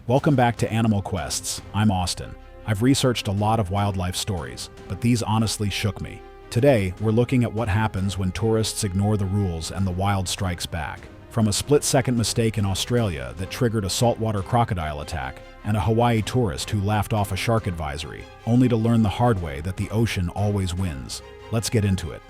Welcome back to Animal Quests. I'm Austin. I've researched a lot of wildlife stories, but these honestly shook me. Today, we're looking at what happens when tourists ignore the rules and the wild strikes back. From a split-second mistake in Australia that triggered a saltwater crocodile attack, and a Hawaii tourist who laughed off a shark advisory, only to learn the hard way that the ocean always wins. Let's get into it.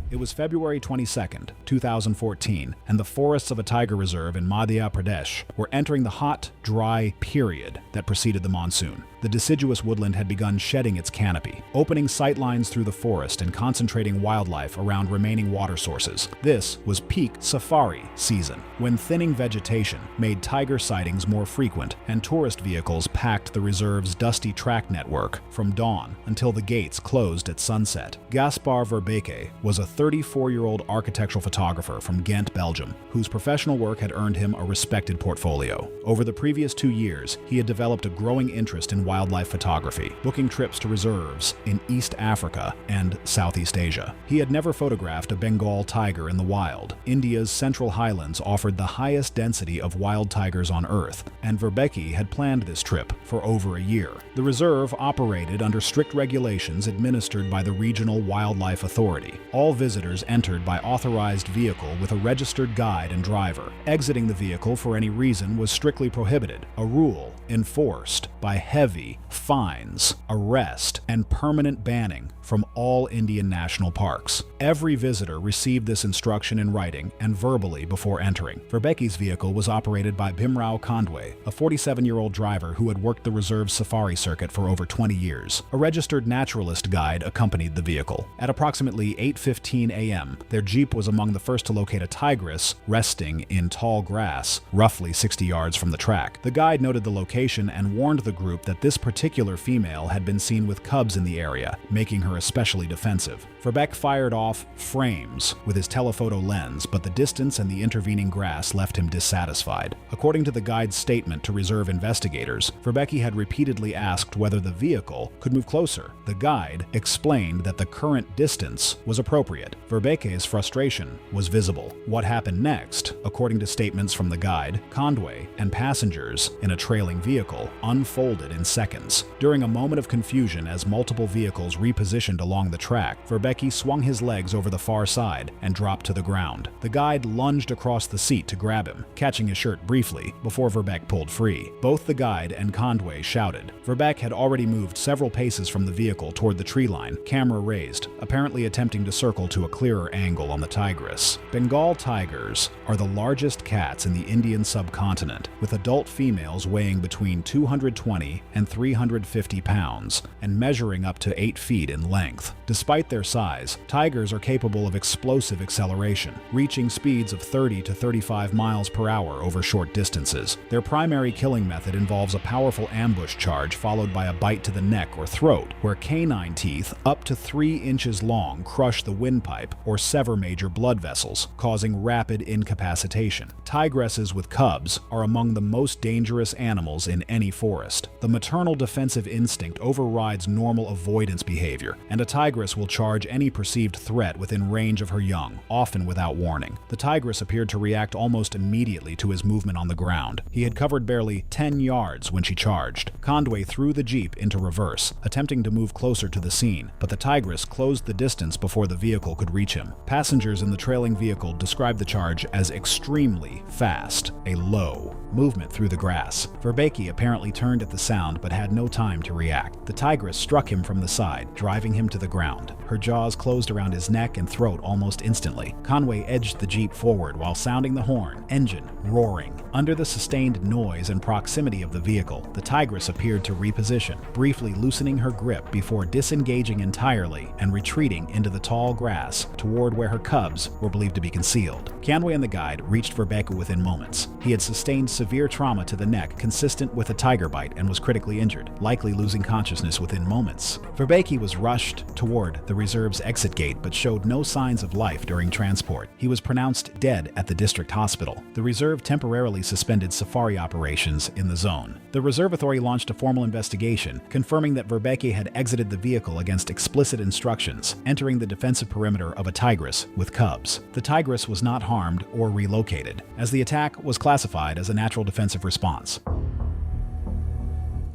It was February 22nd, 2014, and the forests of a tiger reserve in Madhya Pradesh were entering the hot, dry period that preceded the monsoon. The deciduous woodland had begun shedding its canopy, opening sightlines through the forest and concentrating wildlife around remaining water sources. This was peak safari season, when thinning vegetation made tiger sightings more frequent and tourist vehicles packed the reserve's dusty track network from dawn until the gates closed at sunset. Gaspar Verbeke was a 34-year-old architectural photographer from Ghent, Belgium, whose professional work had earned him a respected portfolio. Over the previous 2 years, he had developed a growing interest in wildlife photography, booking trips to reserves in East Africa and Southeast Asia. He had never photographed a Bengal tiger in the wild. India's Central Highlands offered the highest density of wild tigers on Earth, and Verbeke had planned this trip for over a year. The reserve operated under strict regulations administered by the Regional Wildlife Authority. All visitors entered by authorized vehicle with a registered guide and driver. Exiting the vehicle for any reason was strictly prohibited, a rule enforced by heavy fines, arrest, and permanent banning from all Indian national parks. Every visitor received this instruction in writing and verbally before entering. Verbeke's vehicle was operated by Bhimrao Khandwe, a 47-year-old driver who had worked the reserve's safari circuit for over 20 years. A registered naturalist guide accompanied the vehicle. At approximately 8:15 a.m., their jeep was among the first to locate a tigress resting in tall grass, roughly 60 yards from the track. The guide noted the location and warned the group that this particular female had been seen with cubs in the area, making her especially defensive. Verbeke fired off frames with his telephoto lens, but the distance and the intervening grass left him dissatisfied. According to the guide's statement to reserve investigators, Verbeke had repeatedly asked whether the vehicle could move closer. The guide explained that the current distance was appropriate. Verbeke's frustration was visible. What happened next, according to statements from the guide, Khandwe, and passengers in a trailing vehicle, unfolded in seconds. During a moment of confusion as multiple vehicles repositioned along the track, Verbeke swung his legs over the far side and dropped to the ground. The guide lunged across the seat to grab him, catching his shirt briefly before Verbeke pulled free. Both the guide and Khandwe shouted. Verbeke had already moved several paces from the vehicle toward the tree line, camera raised, apparently attempting to circle to a clearer angle on the tigress. Bengal tigers are the largest cats in the Indian subcontinent, with adult females weighing between 220 and 350 pounds and measuring up to 8 feet in length. Despite their size, tigers are capable of explosive acceleration, reaching speeds of 30 to 35 miles per hour over short distances. Their primary killing method involves a powerful ambush charge followed by a bite to the neck or throat, where canine teeth up to 3 inches long crush the windpipe or sever major blood vessels, causing rapid incapacitation. Tigresses with cubs are among the most dangerous animals in any forest. The maternal defensive instinct overrides normal avoidance behavior, and a tigress will charge any perceived threat within range of her young, often without warning. The tigress appeared to react almost immediately to his movement on the ground. He had covered barely 10 yards when she charged. Khandwe threw the jeep into reverse, attempting to move closer to the scene, but the tigress closed the distance before the vehicle could reach him. Passengers in the trailing vehicle described the charge as extremely fast, a low movement through the grass. Verbeke apparently turned at the sound but had no time to react. The tigress struck him from the side, driving him to the ground. Her jaws closed around his neck and throat almost instantly. Khandwe edged the jeep forward while sounding the horn, engine roaring. Under the sustained noise and proximity of the vehicle, the tigress appeared to reposition, briefly loosening her grip before disengaging entirely and retreating into the tall grass toward where her cubs were believed to be concealed. Khandwe and the guide reached Verbeke within moments. He had sustained severe trauma to the neck consistent with a tiger bite and was critically injured, likely losing consciousness within moments. Verbeke was rushed toward the reserve's exit gate but showed no signs of life during transport. He was pronounced dead at the district hospital. The reserve temporarily suspended safari operations in the zone. The reserve authority launched a formal investigation, confirming that Verbeke had exited the vehicle against explicit instructions, entering the defensive perimeter of a tigress with cubs. The tigress was not harmed or relocated, as the attack was classified as a natural defensive response.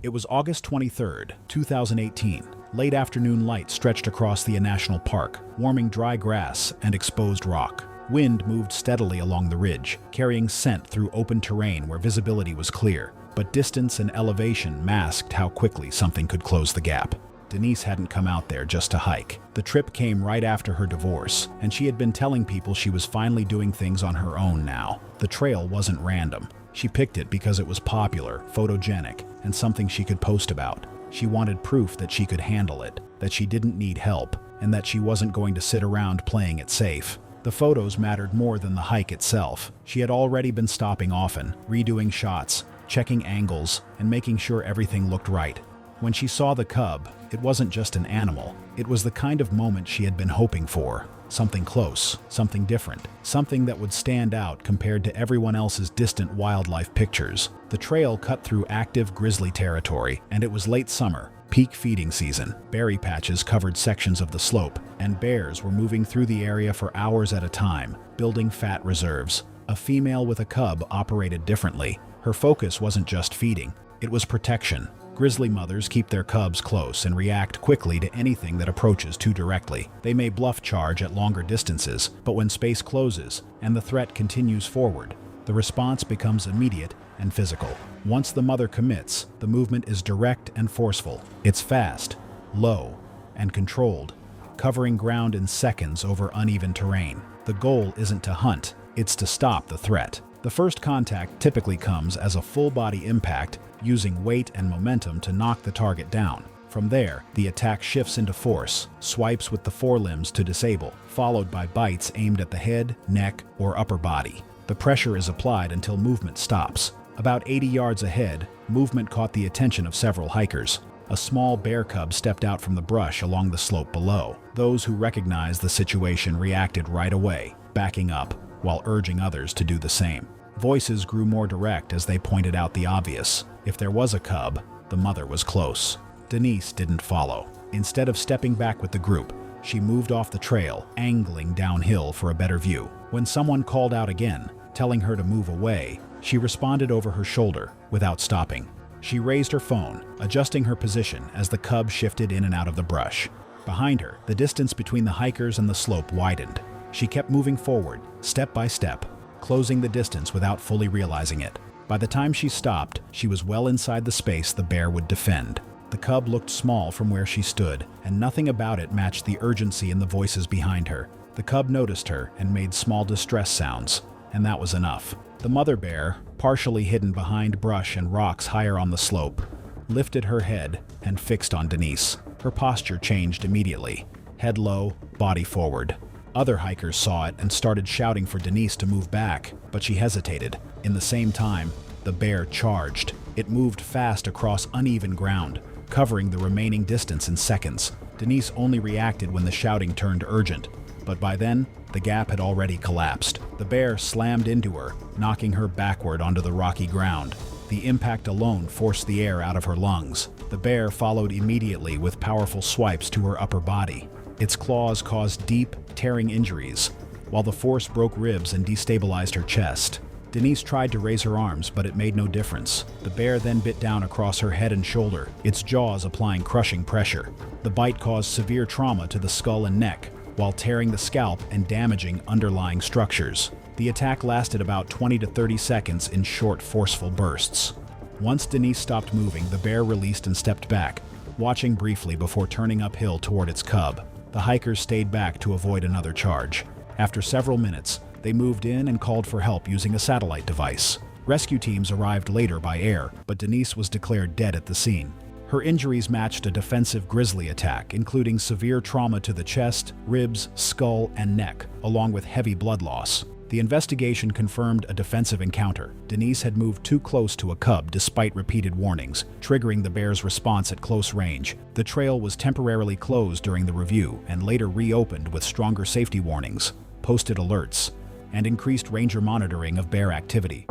It was August 23rd, 2018. Late afternoon light stretched across the National Park, warming dry grass and exposed rock. Wind moved steadily along the ridge, carrying scent through open terrain where visibility was clear, but distance and elevation masked how quickly something could close the gap. Denise hadn't come out there just to hike. The trip came right after her divorce, and she had been telling people she was finally doing things on her own now. The trail wasn't random. She picked it because it was popular, photogenic, and something she could post about. She wanted proof that she could handle it, that she didn't need help, and that she wasn't going to sit around playing it safe. The photos mattered more than the hike itself. She had already been stopping often, redoing shots, checking angles, and making sure everything looked right. When she saw the cub, it wasn't just an animal. It was the kind of moment she had been hoping for. Something close, something different, something that would stand out compared to everyone else's distant wildlife pictures. The trail cut through active grizzly territory, and it was late summer, peak feeding season. Berry patches covered sections of the slope, and bears were moving through the area for hours at a time, building fat reserves. A female with a cub operated differently. Her focus wasn't just feeding, it was protection. Grizzly mothers keep their cubs close and react quickly to anything that approaches too directly. They may bluff charge at longer distances, but when space closes and the threat continues forward, the response becomes immediate and physical. Once the mother commits, the movement is direct and forceful. It's fast, low, and controlled, covering ground in seconds over uneven terrain. The goal isn't to hunt, it's to stop the threat. The first contact typically comes as a full-body impact, using weight and momentum to knock the target down. From there, the attack shifts into force, swipes with the forelimbs to disable, followed by bites aimed at the head, neck, or upper body. The pressure is applied until movement stops. About 80 yards ahead, movement caught the attention of several hikers. A small bear cub stepped out from the brush along the slope below. Those who recognized the situation reacted right away, backing up, while urging others to do the same. Voices grew more direct as they pointed out the obvious. If there was a cub, the mother was close. Denise didn't follow. Instead of stepping back with the group, she moved off the trail, angling downhill for a better view. When someone called out again, telling her to move away, she responded over her shoulder without stopping. She raised her phone, adjusting her position as the cub shifted in and out of the brush. Behind her, the distance between the hikers and the slope widened. She kept moving forward, step by step, closing the distance without fully realizing it. By the time she stopped, she was well inside the space the bear would defend. The cub looked small from where she stood, and nothing about it matched the urgency in the voices behind her. The cub noticed her and made small distress sounds, and that was enough. The mother bear, partially hidden behind brush and rocks higher on the slope, lifted her head and fixed on Denise. Her posture changed immediately, head low, body forward. Other hikers saw it and started shouting for Denise to move back, but she hesitated. In the same time, the bear charged. It moved fast across uneven ground, covering the remaining distance in seconds. Denise only reacted when the shouting turned urgent, but by then, the gap had already collapsed. The bear slammed into her, knocking her backward onto the rocky ground. The impact alone forced the air out of her lungs. The bear followed immediately with powerful swipes to her upper body. Its claws caused deep, tearing injuries, while the force broke ribs and destabilized her chest. Denise tried to raise her arms, but it made no difference. The bear then bit down across her head and shoulder, its jaws applying crushing pressure. The bite caused severe trauma to the skull and neck, while tearing the scalp and damaging underlying structures. The attack lasted about 20 to 30 seconds in short, forceful bursts. Once Denise stopped moving, the bear released and stepped back, watching briefly before turning uphill toward its cub. The hikers stayed back to avoid another charge. After several minutes, they moved in and called for help using a satellite device. Rescue teams arrived later by air, but Denise was declared dead at the scene. Her injuries matched a defensive grizzly attack, including severe trauma to the chest, ribs, skull, and neck, along with heavy blood loss. The investigation confirmed a defensive encounter. Denise had moved too close to a cub despite repeated warnings, triggering the bear's response at close range. The trail was temporarily closed during the review and later reopened with stronger safety warnings, posted alerts, and increased ranger monitoring of bear activity.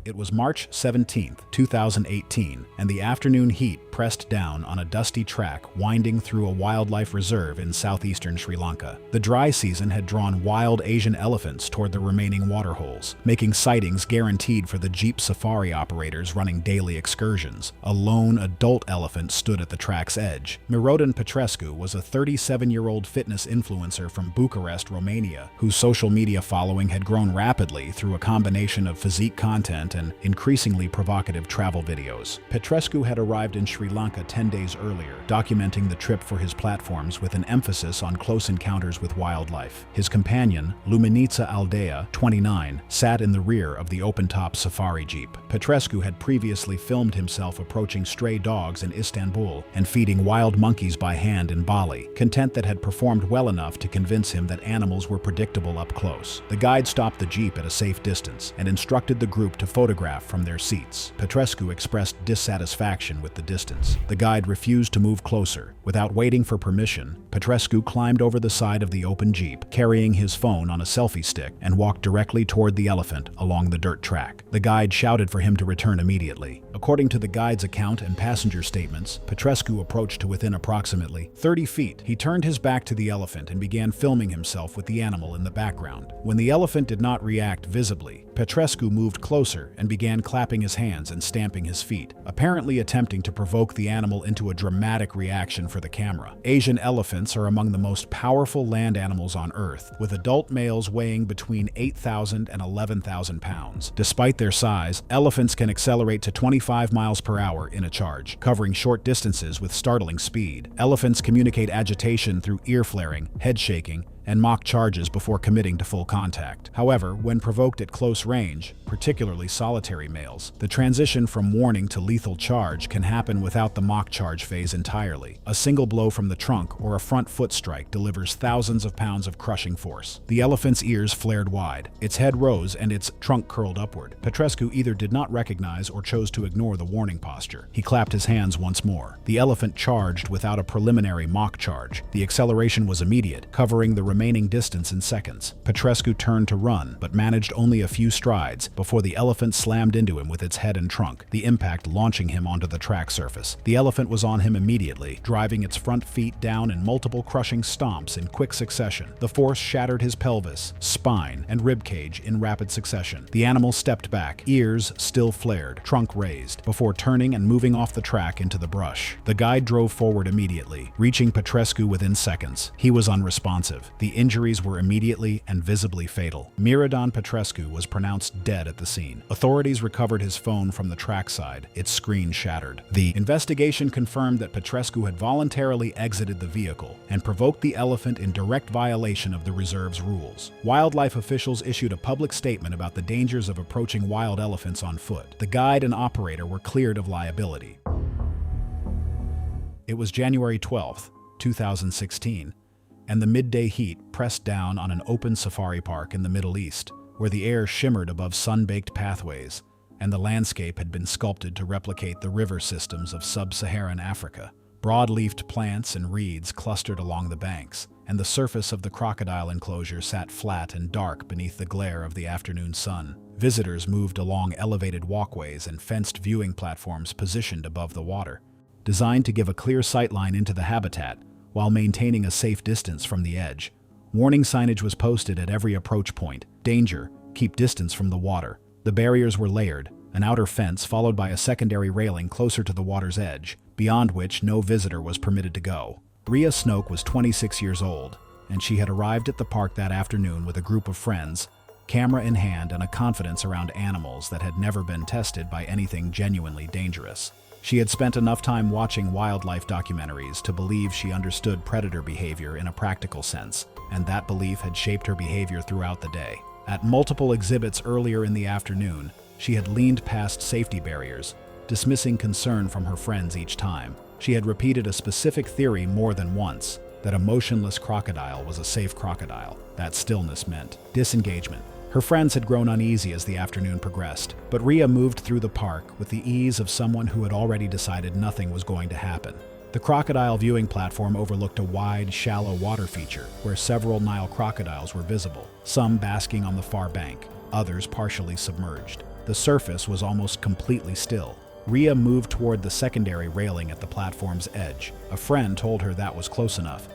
It was March 17, 2018, and the afternoon heat pressed down on a dusty track winding through a wildlife reserve in southeastern Sri Lanka. The dry season had drawn wild Asian elephants toward the remaining waterholes, making sightings guaranteed for the jeep safari operators running daily excursions. A lone adult elephant stood at the track's edge. Mirodan Petrescu was a 37-year-old fitness influencer from Bucharest, Romania, whose social media following had grown rapidly through a combination of physique content and increasingly provocative travel videos. Petrescu had arrived in Sri Lanka 10 days earlier, documenting the trip for his platforms with an emphasis on close encounters with wildlife. His companion, Luminitsa Aldea, 29, sat in the rear of the open-top safari jeep. Petrescu had previously filmed himself approaching stray dogs in Istanbul and feeding wild monkeys by hand in Bali, content that had performed well enough to convince him that animals were predictable up close. The guide stopped the jeep at a safe distance and instructed the group to photograph from their seats. Petrescu expressed dissatisfaction with the distance. The guide refused to move closer. Without waiting for permission, Petrescu climbed over the side of the open jeep, carrying his phone on a selfie stick, and walked directly toward the elephant along the dirt track. The guide shouted for him to return immediately. According to the guide's account and passenger statements, Petrescu approached to within approximately 30 feet. He turned his back to the elephant and began filming himself with the animal in the background. When the elephant did not react visibly, Petrescu moved closer and began clapping his hands and stamping his feet, apparently attempting to provoke the animal into a dramatic reaction for the camera. Asian elephants are among the most powerful land animals on Earth, with adult males weighing between 8,000 and 11,000 pounds. Despite their size, elephants can accelerate to 25 miles per hour in a charge, covering short distances with startling speed. Elephants communicate agitation through ear flaring, head shaking, and mock charges before committing to full contact. However, when provoked at close range, particularly solitary males, the transition from warning to lethal charge can happen without the mock charge phase entirely. A single blow from the trunk or a front foot strike delivers thousands of pounds of crushing force. The elephant's ears flared wide, its head rose, and its trunk curled upward. Petrescu either did not recognize or chose to ignore the warning posture. He clapped his hands once more. The elephant charged without a preliminary mock charge. The acceleration was immediate, covering the remaining distance in seconds. Petrescu turned to run, but managed only a few strides before the elephant slammed into him with its head and trunk, the impact launching him onto the track surface. The elephant was on him immediately, driving its front feet down in multiple crushing stomps in quick succession. The force shattered his pelvis, spine, and rib cage in rapid succession. The animal stepped back, ears still flared, trunk raised, before turning and moving off the track into the brush. The guide drove forward immediately, reaching Petrescu within seconds. He was unresponsive. The injuries were immediately and visibly fatal. Mirodan Petrescu was pronounced dead at the scene. Authorities recovered his phone from the trackside, its screen shattered. The investigation confirmed that Petrescu had voluntarily exited the vehicle and provoked the elephant in direct violation of the reserve's rules. Wildlife officials issued a public statement about the dangers of approaching wild elephants on foot. The guide and operator were cleared of liability. It was January 12, 2016, and the midday heat pressed down on an open safari park in the Middle East, where the air shimmered above sun-baked pathways, and the landscape had been sculpted to replicate the river systems of sub-Saharan Africa. Broad-leafed plants and reeds clustered along the banks, and the surface of the crocodile enclosure sat flat and dark beneath the glare of the afternoon sun. Visitors moved along elevated walkways and fenced viewing platforms positioned above the water, designed to give a clear sightline into the habitat, while maintaining a safe distance from the edge. Warning signage was posted at every approach point. Danger, keep distance from the water. The barriers were layered, an outer fence followed by a secondary railing closer to the water's edge, beyond which no visitor was permitted to go. Ria Snoke was 26 years old, and she had arrived at the park that afternoon with a group of friends, camera in hand and a confidence around animals that had never been tested by anything genuinely dangerous. She had spent enough time watching wildlife documentaries to believe she understood predator behavior in a practical sense, and that belief had shaped her behavior throughout the day. At multiple exhibits earlier in the afternoon, she had leaned past safety barriers, dismissing concern from her friends each time. She had repeated a specific theory more than once, that a motionless crocodile was a safe crocodile. That stillness meant disengagement. Her friends had grown uneasy as the afternoon progressed, but Ria moved through the park with the ease of someone who had already decided nothing was going to happen. The crocodile viewing platform overlooked a wide, shallow water feature where several Nile crocodiles were visible, some basking on the far bank, others partially submerged. The surface was almost completely still. Ria moved toward the secondary railing at the platform's edge. A friend told her that was close enough.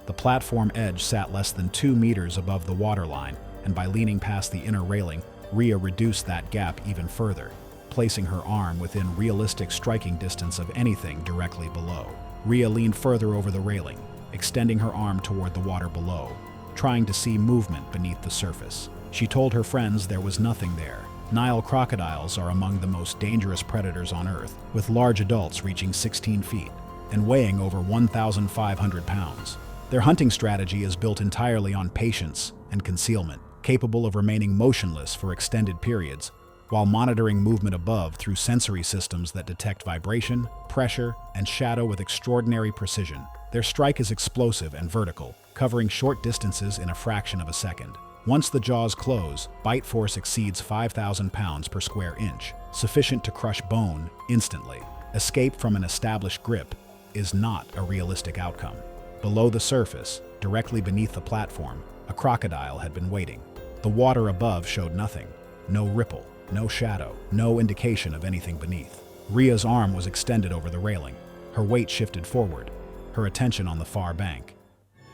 The platform edge sat less than 2 meters above the waterline, and by leaning past the inner railing, Ria reduced that gap even further, placing her arm within realistic striking distance of anything directly below. Ria leaned further over the railing, extending her arm toward the water below, trying to see movement beneath the surface. She told her friends there was nothing there. Nile crocodiles are among the most dangerous predators on Earth, with large adults reaching 16 feet and weighing over 1,500 pounds. Their hunting strategy is built entirely on patience and concealment, capable of remaining motionless for extended periods, while monitoring movement above through sensory systems that detect vibration, pressure, and shadow with extraordinary precision. Their strike is explosive and vertical, covering short distances in a fraction of a second. Once the jaws close, bite force exceeds 5,000 pounds per square inch, sufficient to crush bone instantly. Escape from an established grip is not a realistic outcome. Below the surface, directly beneath the platform, a crocodile had been waiting. The water above showed nothing. No ripple, no shadow, no indication of anything beneath. Ria's arm was extended over the railing. Her weight shifted forward, her attention on the far bank.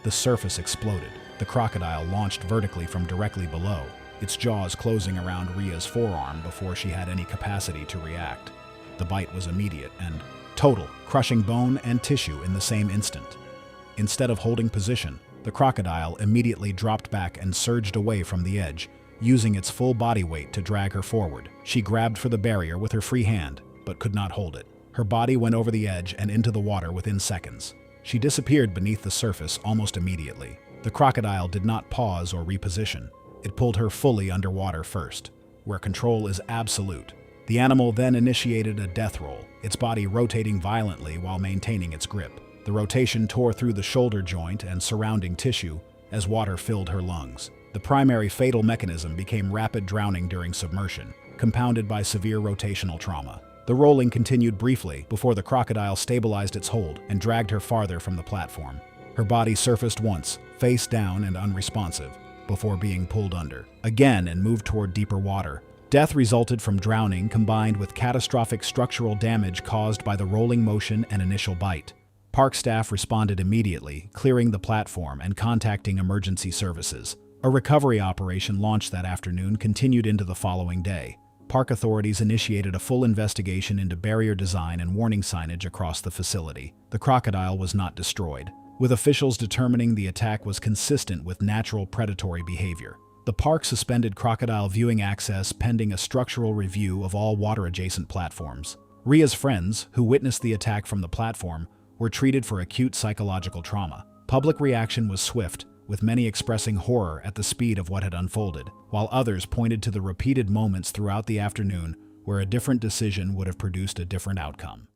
The surface exploded. The crocodile launched vertically from directly below, its jaws closing around Ria's forearm before she had any capacity to react. The bite was immediate and total, crushing bone and tissue in the same instant. Instead of holding position, the crocodile immediately dropped back and surged away from the edge, using its full body weight to drag her forward. She grabbed for the barrier with her free hand, but could not hold it. Her body went over the edge and into the water within seconds. She disappeared beneath the surface almost immediately. The crocodile did not pause or reposition. It pulled her fully underwater first, where control is absolute. The animal then initiated a death roll, its body rotating violently while maintaining its grip. The rotation tore through the shoulder joint and surrounding tissue as water filled her lungs. The primary fatal mechanism became rapid drowning during submersion, compounded by severe rotational trauma. The rolling continued briefly before the crocodile stabilized its hold and dragged her farther from the platform. Her body surfaced once, face down and unresponsive, before being pulled under again and moved toward deeper water. Death resulted from drowning combined with catastrophic structural damage caused by the rolling motion and initial bite. Park staff responded immediately, clearing the platform and contacting emergency services. A recovery operation launched that afternoon continued into the following day. Park authorities initiated a full investigation into barrier design and warning signage across the facility. The crocodile was not destroyed, with officials determining the attack was consistent with natural predatory behavior. The park suspended crocodile viewing access pending a structural review of all water-adjacent platforms. Ria's friends, who witnessed the attack from the platform, were treated for acute psychological trauma. Public reaction was swift, with many expressing horror at the speed of what had unfolded, while others pointed to the repeated moments throughout the afternoon where a different decision would have produced a different outcome.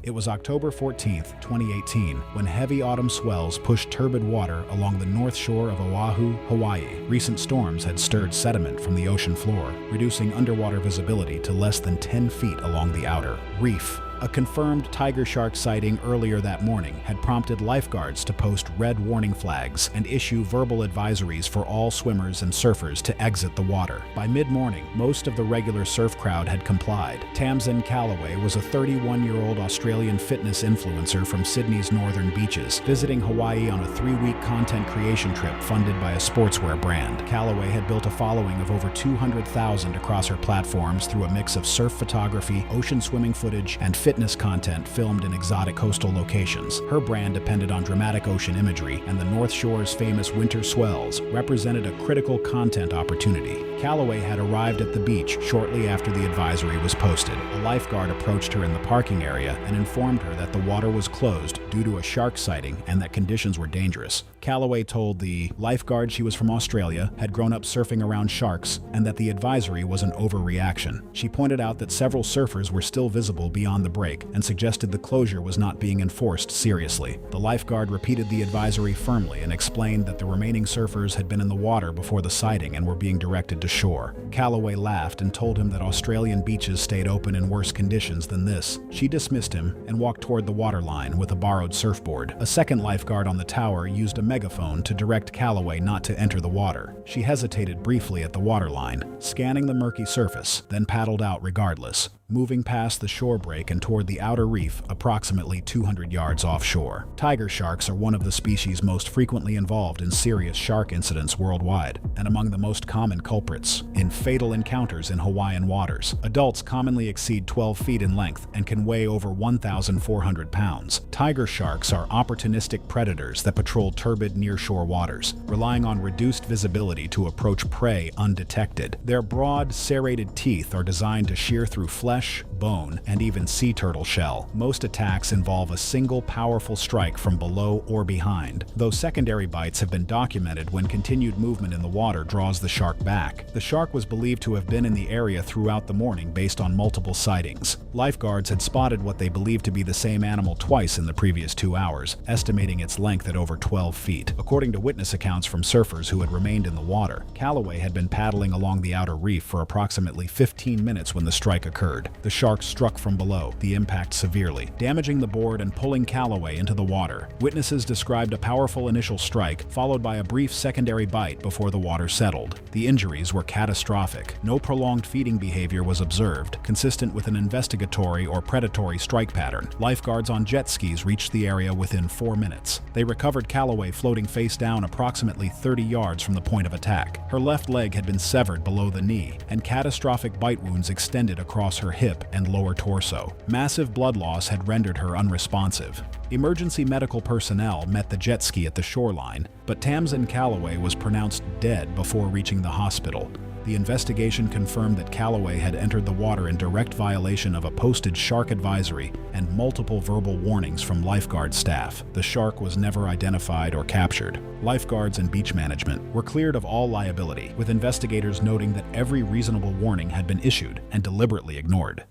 It was October 14, 2018, when heavy autumn swells pushed turbid water along the north shore of Oahu, Hawaii. Recent storms had stirred sediment from the ocean floor, reducing underwater visibility to less than 10 feet along the outer reef. A confirmed tiger shark sighting earlier that morning had prompted lifeguards to post red warning flags and issue verbal advisories for all swimmers and surfers to exit the water. By mid-morning, most of the regular surf crowd had complied. Tamsin Calloway was a 31-year-old Australian fitness influencer from Sydney's northern beaches, visiting Hawaii on a 3-week content creation trip funded by a sportswear brand. Calloway had built a following of over 200,000 across her platforms through a mix of surf photography, ocean swimming footage, and fitness content filmed in exotic coastal locations. Her brand depended on dramatic ocean imagery, and the North Shore's famous winter swells represented a critical content opportunity. Calloway had arrived at the beach shortly after the advisory was posted. A lifeguard approached her in the parking area and informed her that the water was closed due to a shark sighting and that conditions were dangerous. Calloway told the lifeguard she was from Australia, had grown up surfing around sharks, and that the advisory was an overreaction. She pointed out that several surfers were still visible beyond the break and suggested the closure was not being enforced seriously. The lifeguard repeated the advisory firmly and explained that the remaining surfers had been in the water before the sighting and were being directed to to shore. Calloway laughed and told him that Australian beaches stayed open in worse conditions than this. She dismissed him and walked toward the waterline with a borrowed surfboard. A second lifeguard on the tower used a megaphone to direct Calloway not to enter the water. She hesitated briefly at the waterline, scanning the murky surface, then paddled out regardless, moving past the shore break and toward the outer reef approximately 200 yards offshore. Tiger sharks are one of the species most frequently involved in serious shark incidents worldwide, and among the most common culprits in fatal encounters in Hawaiian waters. Adults commonly exceed 12 feet in length and can weigh over 1,400 pounds. Tiger sharks are opportunistic predators that patrol turbid nearshore waters, relying on reduced visibility to approach prey undetected. Their broad, serrated teeth are designed to shear through flesh, bone, and even sea turtle shell. Most attacks involve a single powerful strike from below or behind, though secondary bites have been documented when continued movement in the water draws the shark back. The shark was believed to have been in the area throughout the morning based on multiple sightings. Lifeguards had spotted what they believed to be the same animal twice in the previous 2 hours, estimating its length at over 12 feet. According to witness accounts from surfers who had remained in the water, Calloway had been paddling along the outer reef for approximately 15 minutes when the strike occurred. The shark struck from below, the impact severely, damaging the board and pulling Calloway into the water. Witnesses described a powerful initial strike, followed by a brief secondary bite before the water settled. The injuries were catastrophic. No prolonged feeding behavior was observed, consistent with an investigatory or predatory strike pattern. Lifeguards on jet skis reached the area within 4 minutes. They recovered Calloway floating face down approximately 30 yards from the point of attack. Her left leg had been severed below the knee, and catastrophic bite wounds extended across her hip and lower torso. Massive blood loss had rendered her unresponsive. Emergency medical personnel met the jet ski at the shoreline, but Tamsin Calloway was pronounced dead before reaching the hospital. The investigation confirmed that Calloway had entered the water in direct violation of a posted shark advisory and multiple verbal warnings from lifeguard staff. The shark was never identified or captured. Lifeguards and beach management were cleared of all liability, with investigators noting that every reasonable warning had been issued and deliberately ignored.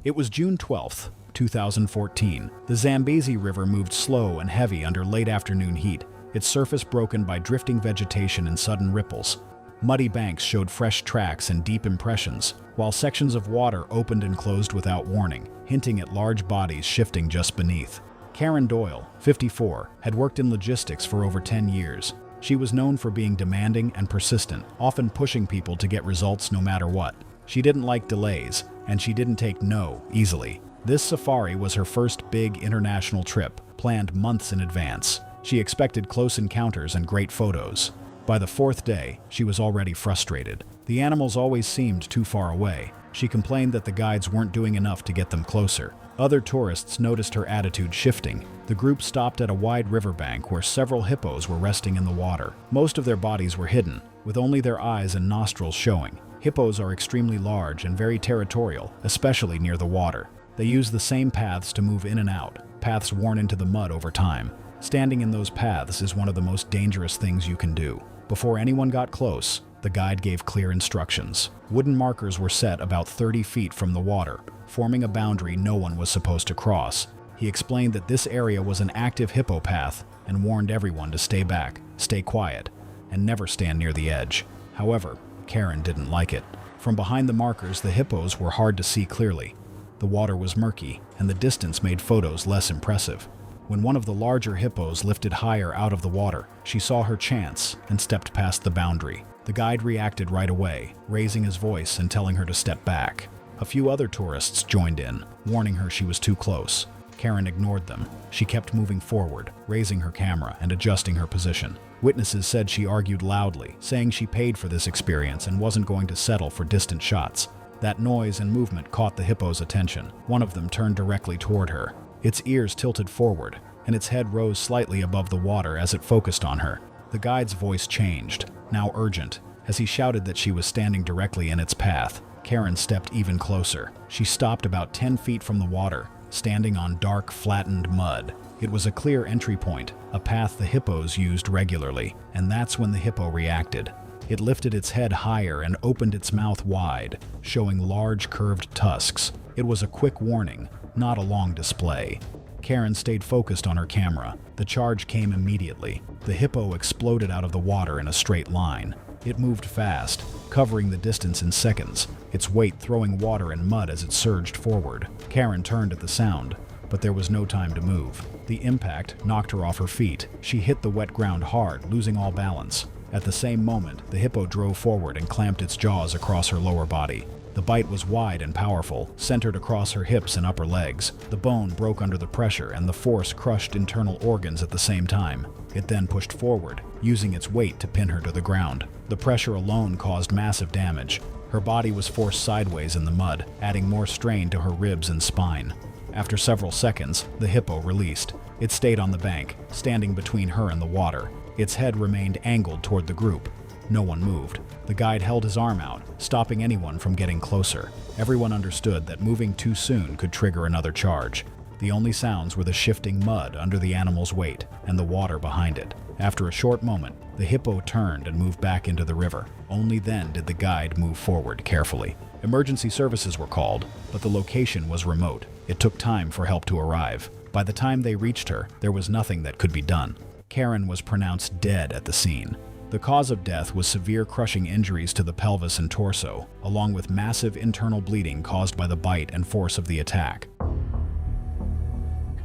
It was June 12th, 2014. The Zambezi River moved slow and heavy under late afternoon heat, its surface broken by drifting vegetation and sudden ripples. Muddy banks showed fresh tracks and deep impressions, while sections of water opened and closed without warning, hinting at large bodies shifting just beneath. Karen Doyle, 54, had worked in logistics for over 10 years. She was known for being demanding and persistent, often pushing people to get results no matter what. She didn't like delays, and she didn't take no easily. This safari was her first big international trip, planned months in advance. She expected close encounters and great photos. By the 4th day, she was already frustrated. The animals always seemed too far away. She complained that the guides weren't doing enough to get them closer. Other tourists noticed her attitude shifting. The group stopped at a wide riverbank where several hippos were resting in the water. Most of their bodies were hidden, with only their eyes and nostrils showing. Hippos are extremely large and very territorial, especially near the water. They use the same paths to move in and out, paths worn into the mud over time. Standing in those paths is one of the most dangerous things you can do. Before anyone got close, the guide gave clear instructions. Wooden markers were set about 30 feet from the water, forming a boundary no one was supposed to cross. He explained that this area was an active hippo path and warned everyone to stay back, stay quiet, and never stand near the edge. However, Karen didn't like it. From behind the markers, the hippos were hard to see clearly. The water was murky, and the distance made photos less impressive. When one of the larger hippos lifted higher out of the water, she saw her chance and stepped past the boundary. The guide reacted right away, raising his voice and telling her to step back. A few other tourists joined in, warning her she was too close. Karen ignored them. She kept moving forward, raising her camera and adjusting her position. Witnesses said she argued loudly, saying she paid for this experience and wasn't going to settle for distant shots. That noise and movement caught the hippo's attention. One of them turned directly toward her. Its ears tilted forward, and its head rose slightly above the water as it focused on her. The guide's voice changed, now urgent, as he shouted that she was standing directly in its path. Karen stepped even closer. She stopped about 10 feet from the water, standing on dark, flattened mud. It was a clear entry point, a path the hippos used regularly, and that's when the hippo reacted. It lifted its head higher and opened its mouth wide, showing large curved tusks. It was a quick warning, not a long display. Karen stayed focused on her camera. The charge came immediately. The hippo exploded out of the water in a straight line. It moved fast, covering the distance in seconds, its weight throwing water and mud as it surged forward. Karen turned at the sound, but there was no time to move. The impact knocked her off her feet. She hit the wet ground hard, losing all balance. At the same moment, the hippo drove forward and clamped its jaws across her lower body. The bite was wide and powerful, centered across her hips and upper legs. The bone broke under the pressure, and the force crushed internal organs at the same time. It then pushed forward, using its weight to pin her to the ground. The pressure alone caused massive damage. Her body was forced sideways in the mud, adding more strain to her ribs and spine. After several seconds, the hippo released. It stayed on the bank, standing between her and the water. Its head remained angled toward the group. No one moved. The guide held his arm out, stopping anyone from getting closer. Everyone understood that moving too soon could trigger another charge. The only sounds were the shifting mud under the animal's weight and the water behind it. After a short moment, the hippo turned and moved back into the river. Only then did the guide move forward carefully. Emergency services were called, but the location was remote. It took time for help to arrive. By the time they reached her, there was nothing that could be done. Karen was pronounced dead at the scene. The cause of death was severe crushing injuries to the pelvis and torso, along with massive internal bleeding caused by the bite and force of the attack.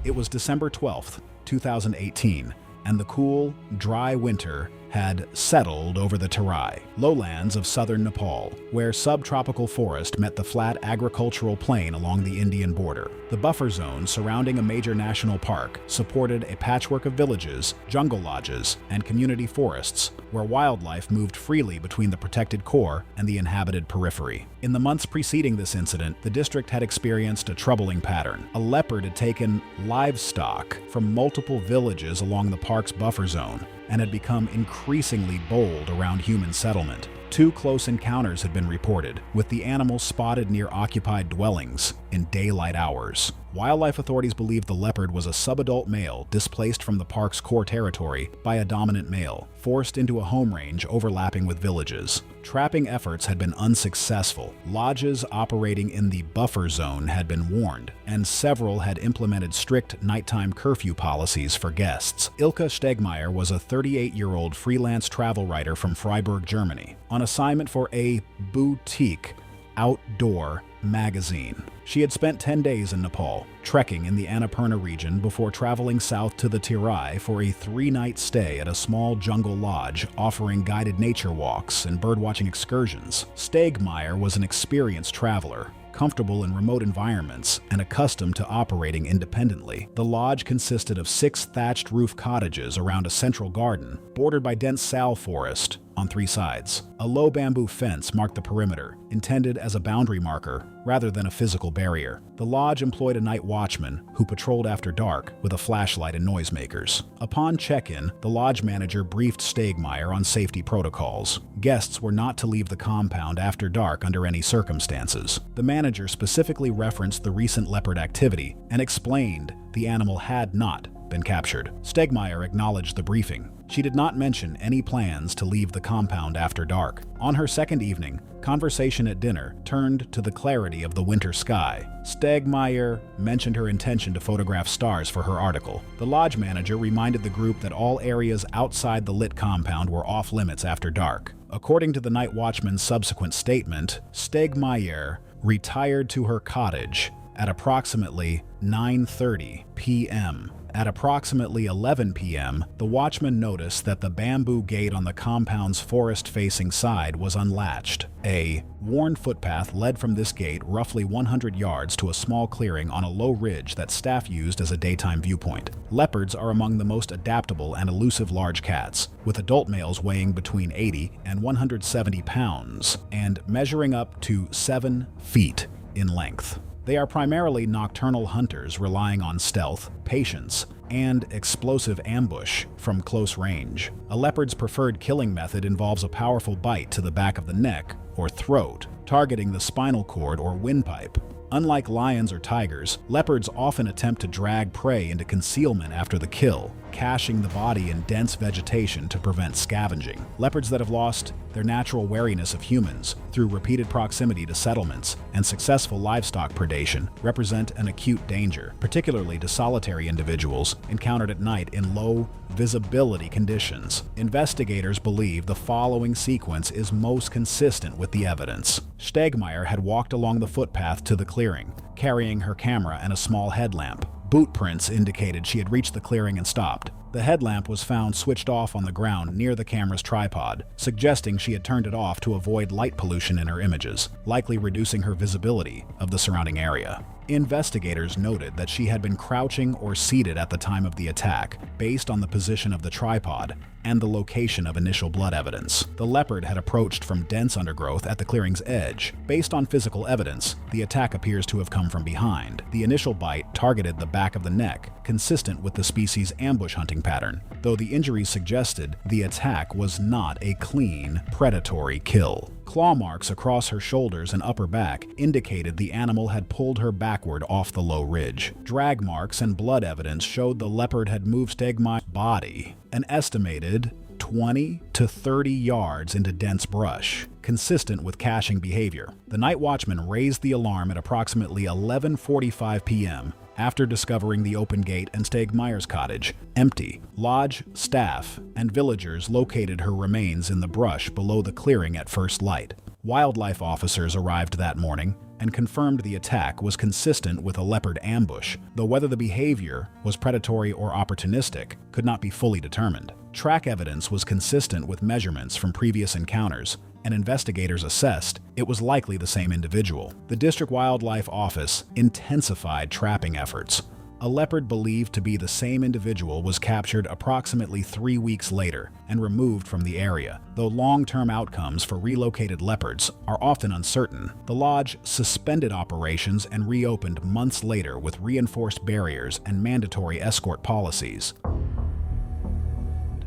It was December 12th, 2018, and the cool, dry winter had settled over the Terai, lowlands of southern Nepal, where subtropical forest met the flat agricultural plain along the Indian border. The buffer zone surrounding a major national park supported a patchwork of villages, jungle lodges, and community forests, where wildlife moved freely between the protected core and the inhabited periphery. In the months preceding this incident, the district had experienced a troubling pattern. A leopard had taken livestock from multiple villages along the park's buffer zone and had become increasingly bold around human settlement. 2 close encounters had been reported, with the animal spotted near occupied dwellings in daylight hours. Wildlife authorities believed the leopard was a subadult male displaced from the park's core territory by a dominant male, forced into a home range overlapping with villages. Trapping efforts had been unsuccessful. Lodges operating in the buffer zone had been warned, and several had implemented strict nighttime curfew policies for guests. Ilka Stegmaier was a 38-year-old freelance travel writer from Freiburg, Germany, on assignment for a boutique outdoor magazine. She had spent 10 days in Nepal, trekking in the Annapurna region before traveling south to the Terai for a 3-night stay at a small jungle lodge offering guided nature walks and birdwatching excursions. Stegmaier was an experienced traveler, comfortable in remote environments and accustomed to operating independently. The lodge consisted of 6 thatched roof cottages around a central garden, bordered by dense sal forest on 3 sides. A low bamboo fence marked the perimeter, intended as a boundary marker rather than a physical barrier. The lodge employed a night watchman who patrolled after dark with a flashlight and noisemakers. Upon check-in, the lodge manager briefed Stegmaier on safety protocols. Guests were not to leave the compound after dark under any circumstances. The manager specifically referenced the recent leopard activity and explained the animal had not been captured. Stegmaier acknowledged the briefing. She did not mention any plans to leave the compound after dark. On her second evening, conversation at dinner turned to the clarity of the winter sky. Stegmaier mentioned her intention to photograph stars for her article. The lodge manager reminded the group that all areas outside the lit compound were off limits after dark. According to the night watchman's subsequent statement, Stegmaier retired to her cottage at approximately 9:30 p.m. At approximately 11 p.m., the watchman noticed that the bamboo gate on the compound's forest-facing side was unlatched. A worn footpath led from this gate roughly 100 yards to a small clearing on a low ridge that staff used as a daytime viewpoint. Leopards are among the most adaptable and elusive large cats, with adult males weighing between 80 and 170 pounds and measuring up to 7 feet in length. They are primarily nocturnal hunters relying on stealth, patience, and explosive ambush from close range. A leopard's preferred killing method involves a powerful bite to the back of the neck or throat, targeting the spinal cord or windpipe. Unlike lions or tigers, leopards often attempt to drag prey into concealment after the kill, caching the body in dense vegetation to prevent scavenging. Leopards that have lost their natural wariness of humans through repeated proximity to settlements and successful livestock predation represent an acute danger, particularly to solitary individuals encountered at night in low visibility conditions. Investigators believe the following sequence is most consistent with the evidence. Stegmaier had walked along the footpath to the clearing, carrying her camera and a small headlamp. Boot prints indicated she had reached the clearing and stopped. The headlamp was found switched off on the ground near the camera's tripod, suggesting she had turned it off to avoid light pollution in her images, likely reducing her visibility of the surrounding area. Investigators noted that she had been crouching or seated at the time of the attack, based on the position of the tripod and the location of initial blood evidence. The leopard had approached from dense undergrowth at the clearing's edge. Based on physical evidence, the attack appears to have come from behind. The initial bite targeted the back of the neck, consistent with the species' ambush hunting pattern, though the injuries suggested the attack was not a clean, predatory kill. Claw marks across her shoulders and upper back indicated the animal had pulled her backward off the low ridge. Drag marks and blood evidence showed the leopard had moved Stegmaier's body an estimated 20 to 30 yards into dense brush, consistent with caching behavior. The night watchman raised the alarm at approximately 11:45 p.m. after discovering the open gate and Stegmaier's cottage empty. Lodge staff and villagers located her remains in the brush below the clearing at first light. Wildlife officers arrived that morning and confirmed the attack was consistent with a leopard ambush, though whether the behavior was predatory or opportunistic could not be fully determined. Track evidence was consistent with measurements from previous encounters, and investigators assessed it was likely the same individual. The District Wildlife Office intensified trapping efforts. A leopard believed to be the same individual was captured approximately 3 weeks later and removed from the area. Though long-term outcomes for relocated leopards are often uncertain, the lodge suspended operations and reopened months later with reinforced barriers and mandatory escort policies.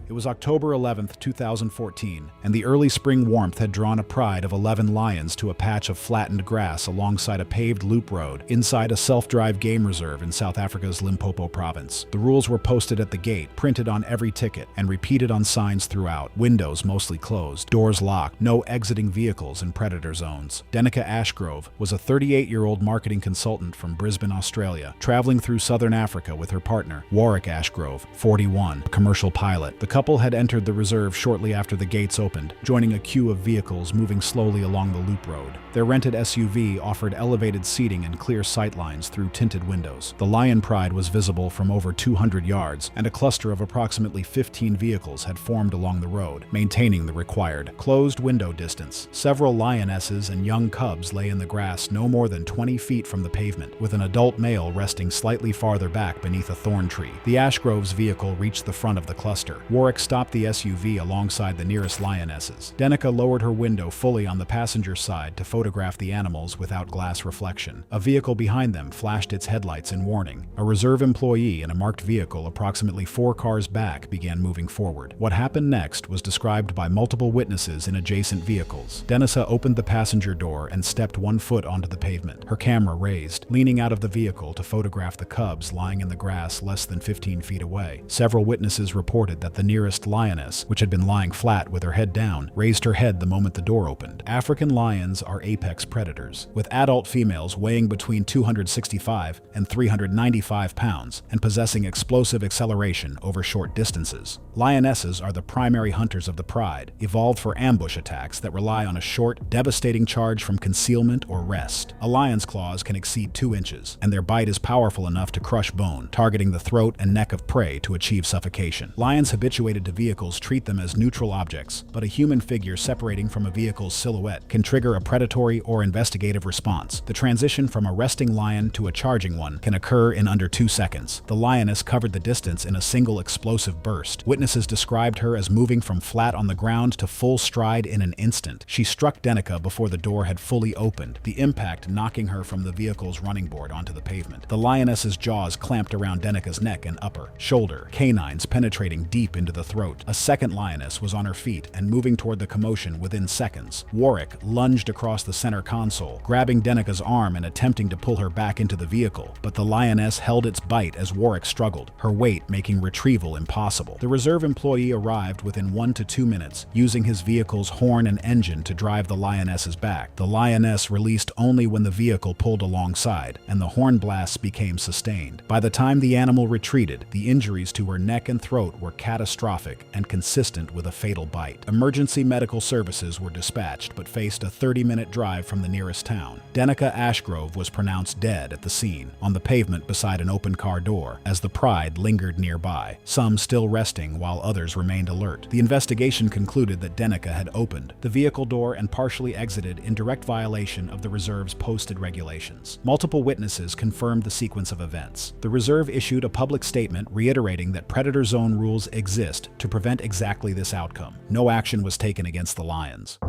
It was October 11, 2014, and the early spring warmth had drawn a pride of 11 lions to a patch of flattened grass alongside a paved loop road inside a self-drive game reserve in South Africa's Limpopo province. The rules were posted at the gate, printed on every ticket, and repeated on signs throughout. Windows mostly closed, doors locked, no exiting vehicles in predator zones. Denica Ashgrove was a 38-year-old marketing consultant from Brisbane, Australia, traveling through southern Africa with her partner, Warwick Ashgrove, 41, a commercial pilot. The couple had entered the reserve shortly after the gates opened, joining a queue of vehicles moving slowly along the loop road. Their rented SUV offered elevated seating and clear sightlines through tinted windows. The Lion Pride was visible from over 200 yards, and a cluster of approximately 15 vehicles had formed along the road, maintaining the required closed window distance. Several lionesses and young cubs lay in the grass no more than 20 feet from the pavement, with an adult male resting slightly farther back beneath a thorn tree. The Ashgrove's vehicle reached the front of the cluster. Warwick stopped the SUV alongside the nearest lionesses. Denica lowered her window fully on the passenger side to photograph the animals without glass reflection. A vehicle behind them flashed its headlights in warning. A reserve employee in a marked vehicle approximately 4 cars back began moving forward. What happened next was described by multiple witnesses in adjacent vehicles. Denica opened the passenger door and stepped 1 foot onto the pavement, her camera raised, leaning out of the vehicle to photograph the cubs lying in the grass less than 15 feet away. Several witnesses reported that the nearest lioness, which had been lying flat with her head down, raised her head the moment the door opened. African lions are apex predators, with adult females weighing between 265 and 395 pounds and possessing explosive acceleration over short distances. Lionesses are the primary hunters of the pride, evolved for ambush attacks that rely on a short, devastating charge from concealment or rest. A lion's claws can exceed 2 inches, and their bite is powerful enough to crush bone, targeting the throat and neck of prey to achieve suffocation. Lions habituated to vehicles treat them as neutral objects, but a human figure separating from a vehicle's silhouette can trigger a predatory or investigative response. The transition from a resting lion to a charging one can occur in under 2 seconds. The lioness covered the distance in a single explosive burst. Witnesses described her as moving from flat on the ground to full stride in an instant. She struck Denica before the door had fully opened, the impact knocking her from the vehicle's running board onto the pavement. The lioness's jaws clamped around Denica's neck and upper shoulder, canines penetrating deep into into the throat. A second lioness was on her feet and moving toward the commotion within seconds. Warwick lunged across the center console, grabbing Denika's arm and attempting to pull her back into the vehicle, but the lioness held its bite as Warwick struggled, her weight making retrieval impossible. The reserve employee arrived within 1 to 2 minutes, using his vehicle's horn and engine to drive the lioness's back. The lioness released only when the vehicle pulled alongside, and the horn blasts became sustained. By the time the animal retreated, the injuries to her neck and throat were catastrophic and consistent with a fatal bite. Emergency medical services were dispatched, but faced a 30-minute drive from the nearest town. Denika Ashgrove was pronounced dead at the scene, on the pavement beside an open car door, as the Pride lingered nearby, some still resting while others remained alert. The investigation concluded that Denika had opened the vehicle door and partially exited in direct violation of the reserve's posted regulations. Multiple witnesses confirmed the sequence of events. The reserve issued a public statement reiterating that predator zone rules exist to prevent exactly this outcome. No action was taken against the lions.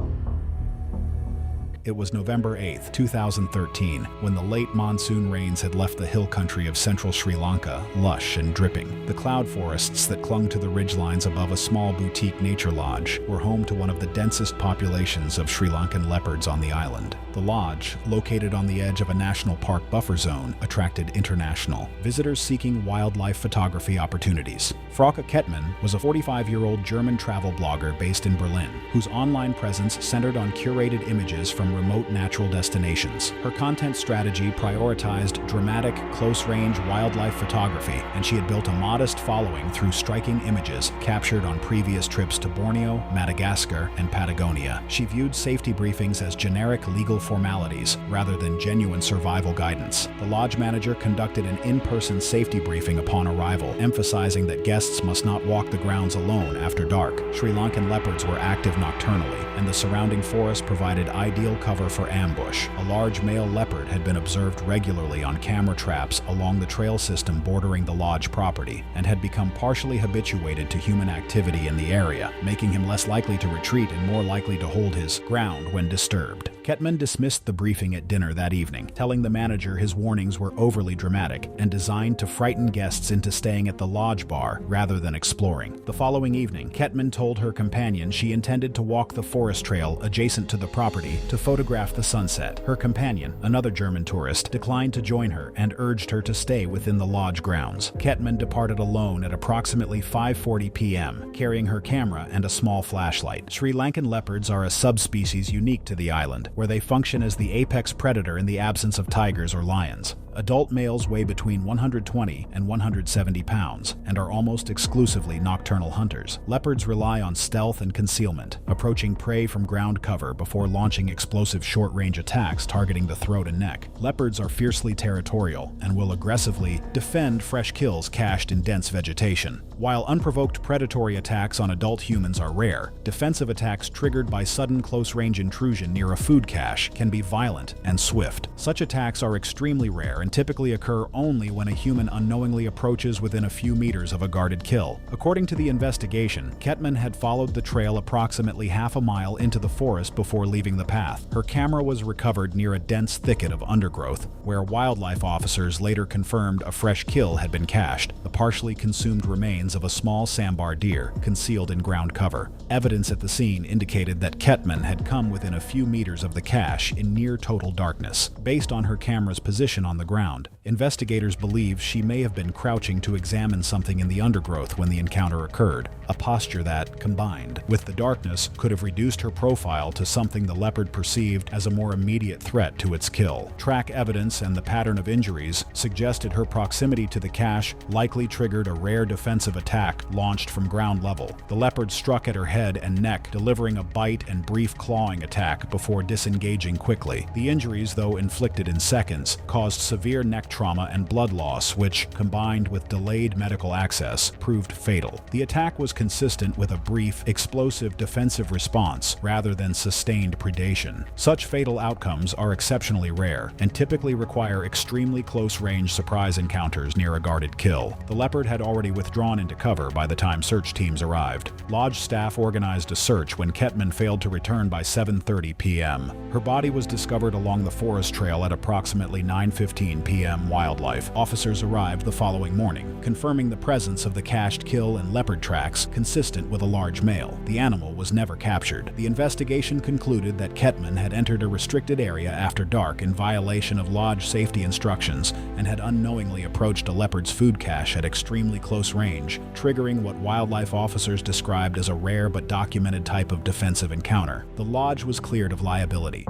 It was November 8, 2013, when the late monsoon rains had left the hill country of central Sri Lanka lush and dripping. The cloud forests that clung to the ridgelines above a small boutique nature lodge were home to one of the densest populations of Sri Lankan leopards on the island. The lodge, located on the edge of a national park buffer zone, attracted international visitors seeking wildlife photography opportunities. Frauke Kettmann was a 45-year-old German travel blogger based in Berlin, whose online presence centered on curated images from remote natural destinations. Her content strategy prioritized dramatic, close-range wildlife photography, and she had built a modest following through striking images captured on previous trips to Borneo, Madagascar, and Patagonia. She viewed safety briefings as generic legal formalities rather than genuine survival guidance. The lodge manager conducted an in-person safety briefing upon arrival, emphasizing that guests must not walk the grounds alone after dark. Sri Lankan leopards were active nocturnally, and the surrounding forest provided ideal cover for ambush. A large male leopard had been observed regularly on camera traps along the trail system bordering the lodge property, and had become partially habituated to human activity in the area, making him less likely to retreat and more likely to hold his ground when disturbed. Kettmann dismissed the briefing at dinner that evening, telling the manager his warnings were overly dramatic and designed to frighten guests into staying at the lodge bar rather than exploring. The following evening, Kettmann told her companion she intended to walk the forest trail adjacent to the property to photograph the sunset. Her companion, another German tourist, declined to join her and urged her to stay within the lodge grounds. Kettmann departed alone at approximately 5:40 p.m., carrying her camera and a small flashlight. Sri Lankan leopards are a subspecies unique to the island, where they function as the apex predator in the absence of tigers or lions. Adult males weigh between 120 and 170 pounds and are almost exclusively nocturnal hunters. Leopards rely on stealth and concealment, approaching prey from ground cover before launching explosive short-range attacks targeting the throat and neck. Leopards are fiercely territorial and will aggressively defend fresh kills cached in dense vegetation. While unprovoked predatory attacks on adult humans are rare, defensive attacks triggered by sudden close-range intrusion near a food cache can be violent and swift. Such attacks are extremely rare and typically occur only when a human unknowingly approaches within a few meters of a guarded kill. According to the investigation, Kettmann had followed the trail approximately half a mile into the forest before leaving the path. Her camera was recovered near a dense thicket of undergrowth, where wildlife officers later confirmed a fresh kill had been cached, the partially consumed remains of a small sambar deer concealed in ground cover. Evidence at the scene indicated that Kettmann had come within a few meters of the cache in near total darkness. Based on her camera's position on the ground, investigators believe she may have been crouching to examine something in the undergrowth when the encounter occurred, a posture that, combined with the darkness, could have reduced her profile to something the leopard perceived as a more immediate threat to its kill. Track evidence and the pattern of injuries suggested her proximity to the cache likely triggered a rare defensive attack launched from ground level. The leopard struck at her head and neck, delivering a bite and brief clawing attack before disengaging quickly. The injuries, though inflicted in seconds, caused severe neck trauma and blood loss, which, combined with delayed medical access, proved fatal. The attack was consistent with a brief, explosive defensive response rather than sustained predation. Such fatal outcomes are exceptionally rare and typically require extremely close-range surprise encounters near a guarded kill. The leopard had already withdrawn into cover by the time search teams arrived. Lodge staff organized a search when Kettmann failed to return by 7:30 p.m. Her body was discovered along the forest trail at approximately 9:15 10:15 p.m. wildlife officers arrived the following morning, confirming the presence of the cached kill and leopard tracks consistent with a large male. The animal was never captured. The investigation concluded that Kettmann had entered a restricted area after dark in violation of lodge safety instructions and had unknowingly approached a leopard's food cache at extremely close range, triggering what wildlife officers described as a rare but documented type of defensive encounter. The lodge was cleared of liability.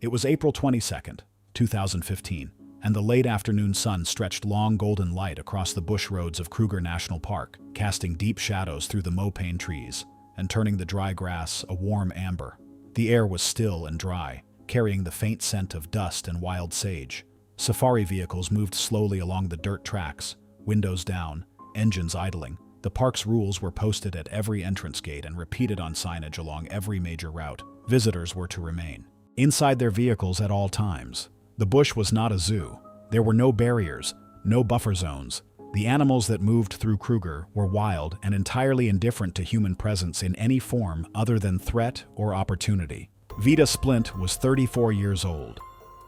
It was April 22nd, 2015, and the late afternoon sun stretched long golden light across the bush roads of Kruger National Park, casting deep shadows through the mopane trees and turning the dry grass a warm amber. The air was still and dry, carrying the faint scent of dust and wild sage. Safari vehicles moved slowly along the dirt tracks, windows down, engines idling. The park's rules were posted at every entrance gate and repeated on signage along every major route. Visitors were to remain inside their vehicles at all times. The bush was not a zoo. There were no barriers, no buffer zones. The animals that moved through Kruger were wild and entirely indifferent to human presence in any form other than threat or opportunity. Vida Splint was 34 years old,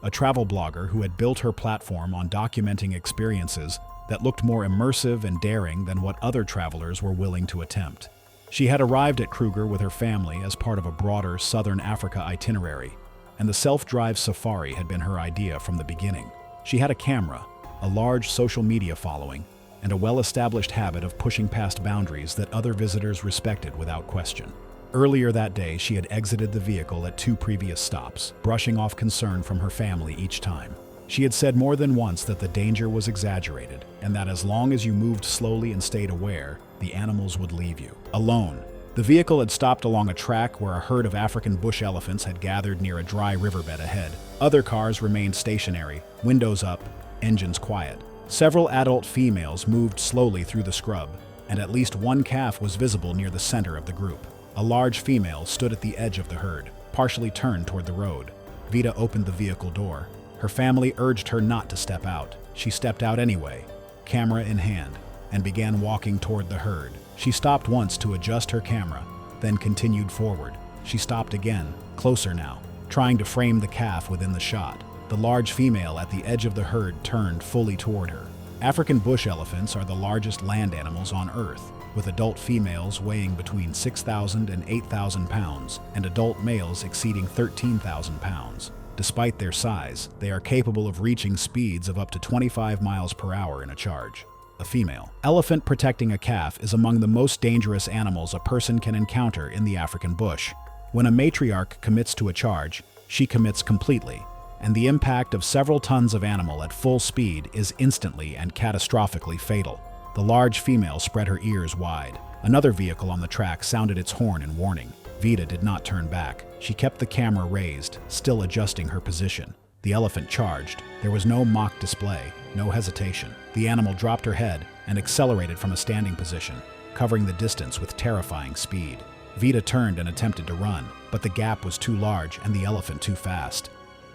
a travel blogger who had built her platform on documenting experiences that looked more immersive and daring than what other travelers were willing to attempt. She had arrived at Kruger with her family as part of a broader Southern Africa itinerary, and the self-drive safari had been her idea from the beginning. She had a camera, a large social media following, and a well-established habit of pushing past boundaries that other visitors respected without question. Earlier that day, she had exited the vehicle at 2 previous stops, brushing off concern from her family each time. She had said more than once that the danger was exaggerated, and that as long as you moved slowly and stayed aware, the animals would leave you alone. The vehicle had stopped along a track where a herd of African bush elephants had gathered near a dry riverbed ahead. Other cars remained stationary, windows up, engines quiet. Several adult females moved slowly through the scrub, and at least one calf was visible near the center of the group. A large female stood at the edge of the herd, partially turned toward the road. Vida opened the vehicle door. Her family urged her not to step out. She stepped out anyway, camera in hand, and began walking toward the herd. She stopped once to adjust her camera, then continued forward. She stopped again, closer now, trying to frame the calf within the shot. The large female at the edge of the herd turned fully toward her. African bush elephants are the largest land animals on Earth, with adult females weighing between 6,000 and 8,000 pounds, and adult males exceeding 13,000 pounds. Despite their size, they are capable of reaching speeds of up to 25 miles per hour in a charge. A female elephant protecting a calf is among the most dangerous animals a person can encounter in the African bush. When a matriarch commits to a charge, she commits completely, and the impact of several tons of animal at full speed is instantly and catastrophically fatal. The large female spread her ears wide. Another vehicle on the track sounded its horn in warning. Vida did not turn back. She kept the camera raised, still adjusting her position. The elephant charged. There was no mock display, no hesitation. The animal dropped her head and accelerated from a standing position, covering the distance with terrifying speed. Vida turned and attempted to run, but the gap was too large and the elephant too fast.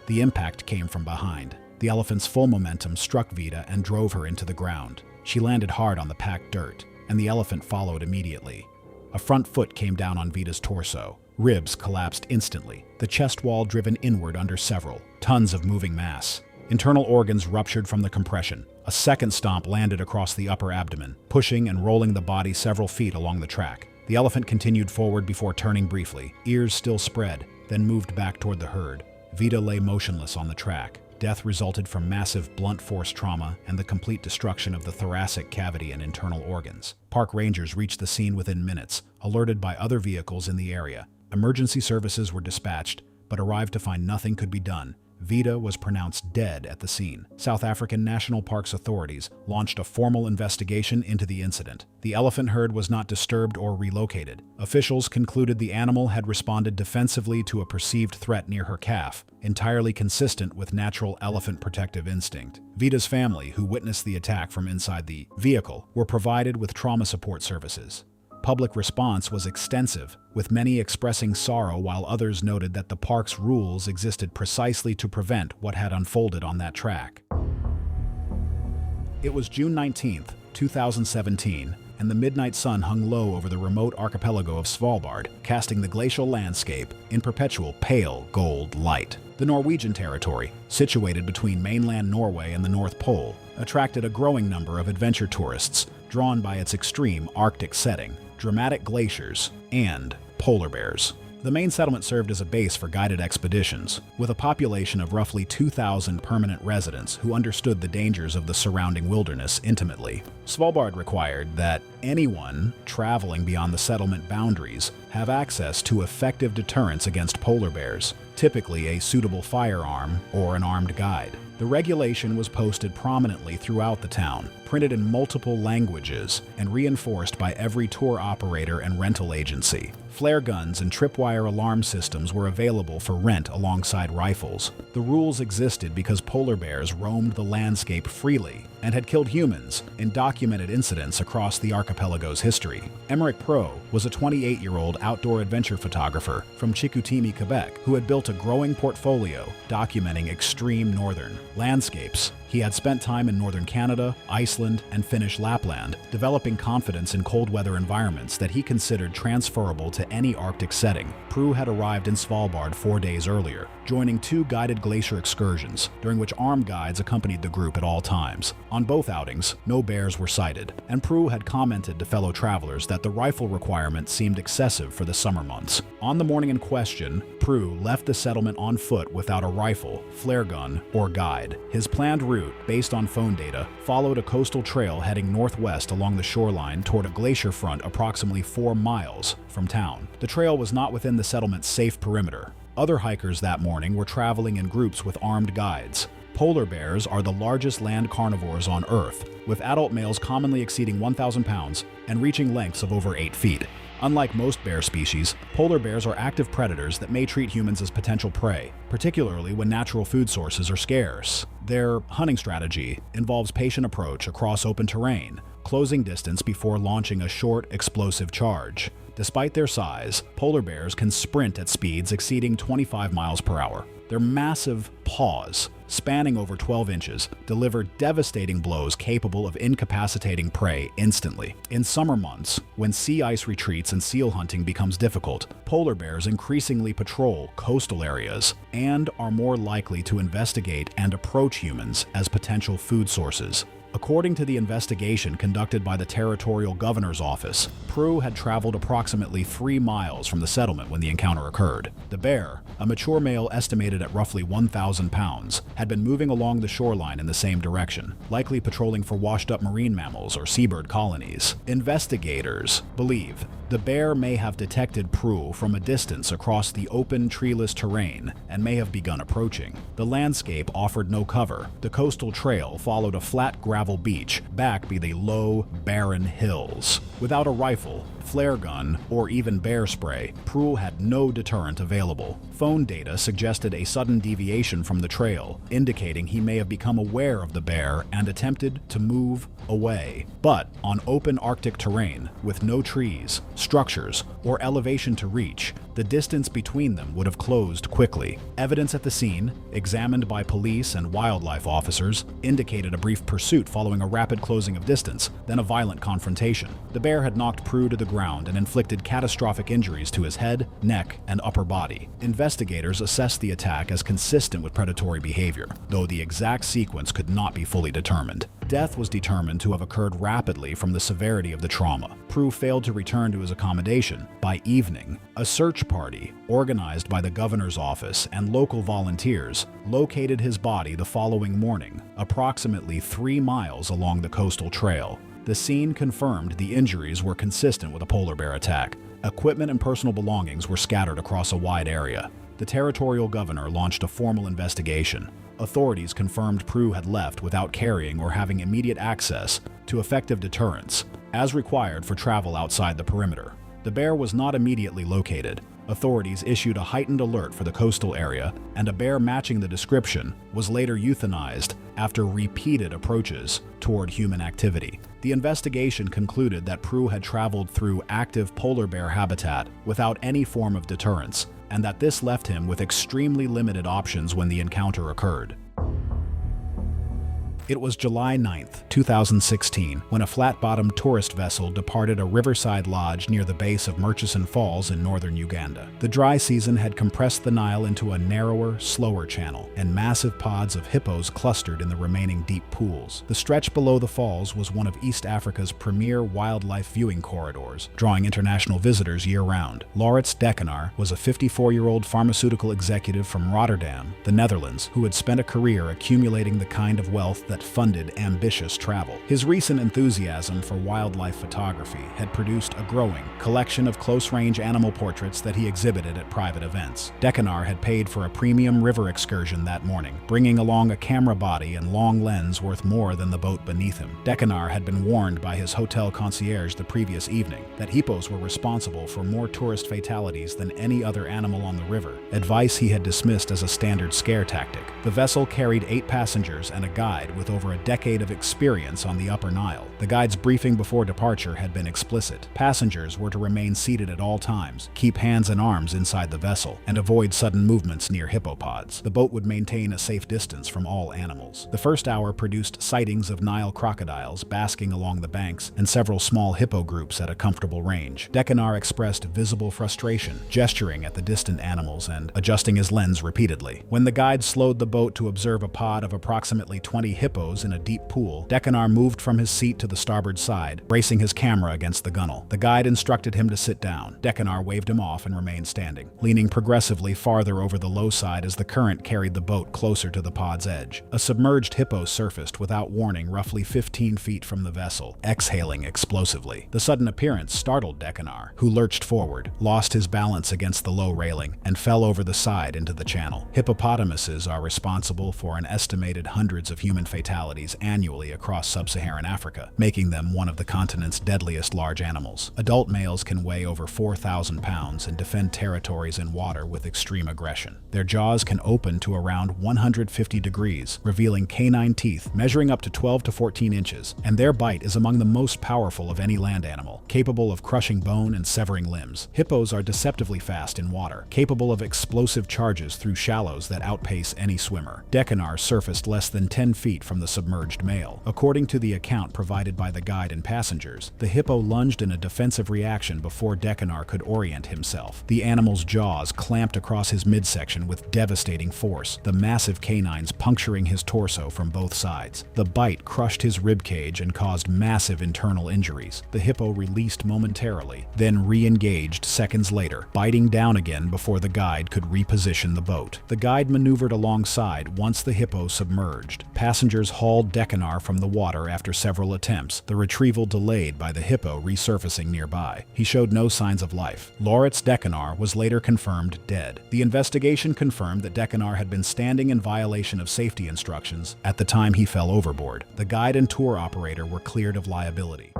The impact came from behind. The elephant's full momentum struck Vida and drove her into the ground. She landed hard on the packed dirt, and the elephant followed immediately. A front foot came down on Vida's torso. Ribs collapsed instantly, the chest wall driven inward under several tons of moving mass. Internal organs ruptured from the compression. A second stomp landed across the upper abdomen, pushing and rolling the body several feet along the track. The elephant continued forward before turning briefly, ears still spread, then moved back toward the herd. Vida lay motionless on the track. Death resulted from massive blunt force trauma and the complete destruction of the thoracic cavity and internal organs. Park rangers reached the scene within minutes, alerted by other vehicles in the area. Emergency services were dispatched, but arrived to find nothing could be done. Vida was pronounced dead at the scene. South African National Parks authorities launched a formal investigation into the incident. The elephant herd was not disturbed or relocated. Officials concluded the animal had responded defensively to a perceived threat near her calf, entirely consistent with natural elephant protective instinct. Vida's family, who witnessed the attack from inside the vehicle, were provided with trauma support services. Public response was extensive, with many expressing sorrow while others noted that the park's rules existed precisely to prevent what had unfolded on that track. It was June 19, 2017, and the midnight sun hung low over the remote archipelago of Svalbard, casting the glacial landscape in perpetual pale gold light. The Norwegian territory, situated between mainland Norway and the North Pole, attracted a growing number of adventure tourists drawn by its extreme Arctic setting, dramatic glaciers, and polar bears. The main settlement served as a base for guided expeditions, with a population of roughly 2,000 permanent residents who understood the dangers of the surrounding wilderness intimately. Svalbard required that anyone traveling beyond the settlement boundaries have access to effective deterrence against polar bears, typically a suitable firearm or an armed guide. The regulation was posted prominently throughout the town, printed in multiple languages, and reinforced by every tour operator and rental agency. Flare guns and tripwire alarm systems were available for rent alongside rifles. The rules existed because polar bears roamed the landscape freely and had killed humans in documented incidents across the archipelago's history. Emmerich Pro was a 28-year-old outdoor adventure photographer from Chicoutimi, Quebec, who had built a growing portfolio documenting extreme northern landscapes. He had spent time in northern Canada, Iceland, and Finnish Lapland, developing confidence in cold weather environments that he considered transferable to any Arctic setting. Prue had arrived in Svalbard 4 days earlier, joining 2 guided glacier excursions, during which armed guides accompanied the group at all times. On both outings, no bears were sighted, and Prue had commented to fellow travelers that the rifle requirement seemed excessive for the summer months. On the morning in question, Prue left the settlement on foot without a rifle, flare gun, or guide. His planned route, based on phone data, followed a coastal trail heading northwest along the shoreline toward a glacier front approximately 4 miles from town. The trail was not within the settlement's safe perimeter. Other hikers that morning were traveling in groups with armed guides. Polar bears are the largest land carnivores on Earth, with adult males commonly exceeding 1,000 pounds and reaching lengths of over 8 feet. Unlike most bear species, polar bears are active predators that may treat humans as potential prey, particularly when natural food sources are scarce. Their hunting strategy involves patient approach across open terrain, closing distance before launching a short, explosive charge. Despite their size, polar bears can sprint at speeds exceeding 25 miles per hour. Their massive paws, spanning over 12 inches, deliver devastating blows capable of incapacitating prey instantly. In summer months, when sea ice retreats and seal hunting becomes difficult, polar bears increasingly patrol coastal areas and are more likely to investigate and approach humans as potential food sources. According to the investigation conducted by the Territorial Governor's Office, Prue had traveled approximately 3 miles from the settlement when the encounter occurred. The bear, a mature male estimated at roughly 1,000 pounds, had been moving along the shoreline in the same direction, likely patrolling for washed-up marine mammals or seabird colonies. Investigators believe the bear may have detected Prue from a distance across the open, treeless terrain and may have begun approaching. The landscape offered no cover. The coastal trail followed a flat gravel beach backed by the low, barren hills. Without a rifle, flare gun, or even bear spray, Prue had no deterrent available. Phone data suggested a sudden deviation from the trail, indicating he may have become aware of the bear and attempted to move away. But on open Arctic terrain, with no trees, structures, or elevation to reach, the distance between them would have closed quickly. Evidence at the scene, examined by police and wildlife officers, indicated a brief pursuit following a rapid closing of distance, then a violent confrontation. The bear had knocked Prue to the ground and inflicted catastrophic injuries to his head, neck, and upper body. Investigators assessed the attack as consistent with predatory behavior, though the exact sequence could not be fully determined. Death was determined to have occurred rapidly from the severity of the trauma. Prue failed to return to his accommodation. By evening, a search party, organized by the governor's office and local volunteers, located his body the following morning, approximately 3 miles along the coastal trail. The scene confirmed the injuries were consistent with a polar bear attack. Equipment and personal belongings were scattered across a wide area. The territorial governor launched a formal investigation. Authorities confirmed Prue had left without carrying or having immediate access to effective deterrence, as required for travel outside the perimeter. The bear was not immediately located. Authorities issued a heightened alert for the coastal area, and a bear matching the description was later euthanized after repeated approaches toward human activity. The investigation concluded that Prue had traveled through active polar bear habitat without any form of deterrence, and that this left him with extremely limited options when the encounter occurred. It was July 9th, 2016, when a flat-bottomed tourist vessel departed a riverside lodge near the base of Murchison Falls in northern Uganda. The dry season had compressed the Nile into a narrower, slower channel, and massive pods of hippos clustered in the remaining deep pools. The stretch below the falls was one of East Africa's premier wildlife viewing corridors, drawing international visitors year-round. Laurits Dekenaar was a 54-year-old pharmaceutical executive from Rotterdam, the Netherlands, who had spent a career accumulating the kind of wealth that funded ambitious travel. His recent enthusiasm for wildlife photography had produced a growing collection of close-range animal portraits that he exhibited at private events. Dekenaar had paid for a premium river excursion that morning, bringing along a camera body and long lens worth more than the boat beneath him. Dekenaar had been warned by his hotel concierge the previous evening that hippos were responsible for more tourist fatalities than any other animal on the river, advice he had dismissed as a standard scare tactic. The vessel carried 8 passengers and a guide with over a decade of experience on the Upper Nile. The guide's briefing before departure had been explicit. Passengers were to remain seated at all times, keep hands and arms inside the vessel, and avoid sudden movements near hippopods. The boat would maintain a safe distance from all animals. The first hour produced sightings of Nile crocodiles basking along the banks and several small hippo groups at a comfortable range. Dekenaar expressed visible frustration, gesturing at the distant animals and adjusting his lens repeatedly. When the guide slowed the boat to observe a pod of approximately 20 hippos in a deep pool, Dekenaar moved from his seat to the starboard side, bracing his camera against the gunwale. The guide instructed him to sit down. Dekenaar waved him off and remained standing, leaning progressively farther over the low side as the current carried the boat closer to the pod's edge. A submerged hippo surfaced without warning roughly 15 feet from the vessel, exhaling explosively. The sudden appearance startled Dekenaar, who lurched forward, lost his balance against the low railing, and fell over the side into the channel. Hippopotamuses are responsible for an estimated hundreds of human fatalities annually across sub-Saharan Africa, making them one of the continent's deadliest large animals. Adult males can weigh over 4,000 pounds and defend territories in water with extreme aggression. Their jaws can open to around 150 degrees, revealing canine teeth measuring up to 12 to 14 inches, and their bite is among the most powerful of any land animal, capable of crushing bone and severing limbs. Hippos are deceptively fast in water, capable of explosive charges through shallows that outpace any swimmer. Dekenaar surfaced less than 10 feet from the submerged male. According to the account provided by the guide and passengers, the hippo lunged in a defensive reaction before Dekenaar could orient himself. The animal's jaws clamped across his midsection with devastating force, the massive canines puncturing his torso from both sides. The bite crushed his ribcage and caused massive internal injuries. The hippo released momentarily, then re-engaged seconds later, biting down again before the guide could reposition the boat. The guide maneuvered alongside once the hippo submerged. Passengers hauled Dekenaar from the water after several attempts, the retrieval delayed by the hippo resurfacing nearby. He showed no signs of life. Laurits Dekenaar was later confirmed dead. The investigation confirmed that Dekenaar had been standing in violation of safety instructions at the time he fell overboard. The guide and tour operator were cleared of liability.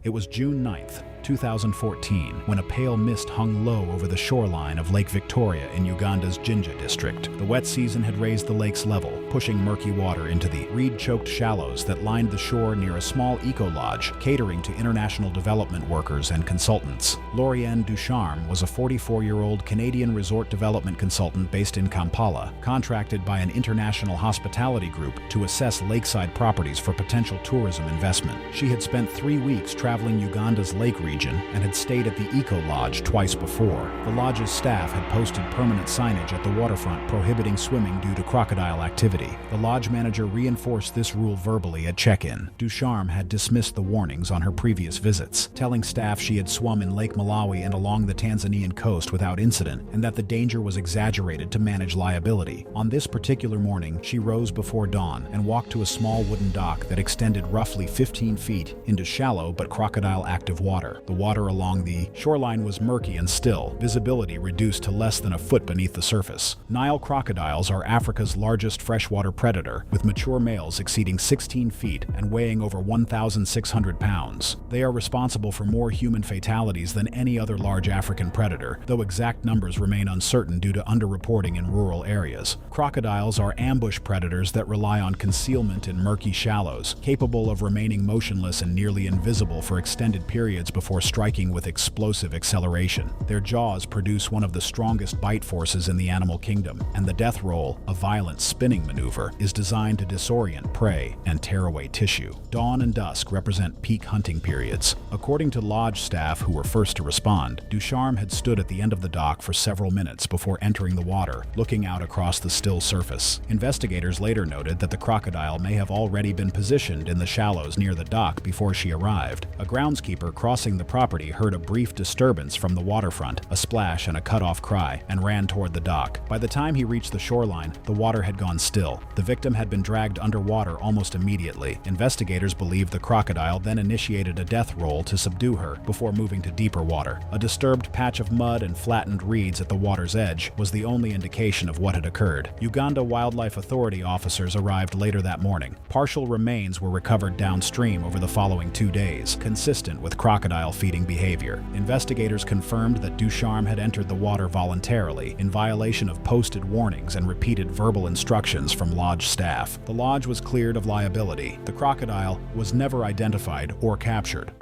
It was June 9th, 2014, when a pale mist hung low over the shoreline of Lake Victoria in Uganda's Jinja district. The wet season had raised the lake's level, pushing murky water into the reed-choked shallows that lined the shore near a small eco-lodge catering to international development workers and consultants. Lauriane Ducharme was a 44-year-old Canadian resort development consultant based in Kampala, contracted by an international hospitality group to assess lakeside properties for potential tourism investment. She had spent 3 weeks traveling Uganda's lake region and had stayed at the Eco Lodge twice before. The lodge's staff had posted permanent signage at the waterfront prohibiting swimming due to crocodile activity. The lodge manager reinforced this rule verbally at check-in. Ducharme had dismissed the warnings on her previous visits, telling staff she had swum in Lake Malawi and along the Tanzanian coast without incident, and that the danger was exaggerated to manage liability. On this particular morning, she rose before dawn and walked to a small wooden dock that extended roughly 15 feet into shallow but crocodile-active water. The water along the shoreline was murky and still, visibility reduced to less than a foot beneath the surface. Nile crocodiles are Africa's largest freshwater predator, with mature males exceeding 16 feet and weighing over 1,600 pounds. They are responsible for more human fatalities than any other large African predator, though exact numbers remain uncertain due to underreporting in rural areas. Crocodiles are ambush predators that rely on concealment in murky shallows, capable of remaining motionless and nearly invisible for extended periods before before striking with explosive acceleration. Their jaws produce one of the strongest bite forces in the animal kingdom, and the death roll, a violent spinning maneuver, is designed to disorient prey and tear away tissue. Dawn and dusk represent peak hunting periods. According to lodge staff who were first to respond, Ducharme had stood at the end of the dock for several minutes before entering the water, looking out across the still surface. Investigators later noted that the crocodile may have already been positioned in the shallows near the dock before she arrived. A groundskeeper crossing the property heard a brief disturbance from the waterfront, a splash and a cut-off cry, and ran toward the dock. By the time he reached the shoreline, the water had gone still. The victim had been dragged underwater almost immediately. Investigators believe the crocodile then initiated a death roll to subdue her before moving to deeper water. A disturbed patch of mud and flattened reeds at the water's edge was the only indication of what had occurred. Uganda Wildlife Authority officers arrived later that morning. Partial remains were recovered downstream over the following 2 days, consistent with crocodile feeding behavior. Investigators confirmed that Ducharme had entered the water voluntarily, in violation of posted warnings and repeated verbal instructions from lodge staff. The lodge was cleared of liability. The crocodile was never identified or captured.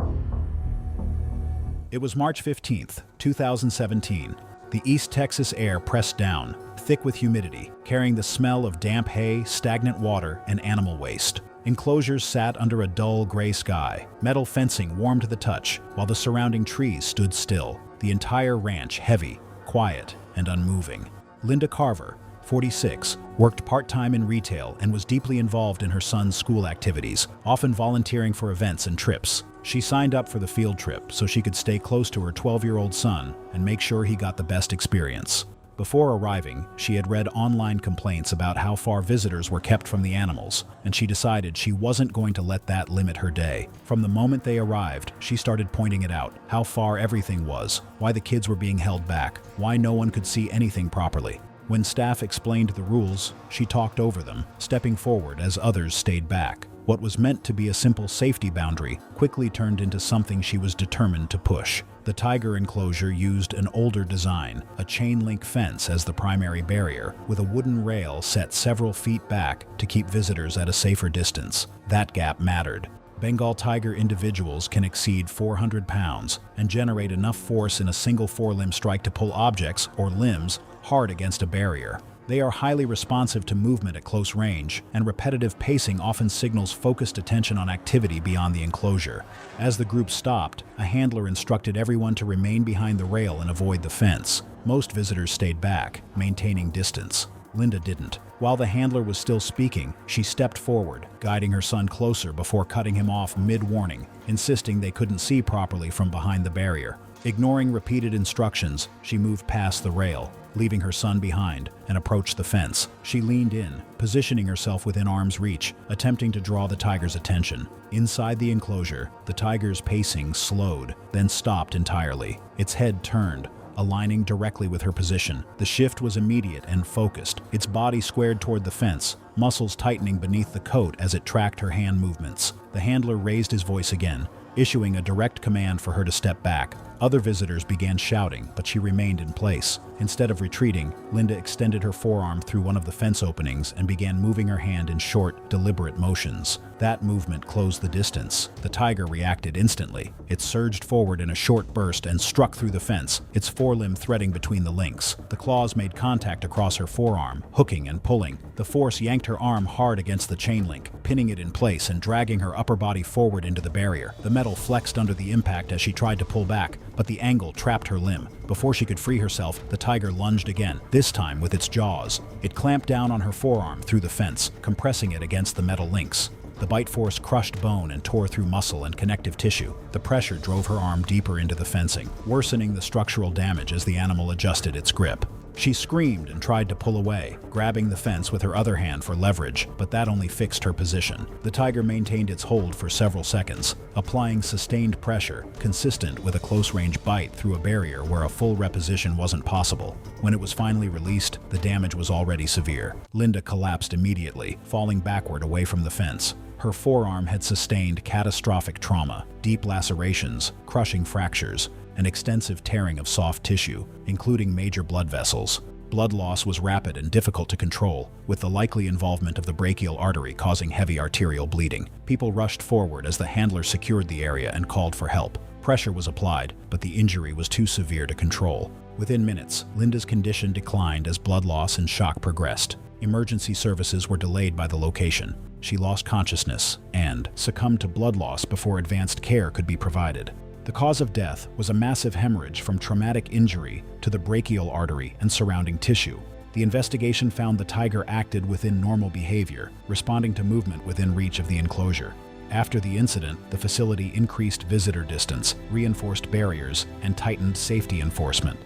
It was March 15th, 2017. The East Texas air pressed down, thick with humidity, carrying the smell of damp hay, stagnant water, and animal waste. Enclosures sat under a dull gray sky, metal fencing warm to the touch, while the surrounding trees stood still, the entire ranch heavy, quiet, and unmoving. Linda Carver, 46, worked part-time in retail and was deeply involved in her son's school activities, often volunteering for events and trips. She signed up for the field trip so she could stay close to her 12-year-old son and make sure he got the best experience. Before arriving, she had read online complaints about how far visitors were kept from the animals, and she decided she wasn't going to let that limit her day. From the moment they arrived, she started pointing it out, how far everything was, why the kids were being held back, why no one could see anything properly. When staff explained the rules, she talked over them, stepping forward as others stayed back. What was meant to be a simple safety boundary quickly turned into something she was determined to push. The tiger enclosure used an older design, a chain-link fence as the primary barrier, with a wooden rail set several feet back to keep visitors at a safer distance. That gap mattered. Bengal tiger individuals can exceed 400 pounds and generate enough force in a single forelimb strike to pull objects, or limbs, hard against a barrier. They are highly responsive to movement at close range, and repetitive pacing often signals focused attention on activity beyond the enclosure. As the group stopped, a handler instructed everyone to remain behind the rail and avoid the fence. Most visitors stayed back, maintaining distance. Linda didn't. While the handler was still speaking, she stepped forward, guiding her son closer before cutting him off mid-warning, insisting they couldn't see properly from behind the barrier. Ignoring repeated instructions, she moved past the rail, leaving her son behind, and approached the fence. She leaned in, positioning herself within arm's reach, attempting to draw the tiger's attention. Inside the enclosure, the tiger's pacing slowed, then stopped entirely. Its head turned, aligning directly with her position. The shift was immediate and focused. Its body squared toward the fence, muscles tightening beneath the coat as it tracked her hand movements. The handler raised his voice again, issuing a direct command for her to step back. Other visitors began shouting, but she remained in place. Instead of retreating, Linda extended her forearm through one of the fence openings and began moving her hand in short, deliberate motions. That movement closed the distance. The tiger reacted instantly. It surged forward in a short burst and struck through the fence, its forelimb threading between the links. The claws made contact across her forearm, hooking and pulling. The force yanked her arm hard against the chain link, pinning it in place and dragging her upper body forward into the barrier. The metal flexed under the impact as she tried to pull back, but the angle trapped her limb. Before she could free herself, the tiger lunged again, this time with its jaws. It clamped down on her forearm through the fence, compressing it against the metal links. The bite force crushed bone and tore through muscle and connective tissue. The pressure drove her arm deeper into the fencing, worsening the structural damage as the animal adjusted its grip. She screamed and tried to pull away, grabbing the fence with her other hand for leverage, but that only fixed her position. The tiger maintained its hold for several seconds, applying sustained pressure, consistent with a close-range bite through a barrier where a full reposition wasn't possible. When it was finally released, the damage was already severe. Linda collapsed immediately, falling backward away from the fence. Her forearm had sustained catastrophic trauma, deep lacerations, crushing fractures, and extensive tearing of soft tissue, including major blood vessels. Blood loss was rapid and difficult to control, with the likely involvement of the brachial artery causing heavy arterial bleeding. People rushed forward as the handler secured the area and called for help. Pressure was applied, but the injury was too severe to control. Within minutes, Linda's condition declined as blood loss and shock progressed. Emergency services were delayed by the location. She lost consciousness and succumbed to blood loss before advanced care could be provided. The cause of death was a massive hemorrhage from traumatic injury to the brachial artery and surrounding tissue. The investigation found the tiger acted within normal behavior, responding to movement within reach of the enclosure. After the incident, the facility increased visitor distance, reinforced barriers, and tightened safety enforcement.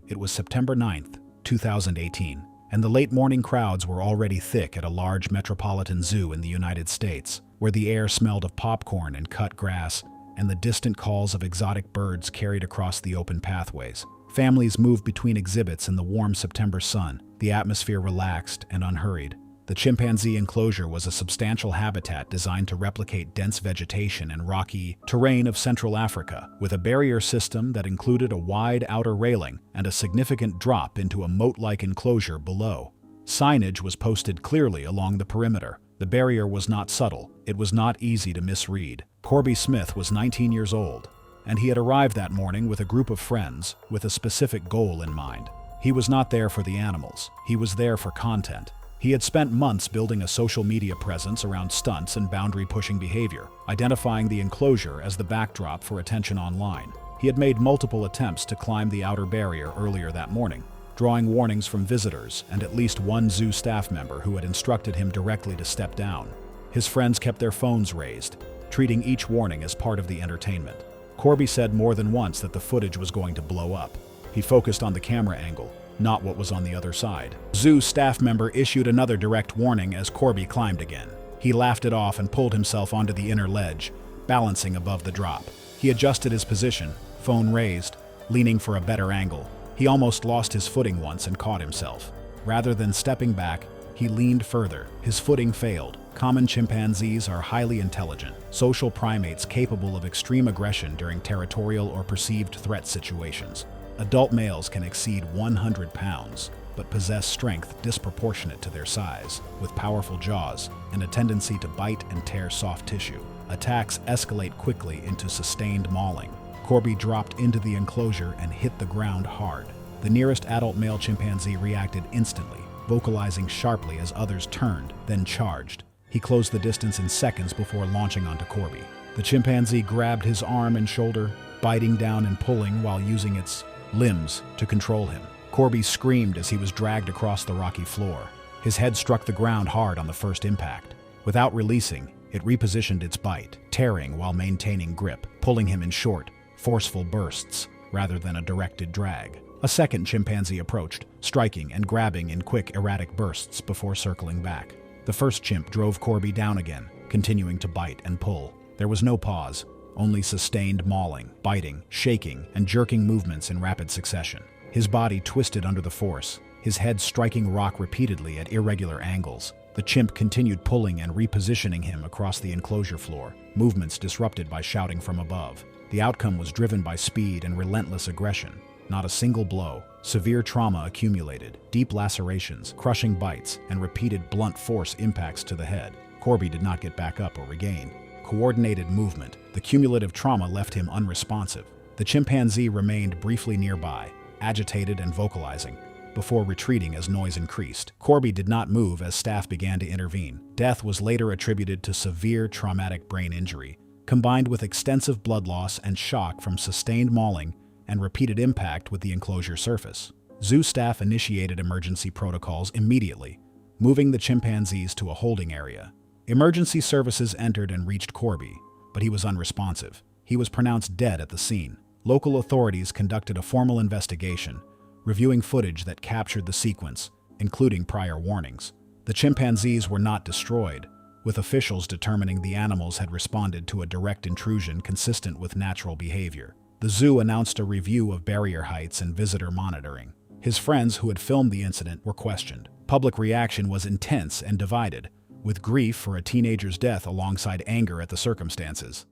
It was September 9th, 2018, and the late morning crowds were already thick at a large metropolitan zoo in the United States, where the air smelled of popcorn and cut grass, and the distant calls of exotic birds carried across the open pathways. Families moved between exhibits in the warm September sun, the atmosphere relaxed and unhurried. The chimpanzee enclosure was a substantial habitat designed to replicate dense vegetation and rocky terrain of Central Africa, with a barrier system that included a wide outer railing and a significant drop into a moat-like enclosure below. Signage was posted clearly along the perimeter. The barrier was not subtle. It was not easy to misread. Corby Smith was 19 years old, and he had arrived that morning with a group of friends with a specific goal in mind. He was not there for the animals. He was there for content. He had spent months building a social media presence around stunts and boundary-pushing behavior, identifying the enclosure as the backdrop for attention online. He had made multiple attempts to climb the outer barrier earlier that morning, drawing warnings from visitors and at least one zoo staff member who had instructed him directly to step down. His friends kept their phones raised, treating each warning as part of the entertainment. Corby said more than once that the footage was going to blow up. He focused on the camera angle, not what was on the other side. Zoo staff member issued another direct warning as Corby climbed again. He laughed it off and pulled himself onto the inner ledge, balancing above the drop. He adjusted his position, phone raised, leaning for a better angle. He almost lost his footing once and caught himself. Rather than stepping back, he leaned further. His footing failed. Common chimpanzees are highly intelligent, social primates capable of extreme aggression during territorial or perceived threat situations. Adult males can exceed 100 pounds, but possess strength disproportionate to their size, with powerful jaws and a tendency to bite and tear soft tissue. Attacks escalate quickly into sustained mauling. Corby dropped into the enclosure and hit the ground hard. The nearest adult male chimpanzee reacted instantly, vocalizing sharply as others turned, then charged. He closed the distance in seconds before launching onto Corby. The chimpanzee grabbed his arm and shoulder, biting down and pulling while using its limbs to control him. Corby screamed as he was dragged across the rocky floor. His head struck the ground hard on the first impact. Without releasing, it repositioned its bite, tearing while maintaining grip, pulling him in short, forceful bursts rather than a directed drag. A second chimpanzee approached, striking and grabbing in quick, erratic bursts before circling back. The first chimp drove Corby down again, continuing to bite and pull. There was no pause, only sustained mauling, biting, shaking, and jerking movements in rapid succession. His body twisted under the force, his head striking rock repeatedly at irregular angles. The chimp continued pulling and repositioning him across the enclosure floor, movements disrupted by shouting from above. The outcome was driven by speed and relentless aggression. Not a single blow. Severe trauma accumulated, deep lacerations, crushing bites, and repeated blunt force impacts to the head. Corby did not get back up or regain. Coordinated movement. The cumulative trauma left him unresponsive. The chimpanzee remained briefly nearby, agitated and vocalizing, before retreating as noise increased. Corby did not move as staff began to intervene. Death was later attributed to severe traumatic brain injury, combined with extensive blood loss and shock from sustained mauling and repeated impact with the enclosure surface. Zoo staff initiated emergency protocols immediately, moving the chimpanzees to a holding area. Emergency services entered and reached Corby, but he was unresponsive. He was pronounced dead at the scene. Local authorities conducted a formal investigation, reviewing footage that captured the sequence, including prior warnings. The chimpanzees were not destroyed, with officials determining the animals had responded to a direct intrusion consistent with natural behavior. The zoo announced a review of barrier heights and visitor monitoring. His friends who had filmed the incident were questioned. Public reaction was intense and divided, with grief for a teenager's death alongside anger at the circumstances.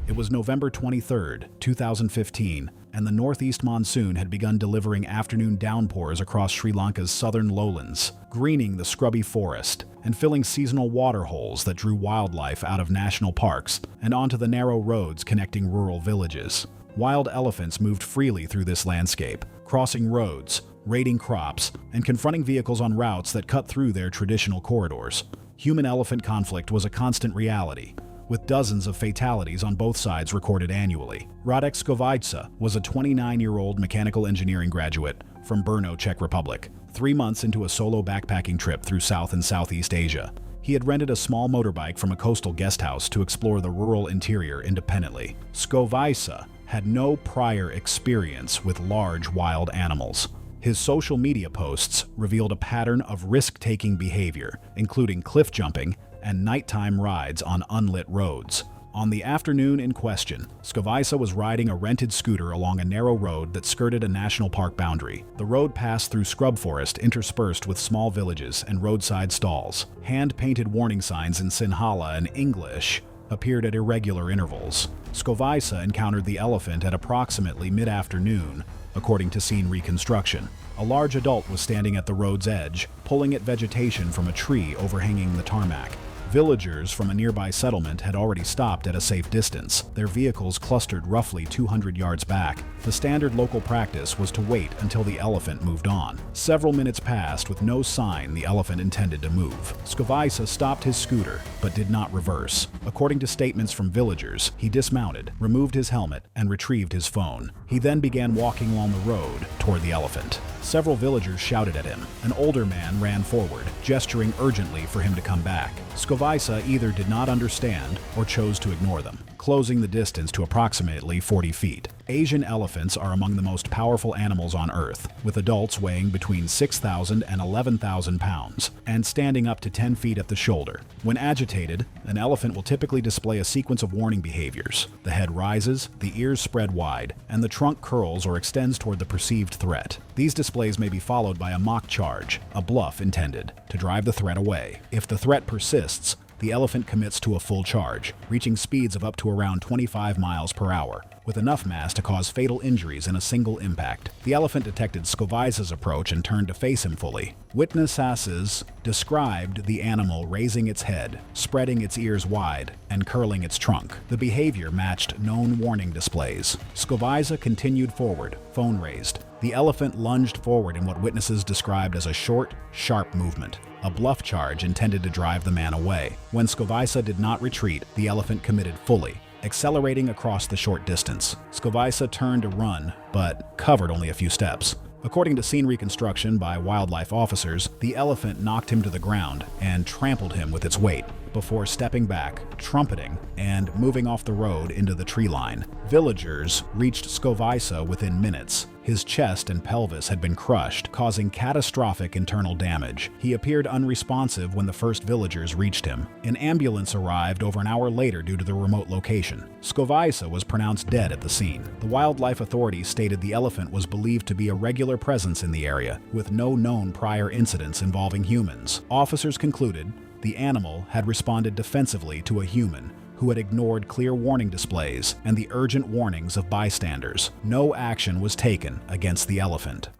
It It was November 23, 2015, and the northeast monsoon had begun delivering afternoon downpours across Sri Lanka's southern lowlands, greening the scrubby forest and filling seasonal water holes that drew wildlife out of national parks and onto the narrow roads connecting rural villages. Wild elephants moved freely through this landscape, crossing roads, raiding crops, and confronting vehicles on routes that cut through their traditional corridors. Human-elephant conflict was a constant reality, with dozens of fatalities on both sides recorded annually. Radek Skovica was a 29-year-old mechanical engineering graduate from Brno, Czech Republic, 3 months into a solo backpacking trip through South and Southeast Asia. He had rented a small motorbike from a coastal guest house to explore the rural interior independently. Skovica had no prior experience with large wild animals. His social media posts revealed a pattern of risk-taking behavior, including cliff jumping and nighttime rides on unlit roads. On the afternoon in question, Skovica was riding a rented scooter along a narrow road that skirted a national park boundary. The road passed through scrub forest interspersed with small villages and roadside stalls. Hand-painted warning signs in Sinhala and English appeared at irregular intervals. Skovica encountered the elephant at approximately mid-afternoon, according to scene reconstruction. A large adult was standing at the road's edge, pulling at vegetation from a tree overhanging the tarmac. Villagers from a nearby settlement had already stopped at a safe distance, their vehicles clustered roughly 200 yards back. The standard local practice was to wait until the elephant moved on. Several minutes passed with no sign the elephant intended to move. Skovica stopped his scooter, but did not reverse. According to statements from villagers, he dismounted, removed his helmet, and retrieved his phone. He then began walking along the road toward the elephant. Several villagers shouted at him. An older man ran forward, gesturing urgently for him to come back. Skovica either did not understand or chose to ignore them, closing the distance to approximately 40 feet. Asian elephants are among the most powerful animals on Earth, with adults weighing between 6,000 and 11,000 pounds, and standing up to 10 feet at the shoulder. When agitated, an elephant will typically display a sequence of warning behaviors. The head rises, the ears spread wide, and the trunk curls or extends toward the perceived threat. These displays may be followed by a mock charge, a bluff intended to drive the threat away. If the threat persists, the elephant commits to a full charge, reaching speeds of up to around 25 miles per hour, with enough mass to cause fatal injuries in a single impact. The elephant detected Skovica's approach and turned to face him fully. Witnesses described the animal raising its head, spreading its ears wide, and curling its trunk. The behavior matched known warning displays. Skovica continued forward, phone raised. The elephant lunged forward in what witnesses described as a short, sharp movement, a bluff charge intended to drive the man away. When Skovica did not retreat, the elephant committed fully, accelerating across the short distance. Skovica turned to run, but covered only a few steps. According to scene reconstruction by wildlife officers, the elephant knocked him to the ground and trampled him with its weight, before stepping back, trumpeting, and moving off the road into the tree line. Villagers reached Skovica within minutes. His chest and pelvis had been crushed, causing catastrophic internal damage. He appeared unresponsive when the first villagers reached him. An ambulance arrived over an hour later due to the remote location. Skovica was pronounced dead at the scene. The wildlife authorities stated the elephant was believed to be a regular presence in the area, with no known prior incidents involving humans. Officers concluded the animal had responded defensively to a human who had ignored clear warning displays and the urgent warnings of bystanders. No action was taken against the elephant.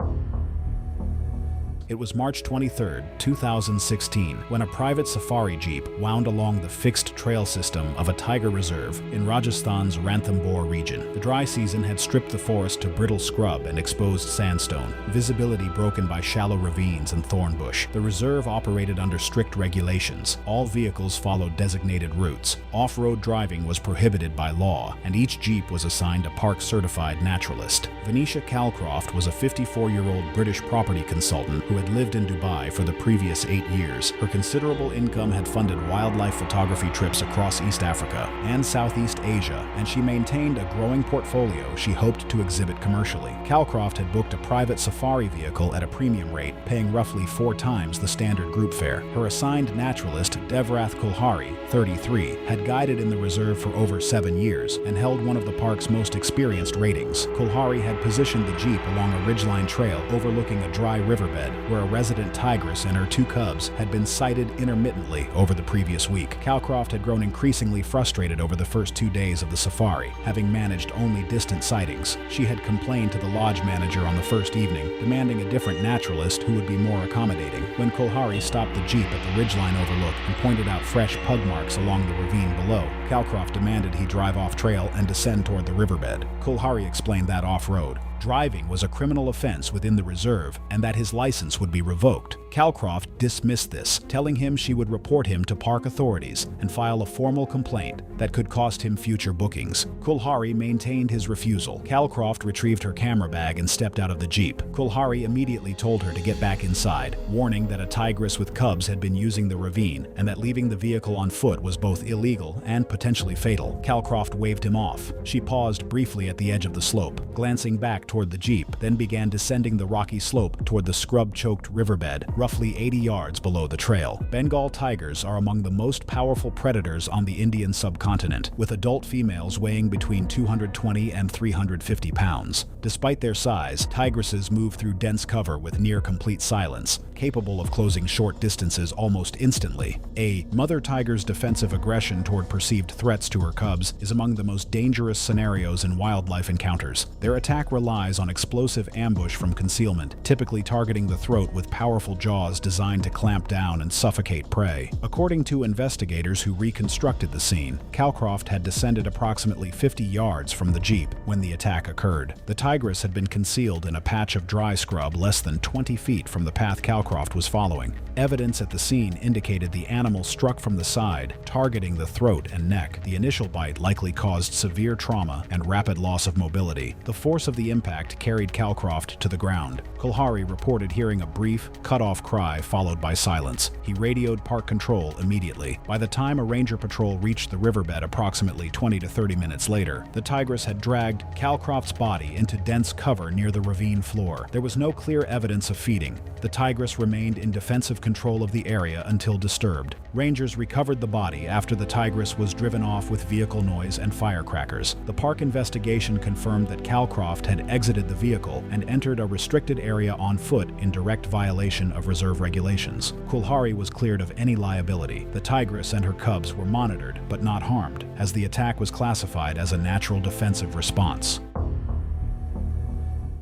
It was March 23, 2016, when a private safari jeep wound along the fixed trail system of a tiger reserve in Rajasthan's Ranthambore region. The dry season had stripped the forest to brittle scrub and exposed sandstone, visibility broken by shallow ravines and thorn bush. The reserve operated under strict regulations. All vehicles followed designated routes. Off-road driving was prohibited by law, and each jeep was assigned a park-certified naturalist. Venetia Calcroft was a 54-year-old British property consultant who had lived in Dubai for the previous 8 years. Her considerable income had funded wildlife photography trips across East Africa and Southeast Asia, and she maintained a growing portfolio she hoped to exhibit commercially. Calcroft had booked a private safari vehicle at a premium rate, paying roughly 4 times the standard group fare. Her assigned naturalist, Devrath Kulhari, 33, had guided in the reserve for over 7 years and held one of the park's most experienced ratings. Kulhari had positioned the jeep along a ridgeline trail overlooking a dry riverbed, where a resident tigress and her 2 cubs had been sighted intermittently over the previous week. Calcroft had grown increasingly frustrated over the first 2 days of the safari, having managed only distant sightings. She had complained to the lodge manager on the first evening, demanding a different naturalist who would be more accommodating. When Kulhari stopped the jeep at the ridgeline overlook and pointed out fresh pug marks along the ravine below, Calcroft demanded he drive off trail and descend toward the riverbed. Kulhari explained that off-road driving was a criminal offense within the reserve and that his license would be revoked. Calcroft dismissed this, telling him she would report him to park authorities and file a formal complaint that could cost him future bookings. Kulhari maintained his refusal. Calcroft retrieved her camera bag and stepped out of the jeep. Kulhari immediately told her to get back inside, warning that a tigress with cubs had been using the ravine and that leaving the vehicle on foot was both illegal and potentially fatal. Calcroft waved him off. She paused briefly at the edge of the slope, glancing back toward the jeep, then began descending the rocky slope toward the scrub-choked riverbed, roughly 80 yards below the trail. Bengal tigers are among the most powerful predators on the Indian subcontinent, with adult females weighing between 220 and 350 pounds. Despite their size, tigresses move through dense cover with near-complete silence, capable of closing short distances almost instantly. A mother tiger's defensive aggression toward perceived threats to her cubs is among the most dangerous scenarios in wildlife encounters. Their attack relies on explosive ambush from concealment, typically targeting the throat with powerful jaws designed to clamp down and suffocate prey. According to investigators who reconstructed the scene, Calcroft had descended approximately 50 yards from the jeep when the attack occurred. The tigress had been concealed in a patch of dry scrub less than 20 feet from the path Calcroft was following. Evidence at the scene indicated the animal struck from the side, targeting the throat and neck. The initial bite likely caused severe trauma and rapid loss of mobility. The force of the impact carried Calcroft to the ground. Kulhari reported hearing a brief, cut-off cry followed by silence. He radioed park control immediately. By the time a ranger patrol reached the riverbed approximately 20 to 30 minutes later, the tigress had dragged Calcroft's body into dense cover near the ravine floor. There was no clear evidence of feeding. The tigress remained in defensive control of the area until disturbed. Rangers recovered the body after the tigress was driven off with vehicle noise and firecrackers. The park investigation confirmed that Calcroft had exited the vehicle and entered a restricted area on foot in direct violation of reserve regulations. Kulhari was cleared of any liability. The tigress and her cubs were monitored but not harmed, as the attack was classified as a natural defensive response.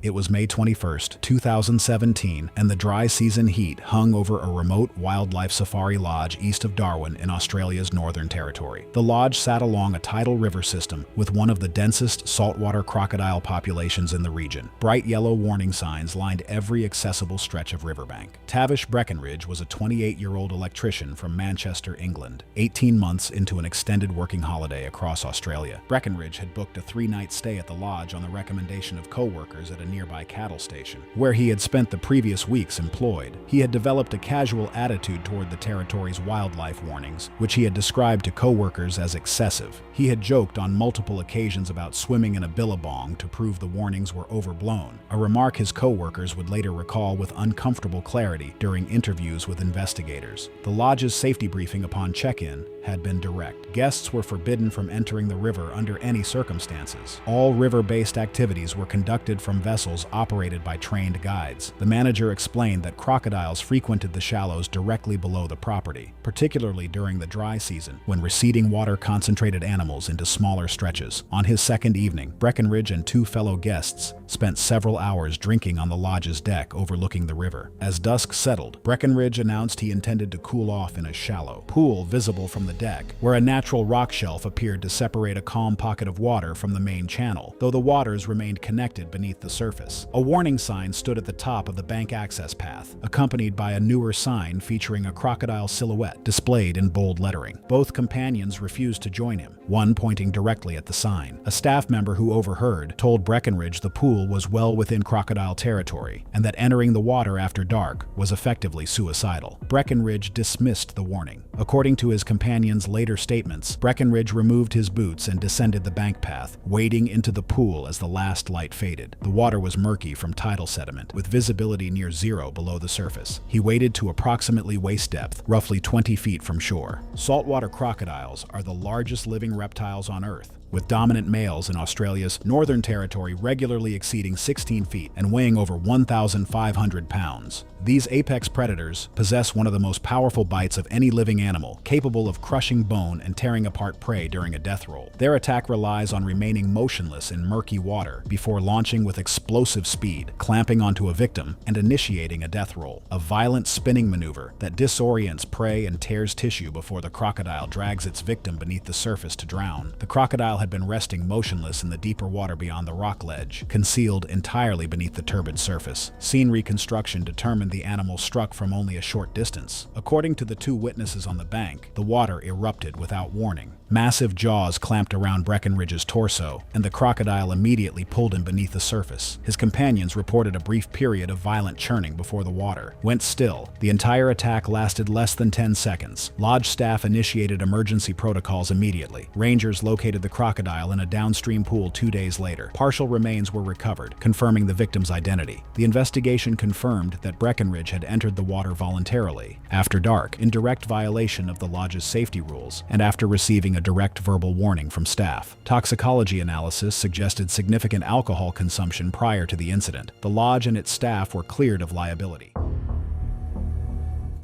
It was May 21, 2017, and the dry season heat hung over a remote wildlife safari lodge east of Darwin in Australia's Northern Territory. The lodge sat along a tidal river system with one of the densest saltwater crocodile populations in the region. Bright yellow warning signs lined every accessible stretch of riverbank. Tavish Breckenridge was a 28-year-old electrician from Manchester, England, 18 months into an extended working holiday across Australia. Breckenridge had booked a 3-night stay at the lodge on the recommendation of co-workers at a nearby cattle station, where he had spent the previous weeks employed. He had developed a casual attitude toward the territory's wildlife warnings, which he had described to co-workers as excessive. He had joked on multiple occasions about swimming in a billabong to prove the warnings were overblown, a remark his co-workers would later recall with uncomfortable clarity during interviews with investigators. The lodge's safety briefing upon check-in had been direct. Guests were forbidden from entering the river under any circumstances. All river-based activities were conducted from vessels operated by trained guides. The manager explained that crocodiles frequented the shallows directly below the property, particularly during the dry season, when receding water concentrated animals into smaller stretches. On his second evening, Breckenridge and 2 fellow guests spent several hours drinking on the lodge's deck overlooking the river. As dusk settled, Breckenridge announced he intended to cool off in a shallow pool visible from the deck, where a natural rock shelf appeared to separate a calm pocket of water from the main channel, though the waters remained connected beneath the surface. A warning sign stood at the top of the bank access path, accompanied by a newer sign featuring a crocodile silhouette displayed in bold lettering. Both companions refused to join him, one pointing directly at the sign. A staff member who overheard told Breckenridge the pool was well within crocodile territory and that entering the water after dark was effectively suicidal. Breckenridge dismissed the warning. According to his companion's later statements, Breckenridge removed his boots and descended the bank path, wading into the pool as the last light faded. The water was murky from tidal sediment, with visibility near zero below the surface. He waded to approximately waist depth, roughly 20 feet from shore. Saltwater crocodiles are the largest living reptiles on Earth, with dominant males in Australia's Northern Territory regularly exceeding 16 feet and weighing over 1,500 pounds. These apex predators possess one of the most powerful bites of any living animal, capable of crushing bone and tearing apart prey during a death roll. Their attack relies on remaining motionless in murky water before launching with explosive speed, clamping onto a victim, and initiating a death roll, a violent spinning maneuver that disorients prey and tears tissue before the crocodile drags its victim beneath the surface to drown. The crocodile had been resting motionless in the deeper water beyond the rock ledge, concealed entirely beneath the turbid surface. Scene reconstruction determined the animal struck from only a short distance. According to the two witnesses on the bank, the water erupted without warning. Massive jaws clamped around Breckenridge's torso, and the crocodile immediately pulled him beneath the surface. His companions reported a brief period of violent churning before the water went still. The entire attack lasted less than 10 seconds. Lodge staff initiated emergency protocols immediately. Rangers located the crocodile in a downstream pool 2 days later. Partial remains were recovered, confirming the victim's identity. The investigation confirmed that Breckenridge had entered the water voluntarily, after dark, in direct violation of the lodge's safety rules, and after receiving a direct verbal warning from staff. Toxicology analysis suggested significant alcohol consumption prior to the incident. The lodge and its staff were cleared of liability.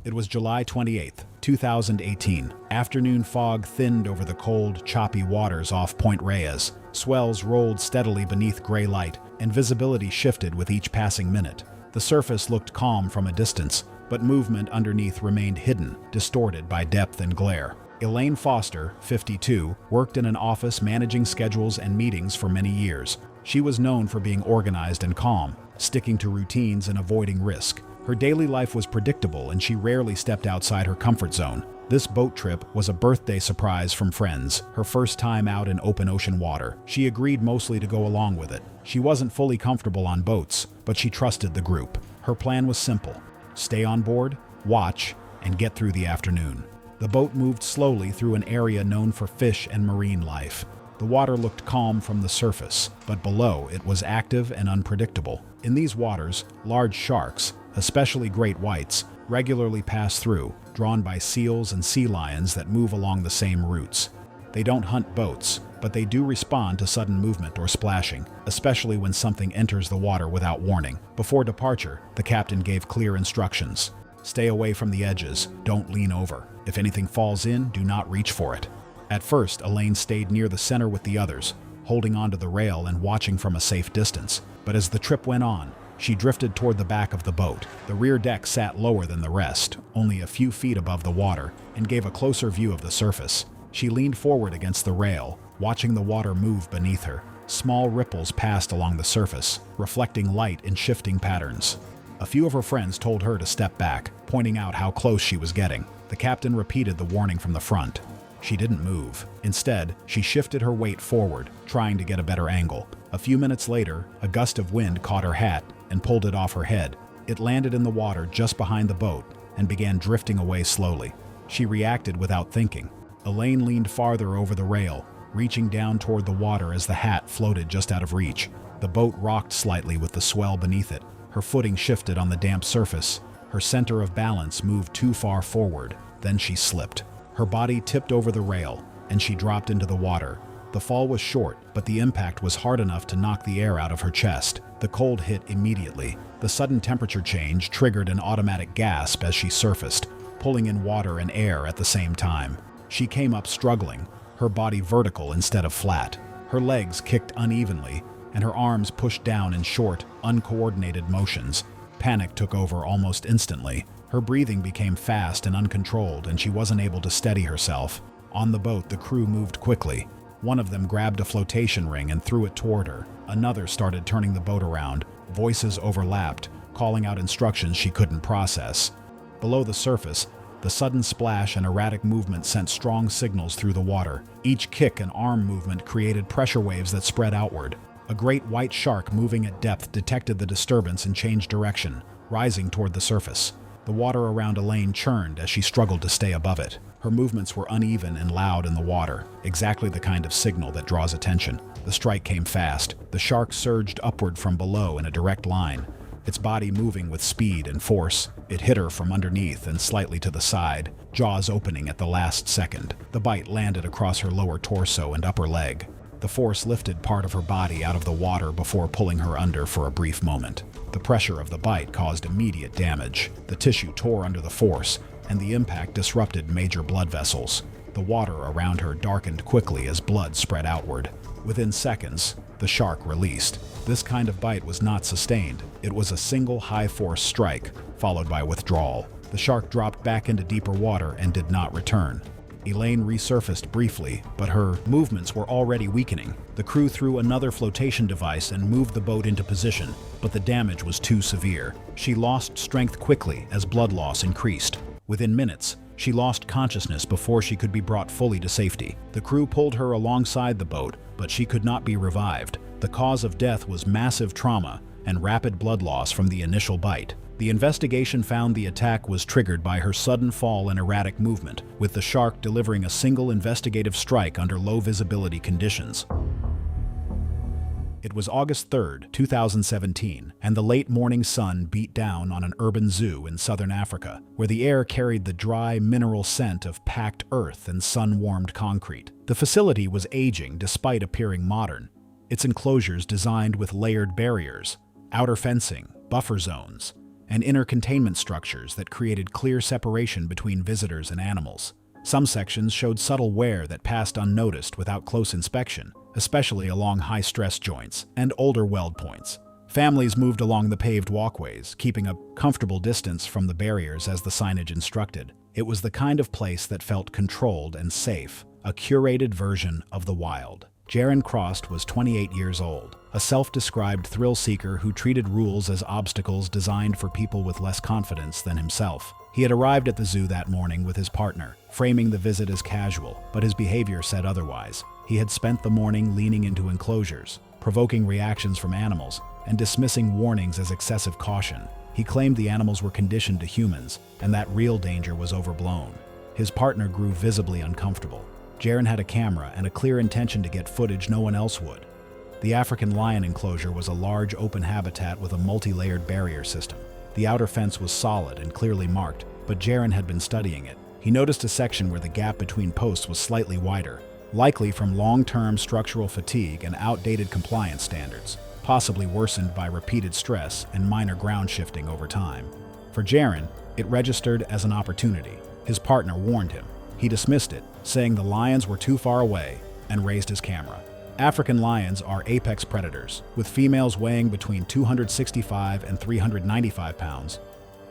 It was July 28, 2018. Afternoon fog thinned over the cold, choppy waters off Point Reyes. Swells rolled steadily beneath gray light, and visibility shifted with each passing minute. The surface looked calm from a distance, but movement underneath remained hidden, distorted by depth and glare. Elaine Foster, 52, worked in an office managing schedules and meetings for many years. She was known for being organized and calm, sticking to routines and avoiding risk. Her daily life was predictable, and she rarely stepped outside her comfort zone. This boat trip was a birthday surprise from friends, her first time out in open ocean water. She agreed mostly to go along with it. She wasn't fully comfortable on boats, but she trusted the group. Her plan was simple: stay on board, watch, and get through the afternoon. The boat moved slowly through an area known for fish and marine life. The water looked calm from the surface, but below it was active and unpredictable. In these waters, large sharks, especially great whites, regularly pass through, drawn by seals and sea lions that move along the same routes. They don't hunt boats, but they do respond to sudden movement or splashing, especially when something enters the water without warning. Before departure, the captain gave clear instructions. Stay away from the edges, don't lean over. If anything falls in, do not reach for it. At first, Elaine stayed near the center with the others, holding onto the rail and watching from a safe distance. But as the trip went on, she drifted toward the back of the boat. The rear deck sat lower than the rest, only a few feet above the water, and gave a closer view of the surface. She leaned forward against the rail, watching the water move beneath her. Small ripples passed along the surface, reflecting light in shifting patterns. A few of her friends told her to step back, pointing out how close she was getting. The captain repeated the warning from the front. She didn't move. Instead, she shifted her weight forward, trying to get a better angle. A few minutes later, a gust of wind caught her hat and pulled it off her head. It landed in the water just behind the boat and began drifting away slowly. She reacted without thinking. Elaine leaned farther over the rail, reaching down toward the water as the hat floated just out of reach. The boat rocked slightly with the swell beneath it. Her footing shifted on the damp surface. Her center of balance moved too far forward. Then she slipped. Her body tipped over the rail, and she dropped into the water. The fall was short, but the impact was hard enough to knock the air out of her chest. The cold hit immediately. The sudden temperature change triggered an automatic gasp as she surfaced, pulling in water and air at the same time. She came up struggling, her body vertical instead of flat. Her legs kicked unevenly, and her arms pushed down in short, uncoordinated motions. Panic took over almost instantly. Her breathing became fast and uncontrolled, and she wasn't able to steady herself. On the boat, the crew moved quickly. One of them grabbed a flotation ring and threw it toward her. Another started turning the boat around. Voices overlapped, calling out instructions she couldn't process. Below the surface, the sudden splash and erratic movement sent strong signals through the water. Each kick and arm movement created pressure waves that spread outward. A great white shark moving at depth detected the disturbance and changed direction, rising toward the surface. The water around Elaine churned as she struggled to stay above it. Her movements were uneven and loud in the water, exactly the kind of signal that draws attention. The strike came fast. The shark surged upward from below in a direct line, its body moving with speed and force. It hit her from underneath and slightly to the side, jaws opening at the last second. The bite landed across her lower torso and upper leg. The force lifted part of her body out of the water before pulling her under for a brief moment. The pressure of the bite caused immediate damage. The tissue tore under the force, and the impact disrupted major blood vessels. The water around her darkened quickly as blood spread outward. Within seconds, the shark released. This kind of bite was not sustained. It was a single high-force strike, followed by withdrawal. The shark dropped back into deeper water and did not return. Elaine resurfaced briefly, but her movements were already weakening. The crew threw another flotation device and moved the boat into position, but the damage was too severe. She lost strength quickly as blood loss increased. Within minutes, she lost consciousness before she could be brought fully to safety. The crew pulled her alongside the boat, but she could not be revived. The cause of death was massive trauma and rapid blood loss from the initial bite. The investigation found the attack was triggered by her sudden fall and erratic movement, with the shark delivering a single investigative strike under low visibility conditions. It was August 3, 2017, and the late morning sun beat down on an urban zoo in southern Africa, where the air carried the dry, mineral scent of packed earth and sun-warmed concrete. The facility was aging despite appearing modern, its enclosures designed with layered barriers, outer fencing, buffer zones, and inner containment structures that created clear separation between visitors and animals. Some sections showed subtle wear that passed unnoticed without close inspection, especially along high-stress joints and older weld points. Families moved along the paved walkways, keeping a comfortable distance from the barriers as the signage instructed. It was the kind of place that felt controlled and safe, a curated version of the wild. Jaron Crost was 28 years old, a self-described thrill-seeker who treated rules as obstacles designed for people with less confidence than himself. He had arrived at the zoo that morning with his partner, framing the visit as casual, but his behavior said otherwise. He had spent the morning leaning into enclosures, provoking reactions from animals, and dismissing warnings as excessive caution. He claimed the animals were conditioned to humans, and that real danger was overblown. His partner grew visibly uncomfortable. Jaron had a camera and a clear intention to get footage no one else would. The African lion enclosure was a large open habitat with a multi-layered barrier system. The outer fence was solid and clearly marked, but Jaron had been studying it. He noticed a section where the gap between posts was slightly wider, likely from long-term structural fatigue and outdated compliance standards, possibly worsened by repeated stress and minor ground shifting over time. For Jaron, it registered as an opportunity. His partner warned him. He dismissed it, saying the lions were too far away, and raised his camera. African lions are apex predators, with females weighing between 265 and 395 pounds,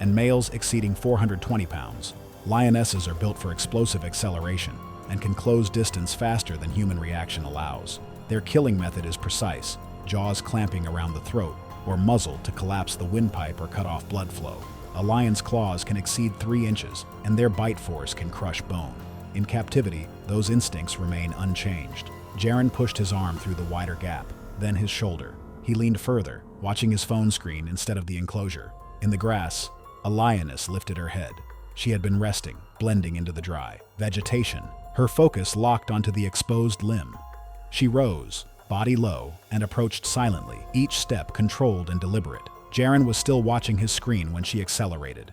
and males exceeding 420 pounds. Lionesses are built for explosive acceleration and can close distance faster than human reaction allows. Their killing method is precise, jaws clamping around the throat, or muzzle to collapse the windpipe or cut off blood flow. A lion's claws can exceed 3 inches, and their bite force can crush bone. In captivity, those instincts remain unchanged. Jaron pushed his arm through the wider gap, then his shoulder. He leaned further, watching his phone screen instead of the enclosure. In the grass, a lioness lifted her head. She had been resting, blending into the dry vegetation, her focus locked onto the exposed limb. She rose, body low, and approached silently, each step controlled and deliberate. Jaron was still watching his screen when she accelerated.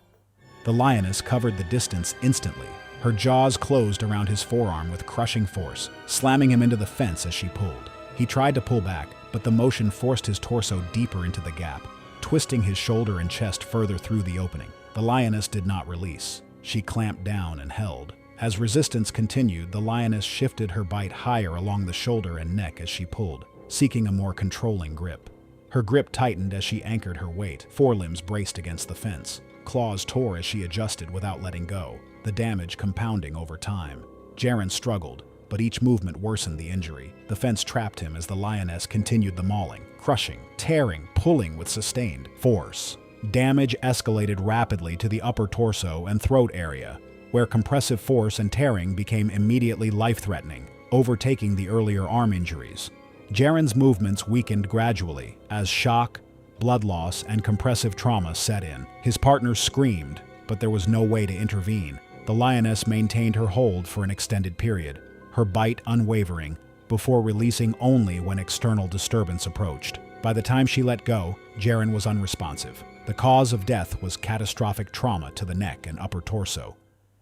The lioness covered the distance instantly. Her jaws closed around his forearm with crushing force, slamming him into the fence as she pulled. He tried to pull back, but the motion forced his torso deeper into the gap, twisting his shoulder and chest further through the opening. The lioness did not release. She clamped down and held. As resistance continued, the lioness shifted her bite higher along the shoulder and neck as she pulled, seeking a more controlling grip. Her grip tightened as she anchored her weight, forelimbs braced against the fence. Claws tore as she adjusted without letting go, the damage compounding over time. Jaron struggled, but each movement worsened the injury. The fence trapped him as the lioness continued the mauling, crushing, tearing, pulling with sustained force. Damage escalated rapidly to the upper torso and throat area, where compressive force and tearing became immediately life-threatening, overtaking the earlier arm injuries. Jaron's movements weakened gradually as shock, blood loss, and compressive trauma set in. His partner screamed, but there was no way to intervene. The lioness maintained her hold for an extended period, her bite unwavering, before releasing only when external disturbance approached. By the time she let go, Jaron was unresponsive. The cause of death was catastrophic trauma to the neck and upper torso,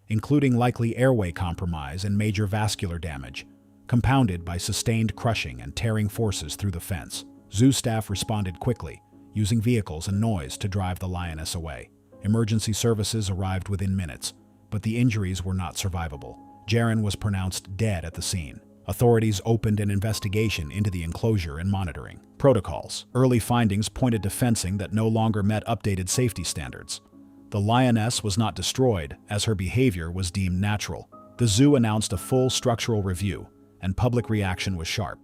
including likely airway compromise and major vascular damage, compounded by sustained crushing and tearing forces through the fence. Zoo staff responded quickly, using vehicles and noise to drive the lioness away. Emergency services arrived within minutes, but the injuries were not survivable. Jaron was pronounced dead at the scene. Authorities opened an investigation into the enclosure and monitoring protocols. Early findings pointed to fencing that no longer met updated safety standards. The lioness was not destroyed, as her behavior was deemed natural. The zoo announced a full structural review, and public reaction was sharp.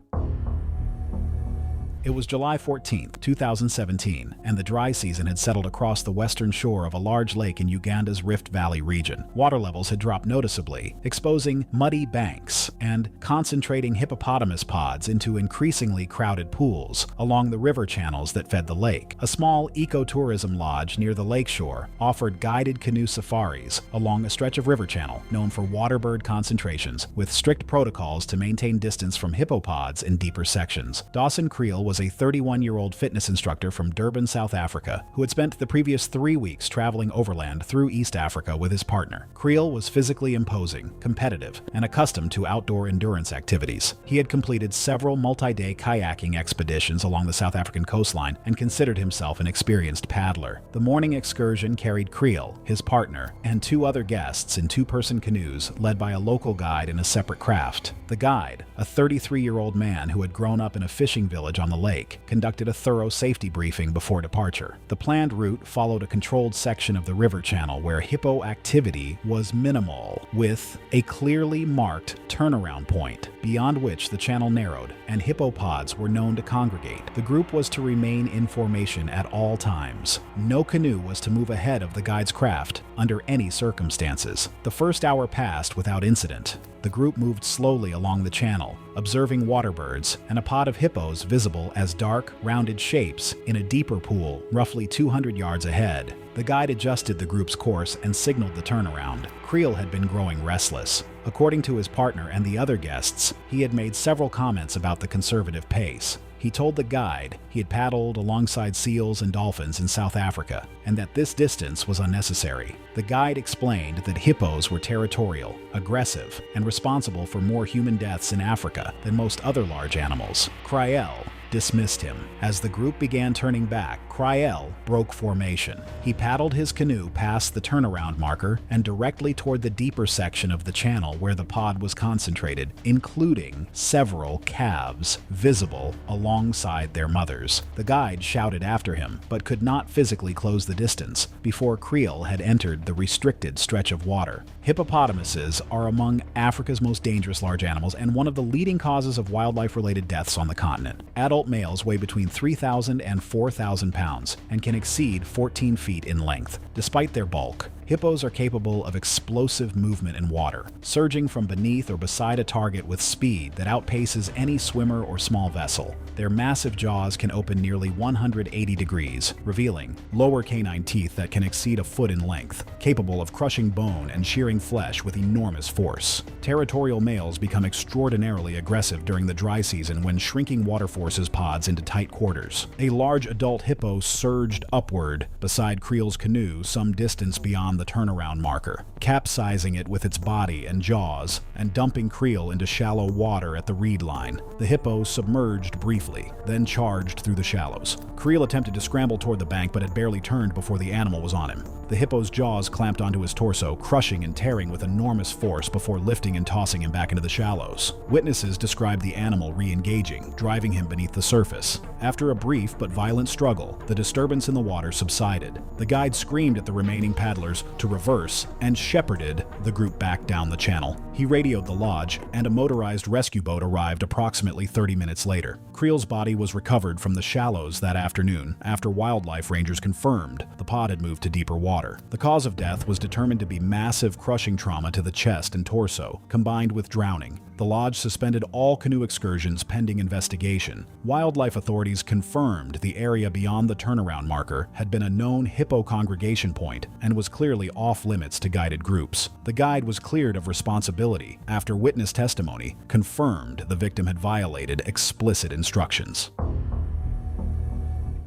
It was July 14, 2017, and the dry season had settled across the western shore of a large lake in Uganda's Rift Valley region. Water levels had dropped noticeably, exposing muddy banks and concentrating hippopotamus pods into increasingly crowded pools along the river channels that fed the lake. A small ecotourism lodge near the lakeshore offered guided canoe safaris along a stretch of river channel known for waterbird concentrations, with strict protocols to maintain distance from hippopods in deeper sections. Dawson Creel was a 31-year-old fitness instructor from Durban, South Africa, who had spent the previous 3 weeks traveling overland through East Africa with his partner. Creel was physically imposing, competitive, and accustomed to outdoor endurance activities. He had completed several multi-day kayaking expeditions along the South African coastline and considered himself an experienced paddler. The morning excursion carried Creel, his partner, and 2 other guests in 2-person canoes led by a local guide in a separate craft. The guide, a 33-year-old man who had grown up in a fishing village on the lake, conducted a thorough safety briefing before departure. The planned route followed a controlled section of the river channel where hippo activity was minimal, with a clearly marked turnaround point, beyond which the channel narrowed and hippopods were known to congregate. The group was to remain in formation at all times. No canoe was to move ahead of the guide's craft under any circumstances. The first hour passed without incident. The group moved slowly along the channel, observing waterbirds and a pod of hippos visible as dark, rounded shapes in a deeper pool roughly 200 yards ahead. The guide adjusted the group's course and signaled the turnaround. Creel had been growing restless. According to his partner and the other guests, he had made several comments about the conservative pace. He told the guide he had paddled alongside seals and dolphins in South Africa, and that this distance was unnecessary. The guide explained that hippos were territorial, aggressive, and responsible for more human deaths in Africa than most other large animals. Creel dismissed him. As the group began turning back, Creel broke formation. He paddled his canoe past the turnaround marker and directly toward the deeper section of the channel where the pod was concentrated, including several calves visible alongside their mothers. The guide shouted after him, but could not physically close the distance before Creel had entered the restricted stretch of water. Hippopotamuses are among Africa's most dangerous large animals and one of the leading causes of wildlife-related deaths on the continent. Adult males weigh between 3,000 and 4,000 pounds and can exceed 14 feet in length. Despite their bulk, hippos are capable of explosive movement in water, surging from beneath or beside a target with speed that outpaces any swimmer or small vessel. Their massive jaws can open nearly 180 degrees, revealing lower canine teeth that can exceed a foot in length, capable of crushing bone and shearing flesh with enormous force. Territorial males become extraordinarily aggressive during the dry season when shrinking water forces pods into tight quarters. A large adult hippo surged upward beside Creel's canoe some distance beyond the turnaround marker, capsizing it with its body and jaws and dumping Creel into shallow water at the reed line. The hippo submerged briefly, then charged through the shallows. Creel attempted to scramble toward the bank but had barely turned before the animal was on him. The hippo's jaws clamped onto his torso, crushing and tearing with enormous force before lifting and tossing him back into the shallows. Witnesses described the animal re-engaging, driving him beneath the surface. After a brief but violent struggle, the disturbance in the water subsided. The guide screamed at the remaining paddlers to reverse and shepherded the group back down the channel. He radioed the lodge, and a motorized rescue boat arrived approximately 30 minutes later. Creel's body was recovered from the shallows that afternoon after wildlife rangers confirmed the pod had moved to deeper water. The cause of death was determined to be massive crushing trauma to the chest and torso, combined with drowning. The lodge suspended all canoe excursions pending investigation. Wildlife authorities confirmed the area beyond the turnaround marker had been a known hippo congregation point and was clearly off-limits to guided groups. The guide was cleared of responsibility after witness testimony confirmed the victim had violated explicit instructions.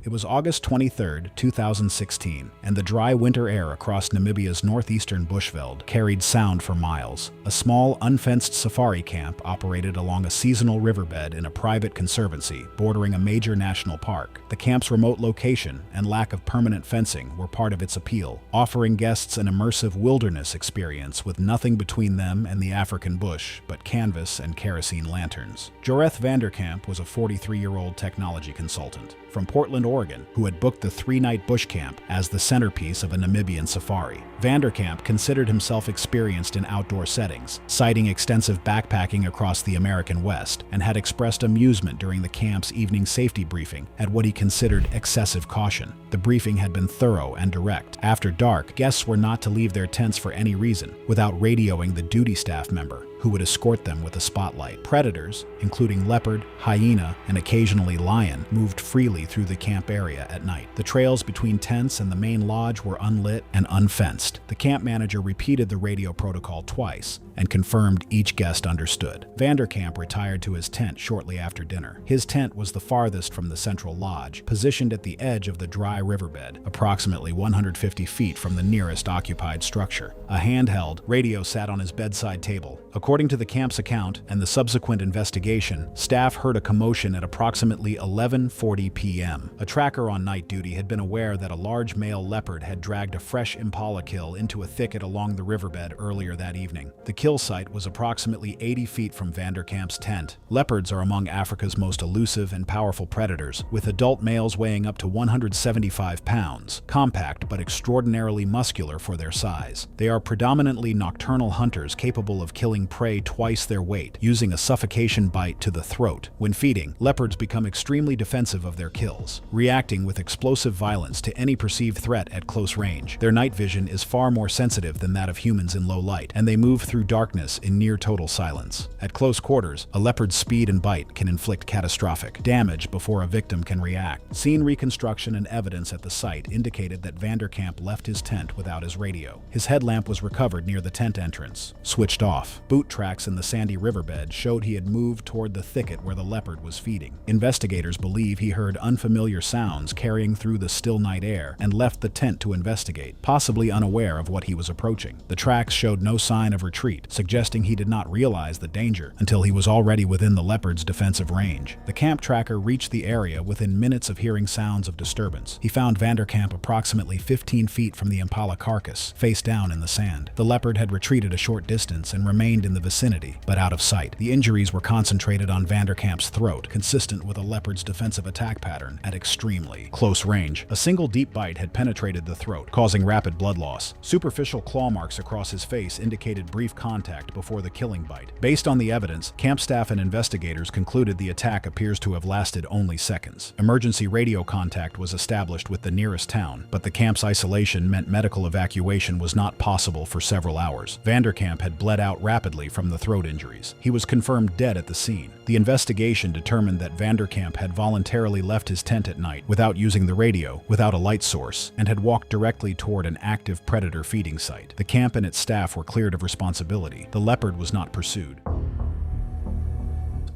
It was August 23, 2016, and the dry winter air across Namibia's northeastern bushveld carried sound for miles. A small, unfenced safari camp operated along a seasonal riverbed in a private conservancy bordering a major national park. The camp's remote location and lack of permanent fencing were part of its appeal, offering guests an immersive wilderness experience with nothing between them and the African bush but canvas and kerosene lanterns. Joreth Vanderkamp was a 43-year-old technology consultant from Portland, Oregon, who had booked the 3-night bush camp as the centerpiece of a Namibian safari. Vanderkamp considered himself experienced in outdoor settings, citing extensive backpacking across the American West, and had expressed amusement during the camp's evening safety briefing at what he considered excessive caution. The briefing had been thorough and direct. After dark, guests were not to leave their tents for any reason without radioing the duty staff member, who would escort them with a spotlight. Predators, including leopard, hyena, and occasionally lion, moved freely through the camp area at night. The trails between tents and the main lodge were unlit and unfenced. The camp manager repeated the radio protocol twice and confirmed each guest understood. Vanderkamp retired to his tent shortly after dinner. His tent was the farthest from the central lodge, positioned at the edge of the dry riverbed, approximately 150 feet from the nearest occupied structure. A handheld radio sat on his bedside table. According to the camp's account and the subsequent investigation, staff heard a commotion at approximately 11:40 p.m. A tracker on night duty had been aware that a large male leopard had dragged a fresh impala kill into a thicket along the riverbed earlier that evening. The kill site was approximately 80 feet from Vanderkamp's tent. Leopards are among Africa's most elusive and powerful predators, with adult males weighing up to 175 pounds, compact but extraordinarily muscular for their size. They are predominantly nocturnal hunters capable of killing prey twice their weight, using a suffocation bite to the throat. When feeding, leopards become extremely defensive of their kills, reacting with explosive violence to any perceived threat at close range. Their night vision is far more sensitive than that of humans in low light, and they move through darkness in near total silence. At close quarters, a leopard's speed and bite can inflict catastrophic damage before a victim can react. Scene reconstruction and evidence at the site indicated that Vanderkamp left his tent without his radio. His headlamp was recovered near the tent entrance, switched off. Boot tracks in the sandy riverbed showed he had moved toward the thicket where the leopard was feeding. Investigators believe he heard unfamiliar sounds carrying through the still night air and left the tent to investigate, possibly unaware of what he was approaching. The tracks showed no sign of retreat, suggesting he did not realize the danger until he was already within the leopard's defensive range. The camp tracker reached the area within minutes of hearing sounds of disturbance. He found Vanderkamp approximately 15 feet from the impala carcass, face down in the sand. The leopard had retreated a short distance and remained in the vicinity, but out of sight. The injuries were concentrated on Vanderkamp's throat, consistent with a leopard's defensive attack pattern at extremely close range. A single deep bite had penetrated the throat, causing rapid blood loss. Superficial claw marks across his face indicated brief contact before the killing bite. Based on the evidence, camp staff and investigators concluded the attack appears to have lasted only seconds. Emergency radio contact was established with the nearest town, but the camp's isolation meant medical evacuation was not possible for several hours. Vanderkamp had bled out rapidly from the throat injuries. He was confirmed dead at the scene. The investigation determined that Vanderkamp had voluntarily left his tent at night without using the radio, without a light source, and had walked directly toward an active predator feeding site. The camp and its staff were cleared of responsibility. The leopard was not pursued.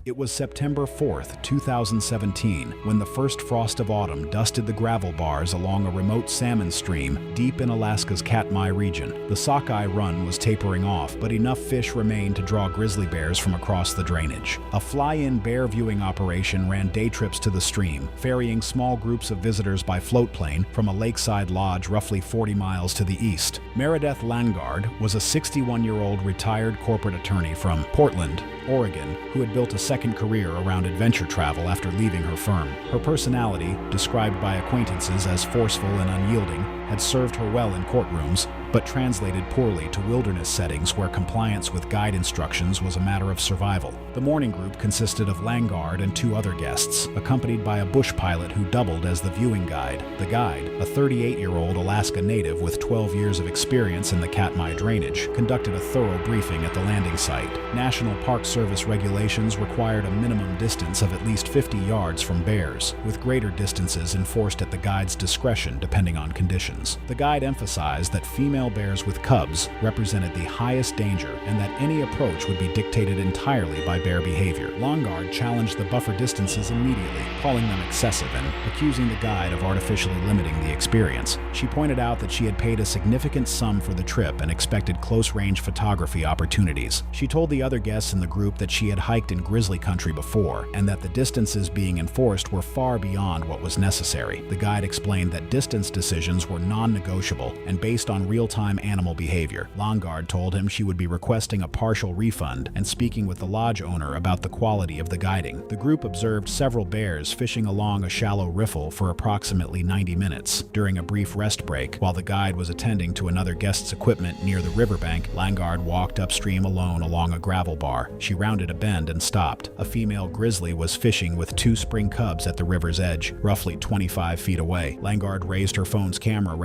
It was September 4th, 2017, when the first frost of autumn dusted the gravel bars along a remote salmon stream deep in Alaska's Katmai region. The sockeye run was tapering off, but enough fish remained to draw grizzly bears from across the drainage. A fly-in bear viewing operation ran day trips to the stream, ferrying small groups of visitors by float plane from a lakeside lodge roughly 40 miles to the east. Meredith Langard was a 61-year-old retired corporate attorney from Portland, Oregon, who had built a second career around adventure travel after leaving her firm. Her personality, described by acquaintances as forceful and unyielding, had served her well in courtrooms, but translated poorly to wilderness settings where compliance with guide instructions was a matter of survival. The morning group consisted of Langard and 2 other guests, accompanied by a bush pilot who doubled as the viewing guide. The guide, a 38-year-old Alaska native with 12 years of experience in the Katmai drainage, conducted a thorough briefing at the landing site. National Park Service regulations required a minimum distance of at least 50 yards from bears, with greater distances enforced at the guide's discretion depending on conditions. The guide emphasized that female bears with cubs represented the highest danger and that any approach would be dictated entirely by bear behavior. Longard challenged the buffer distances immediately, calling them excessive and accusing the guide of artificially limiting the experience. She pointed out that she had paid a significant sum for the trip and expected close-range photography opportunities. She told the other guests in the group that she had hiked in grizzly country before and that the distances being enforced were far beyond what was necessary. The guide explained that distance decisions were non-negotiable and based on real-time animal behavior. Longard told him she would be requesting a partial refund and speaking with the lodge owner about the quality of the guiding. The group observed several bears fishing along a shallow riffle for approximately 90 minutes. During a brief rest break, while the guide was attending to another guest's equipment near the riverbank, Longard walked upstream alone along a gravel bar. She rounded a bend and stopped. A female grizzly was fishing with 2 spring cubs at the river's edge, roughly 25 feet away. Longard raised her phone's camera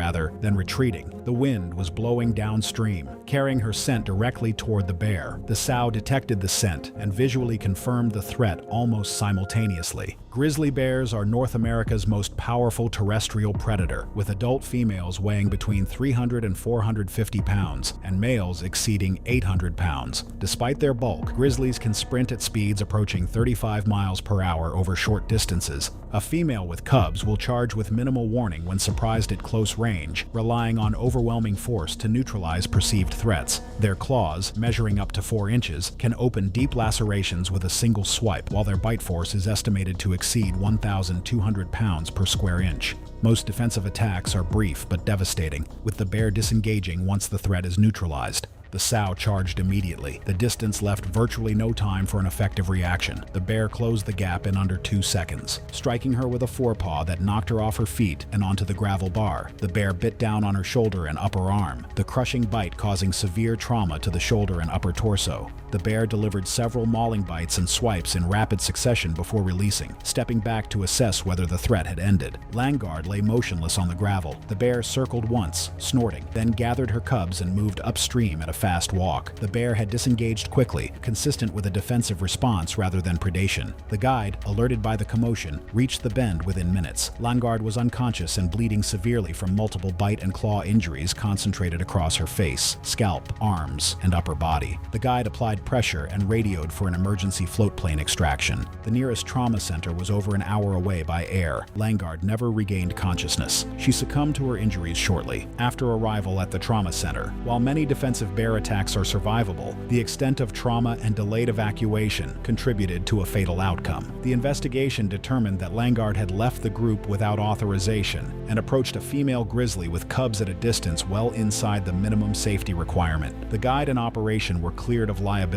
then retreating. The wind was blowing downstream, carrying her scent directly toward the bear. The sow detected the scent and visually confirmed the threat almost simultaneously. Grizzly bears are North America's most powerful terrestrial predator, with adult females weighing between 300 and 450 pounds and males exceeding 800 pounds. Despite their bulk, grizzlies can sprint at speeds approaching 35 miles per hour over short distances. A female with cubs will charge with minimal warning when surprised at close range, relying on overwhelming force to neutralize perceived threats. Their claws, measuring up to 4 inches, can open deep lacerations with a single swipe, while their bite force is estimated to exceed 1,200 pounds per square inch. Most defensive attacks are brief but devastating, with the bear disengaging once the threat is neutralized. The sow charged immediately. The distance left virtually no time for an effective reaction. The bear closed the gap in under 2 seconds, striking her with a forepaw that knocked her off her feet and onto the gravel bar. The bear bit down on her shoulder and upper arm, the crushing bite causing severe trauma to the shoulder and upper torso. The bear delivered several mauling bites and swipes in rapid succession before releasing, stepping back to assess whether the threat had ended. Longard lay motionless on the gravel. The bear circled once, snorting, then gathered her cubs and moved upstream at a fast walk. The bear had disengaged quickly, consistent with a defensive response rather than predation. The guide, alerted by the commotion, reached the bend within minutes. Longard was unconscious and bleeding severely from multiple bite and claw injuries concentrated across her face, scalp, arms, and upper body. The guide applied pressure and radioed for an emergency float plane extraction. The nearest trauma center was over an hour away by air. Longard never regained consciousness. She succumbed to her injuries shortly. After arrival at the trauma center, while many defensive bear attacks are survivable, the extent of trauma and delayed evacuation contributed to a fatal outcome. The investigation determined that Longard had left the group without authorization and approached a female grizzly with cubs at a distance well inside the minimum safety requirement. The guide and operation were cleared of liability.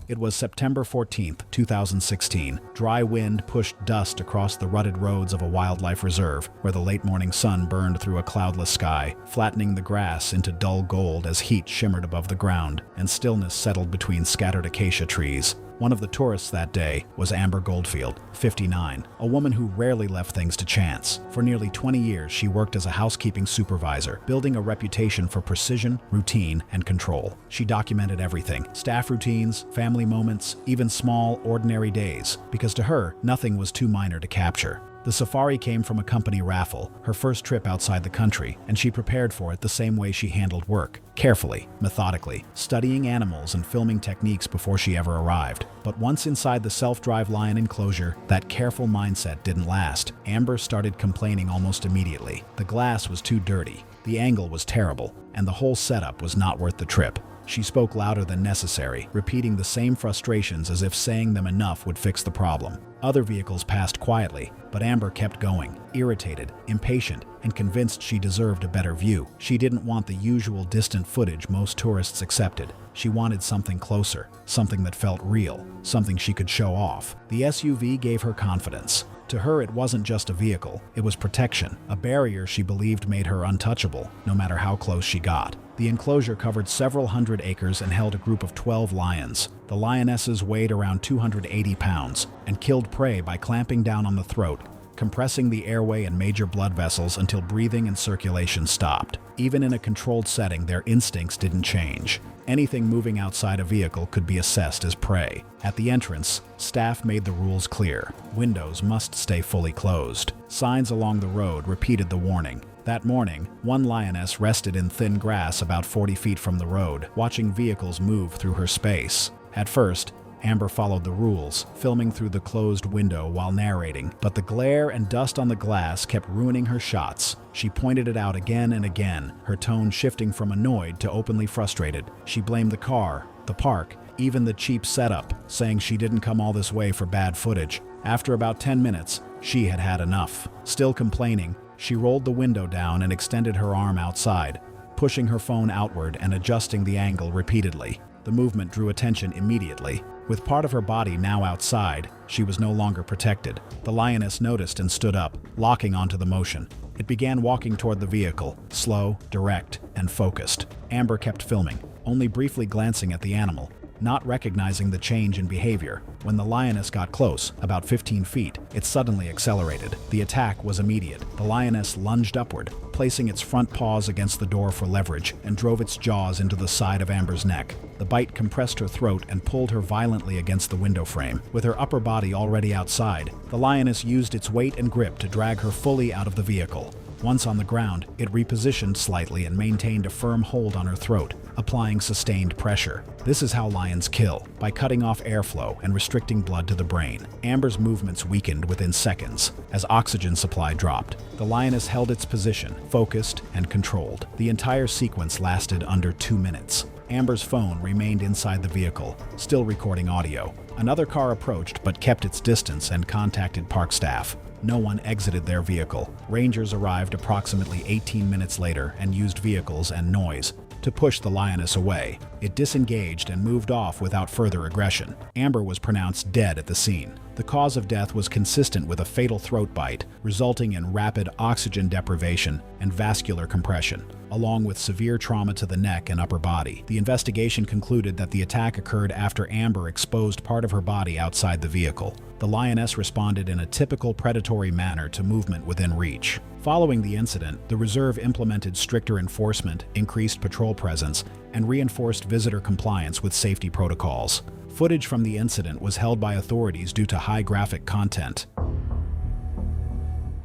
It was September 14, 2016. Dry wind pushed dust across the rutted roads of a wildlife reserve, where the late morning sun burned through a cloudless sky, flattening the grass into dull gold as heat shimmered above the ground, and stillness settled between scattered acacia trees. One of the tourists that day was Amber Goldfield, 59, a woman who rarely left things to chance. For nearly 20 years, she worked as a housekeeping supervisor, building a reputation for precision, routine, and control. She documented everything: staff routines, family moments, even small, ordinary days, because to her, nothing was too minor to capture. The safari came from a company raffle, her first trip outside the country, and she prepared for it the same way she handled work, carefully, methodically, studying animals and filming techniques before she ever arrived. But once inside the self-drive lion enclosure, that careful mindset didn't last. Amber started complaining almost immediately. The glass was too dirty, the angle was terrible, and the whole setup was not worth the trip. She spoke louder than necessary, repeating the same frustrations as if saying them enough would fix the problem. Other vehicles passed quietly, but Amber kept going, irritated, impatient, and convinced she deserved a better view. She didn't want the usual distant footage most tourists accepted. She wanted something closer, something that felt real, something she could show off. The SUV gave her confidence. To her, it wasn't just a vehicle, it was protection, a barrier she believed made her untouchable, no matter how close she got. The enclosure covered several hundred acres and held a group of 12 lions. The lionesses weighed around 280 pounds and killed prey by clamping down on the throat, compressing the airway and major blood vessels until breathing and circulation stopped. Even in a controlled setting, their instincts didn't change. Anything moving outside a vehicle could be assessed as prey. At the entrance, staff made the rules clear. Windows must stay fully closed. Signs along the road repeated the warning. That morning, one lioness rested in thin grass about 40 feet from the road, watching vehicles move through her space. At first, Amber followed the rules, filming through the closed window while narrating, but the glare and dust on the glass kept ruining her shots. She pointed it out again and again, her tone shifting from annoyed to openly frustrated. She blamed the car, the park, even the cheap setup, saying she didn't come all this way for bad footage. After about 10 minutes, she had had enough. Still complaining, she rolled the window down and extended her arm outside, pushing her phone outward and adjusting the angle repeatedly. The movement drew attention immediately. With part of her body now outside, she was no longer protected. The lioness noticed and stood up, locking onto the motion. It began walking toward the vehicle, slow, direct, and focused. Amber kept filming, only briefly glancing at the animal, not recognizing the change in behavior. When the lioness got close, about 15 feet, it suddenly accelerated. The attack was immediate. The lioness lunged upward, placing its front paws against the door for leverage, and drove its jaws into the side of Amber's neck. The bite compressed her throat and pulled her violently against the window frame. With her upper body already outside, the lioness used its weight and grip to drag her fully out of the vehicle. Once on the ground, it repositioned slightly and maintained a firm hold on her throat, applying sustained pressure. This is how lions kill, by cutting off airflow and restricting blood to the brain. Amber's movements weakened within seconds as oxygen supply dropped. The lioness held its position, focused and controlled. The entire sequence lasted under 2 minutes. Amber's phone remained inside the vehicle, still recording audio. Another car approached but kept its distance and contacted park staff. No one exited their vehicle. Rangers arrived approximately 18 minutes later and used vehicles and noise to push the lioness away. It disengaged and moved off without further aggression. Amber was pronounced dead at the scene. The cause of death was consistent with a fatal throat bite, resulting in rapid oxygen deprivation and vascular compression, along with severe trauma to the neck and upper body. The investigation concluded that the attack occurred after Amber exposed part of her body outside the vehicle. The lioness responded in a typical predatory manner to movement within reach. Following the incident, the reserve implemented stricter enforcement, increased patrol presence, and reinforced visitor compliance with safety protocols. Footage from the incident was held by authorities due to high graphic content.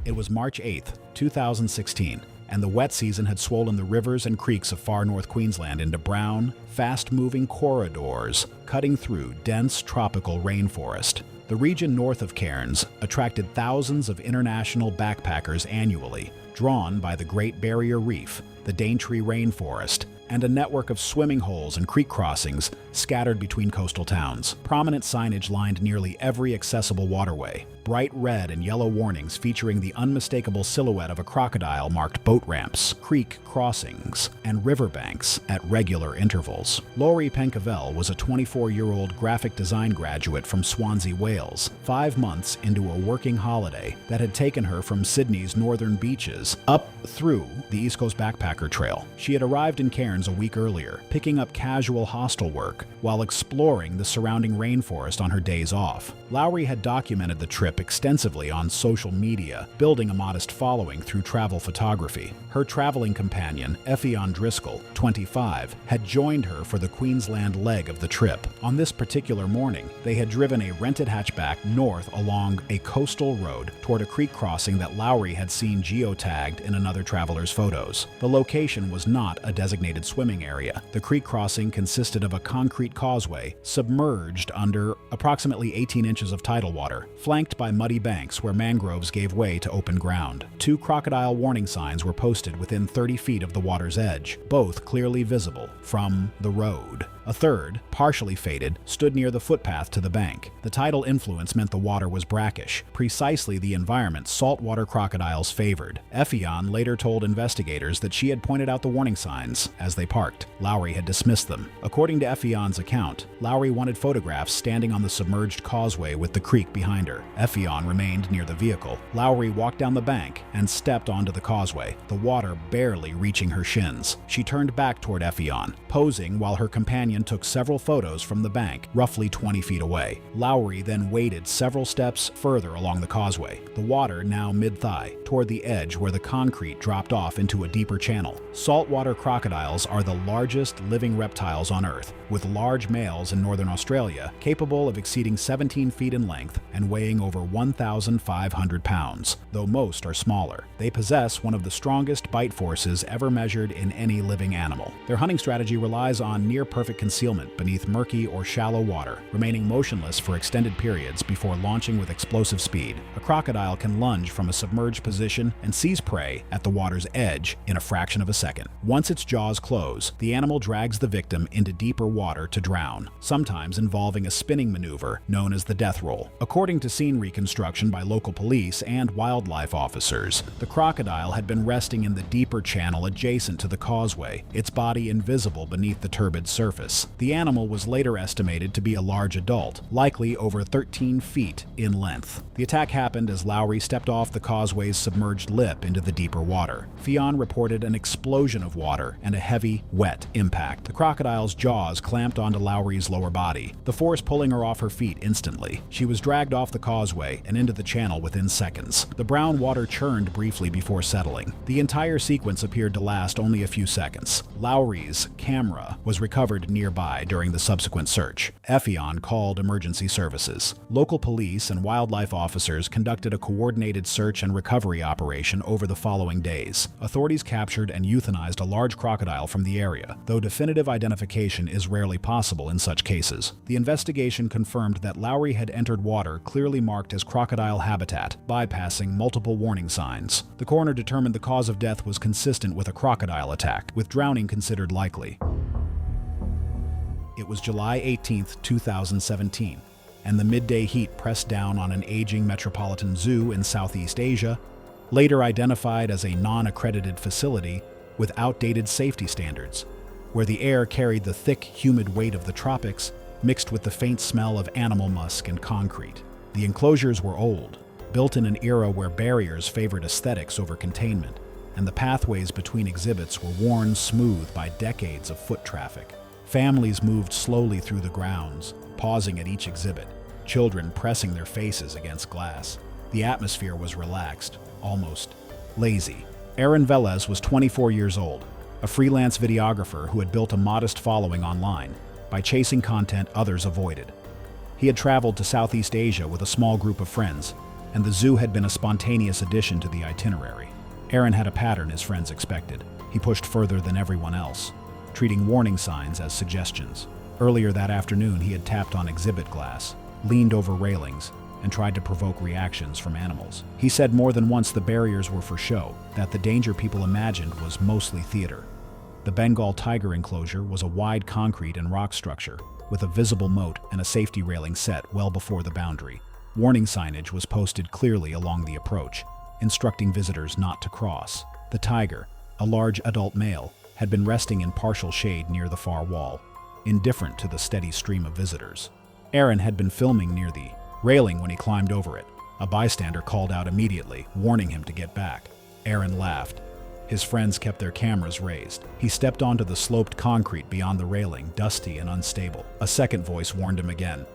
It was March 8, 2016, and the wet season had swollen the rivers and creeks of far north Queensland into brown, fast-moving corridors, cutting through dense tropical rainforest. The region north of Cairns attracted thousands of international backpackers annually, drawn by the Great Barrier Reef, the Daintree Rainforest, and a network of swimming holes and creek crossings scattered between coastal towns. Prominent signage lined nearly every accessible waterway. Bright red and yellow warnings featuring the unmistakable silhouette of a crocodile marked boat ramps, creek crossings, and riverbanks at regular intervals. Laurie Pencavel was a 24-year-old graphic design graduate from Swansea, Wales, 5 months into a working holiday that had taken her from Sydney's northern beaches up through the East Coast Backpacker Trail. She had arrived in Cairns a week earlier, picking up casual hostel work while exploring the surrounding rainforest on her days off. Lowry had documented the trip extensively on social media, building a modest following through travel photography. Her traveling companion, Effion Driscoll, 25, had joined her for the Queensland leg of the trip. On this particular morning, they had driven a rented hatchback north along a coastal road toward a creek crossing that Lowry had seen geotagged in another traveler's photos. The location was not a designated swimming area. The creek crossing consisted of a concrete causeway submerged under approximately 18 inches of tidal water, flanked by muddy banks where mangroves gave way to open ground. 2 crocodile warning signs were posted within 30 feet of the water's edge, both clearly visible from the road. A third, partially faded, stood near the footpath to the bank. The tidal influence meant the water was brackish, precisely the environment saltwater crocodiles favored. Effion later told investigators that she had pointed out the warning signs as they parked. Lowry had dismissed them. According to Effion's account, Lowry wanted photographs standing on the submerged causeway with the creek behind her. Effion remained near the vehicle. Lowry walked down the bank and stepped onto the causeway, the water barely reaching her shins. She turned back toward Effion, posing while her companion and took several photos from the bank, roughly 20 feet away. Lowry then waded several steps further along the causeway, the water now mid-thigh, toward the edge where the concrete dropped off into a deeper channel. Saltwater crocodiles are the largest living reptiles on Earth, with large males in northern Australia capable of exceeding 17 feet in length and weighing over 1,500 pounds, though most are smaller. They possess one of the strongest bite forces ever measured in any living animal. Their hunting strategy relies on near-perfect concealment beneath murky or shallow water, remaining motionless for extended periods before launching with explosive speed. A crocodile can lunge from a submerged position and seize prey at the water's edge in a fraction of a second. Once its jaws close, the animal drags the victim into deeper water to drown, sometimes involving a spinning maneuver known as the death roll. According to scene reconstruction by local police and wildlife officers, the crocodile had been resting in the deeper channel adjacent to the causeway, its body invisible beneath the turbid surface. The animal was later estimated to be a large adult, likely over 13 feet in length. The attack happened as Lowry stepped off the causeway's submerged lip into the deeper water. Fionn reported an explosion of water and a heavy, wet impact. The crocodile's jaws clamped onto Lowry's lower body, the force pulling her off her feet instantly. She was dragged off the causeway and into the channel within seconds. The brown water churned briefly before settling. The entire sequence appeared to last only a few seconds. Lowry's camera was recovered nearby during the subsequent search. Fionn called emergency services. Local police and wildlife officers conducted a coordinated search and recovery operation over the following days. Authorities captured and euthanized a large crocodile from the area, though definitive identification is rarely possible in such cases. The investigation confirmed that Lowry had entered water clearly marked as crocodile habitat, bypassing multiple warning signs. The coroner determined the cause of death was consistent with a crocodile attack, with drowning considered likely. It was July 18, 2017, and the midday heat pressed down on an aging metropolitan zoo in Southeast Asia, later identified as a non-accredited facility with outdated safety standards, where the air carried the thick, humid weight of the tropics mixed with the faint smell of animal musk and concrete. The enclosures were old, built in an era where barriers favored aesthetics over containment, and the pathways between exhibits were worn smooth by decades of foot traffic. Families moved slowly through the grounds, pausing at each exhibit, children pressing their faces against glass. The atmosphere was relaxed, almost lazy. Aaron Velez was 24 years old, a freelance videographer who had built a modest following online by chasing content others avoided. He had traveled to Southeast Asia with a small group of friends, and the zoo had been a spontaneous addition to the itinerary. Aaron had a pattern his friends expected. He pushed further than everyone else, treating warning signs as suggestions. Earlier that afternoon, he had tapped on exhibit glass, leaned over railings, and tried to provoke reactions from animals. He said more than once the barriers were for show, that the danger people imagined was mostly theater. The Bengal tiger enclosure was a wide concrete and rock structure, with a visible moat and a safety railing set well before the boundary. Warning signage was posted clearly along the approach, instructing visitors not to cross. The tiger, a large adult male, had been resting in partial shade near the far wall, indifferent to the steady stream of visitors. Aaron had been filming near the railing when he climbed over it. A bystander called out immediately, warning him to get back. Aaron laughed. His friends kept their cameras raised. He stepped onto the sloped concrete beyond the railing, dusty and unstable. A second voice warned him again.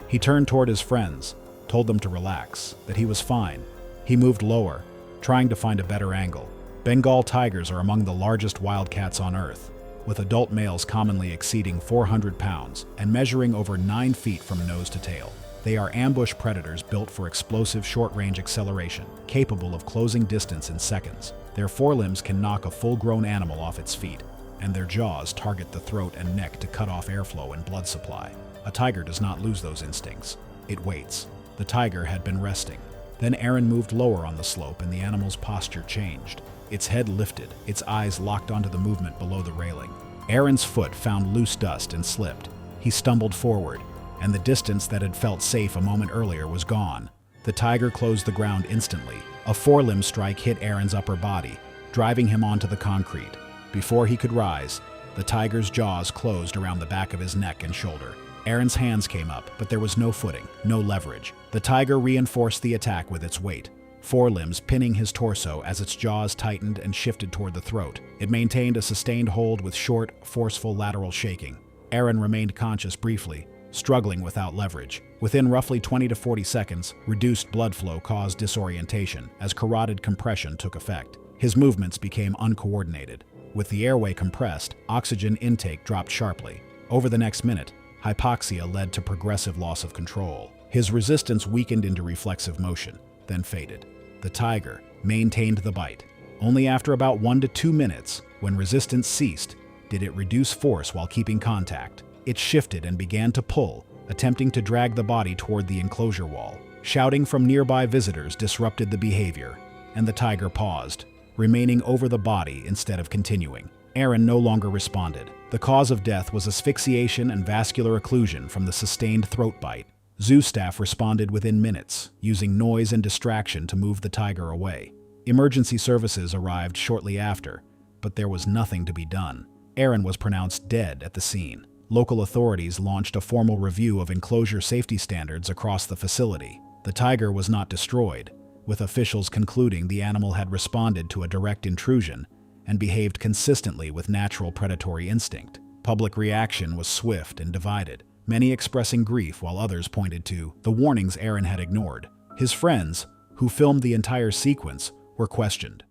He turned toward his friends, told them to relax, that he was fine. He moved lower, trying to find a better angle. Bengal tigers are among the largest wildcats on Earth, with adult males commonly exceeding 400 pounds and measuring over 9 feet from nose to tail. They are ambush predators built for explosive short-range acceleration, capable of closing distance in seconds. Their forelimbs can knock a full-grown animal off its feet, and their jaws target the throat and neck to cut off airflow and blood supply. A tiger does not lose those instincts. It waits. The tiger had been resting. Then Aaron moved lower on the slope and the animal's posture changed. Its head lifted, its eyes locked onto the movement below the railing. Aaron's foot found loose dust and slipped. He stumbled forward, and the distance that had felt safe a moment earlier was gone. The tiger closed the ground instantly. A forelimb strike hit Aaron's upper body, driving him onto the concrete. Before he could rise, the tiger's jaws closed around the back of his neck and shoulder. Aaron's hands came up, but there was no footing, no leverage. The tiger reinforced the attack with its weight, forelimbs pinning his torso as its jaws tightened and shifted toward the throat. It maintained a sustained hold with short, forceful lateral shaking. Aaron remained conscious briefly, struggling without leverage. Within roughly 20 to 40 seconds, reduced blood flow caused disorientation as carotid compression took effect. His movements became uncoordinated. With the airway compressed, oxygen intake dropped sharply. Over the next minute, hypoxia led to progressive loss of control. His resistance weakened into reflexive motion, then faded. The tiger maintained the bite. Only after about 1 to 2 minutes, when resistance ceased, did it reduce force while keeping contact. It shifted and began to pull, attempting to drag the body toward the enclosure wall. Shouting from nearby visitors disrupted the behavior, and the tiger paused, remaining over the body instead of continuing. Aaron no longer responded. The cause of death was asphyxiation and vascular occlusion from the sustained throat bite. Zoo staff responded within minutes, using noise and distraction to move the tiger away. Emergency services arrived shortly after, but there was nothing to be done. Aaron was pronounced dead at the scene. Local authorities launched a formal review of enclosure safety standards across the facility. The tiger was not destroyed, with officials concluding the animal had responded to a direct intrusion and behaved consistently with natural predatory instinct. Public reaction was swift and divided, many expressing grief while others pointed to the warnings Aaron had ignored. His friends, who filmed the entire sequence, were questioned.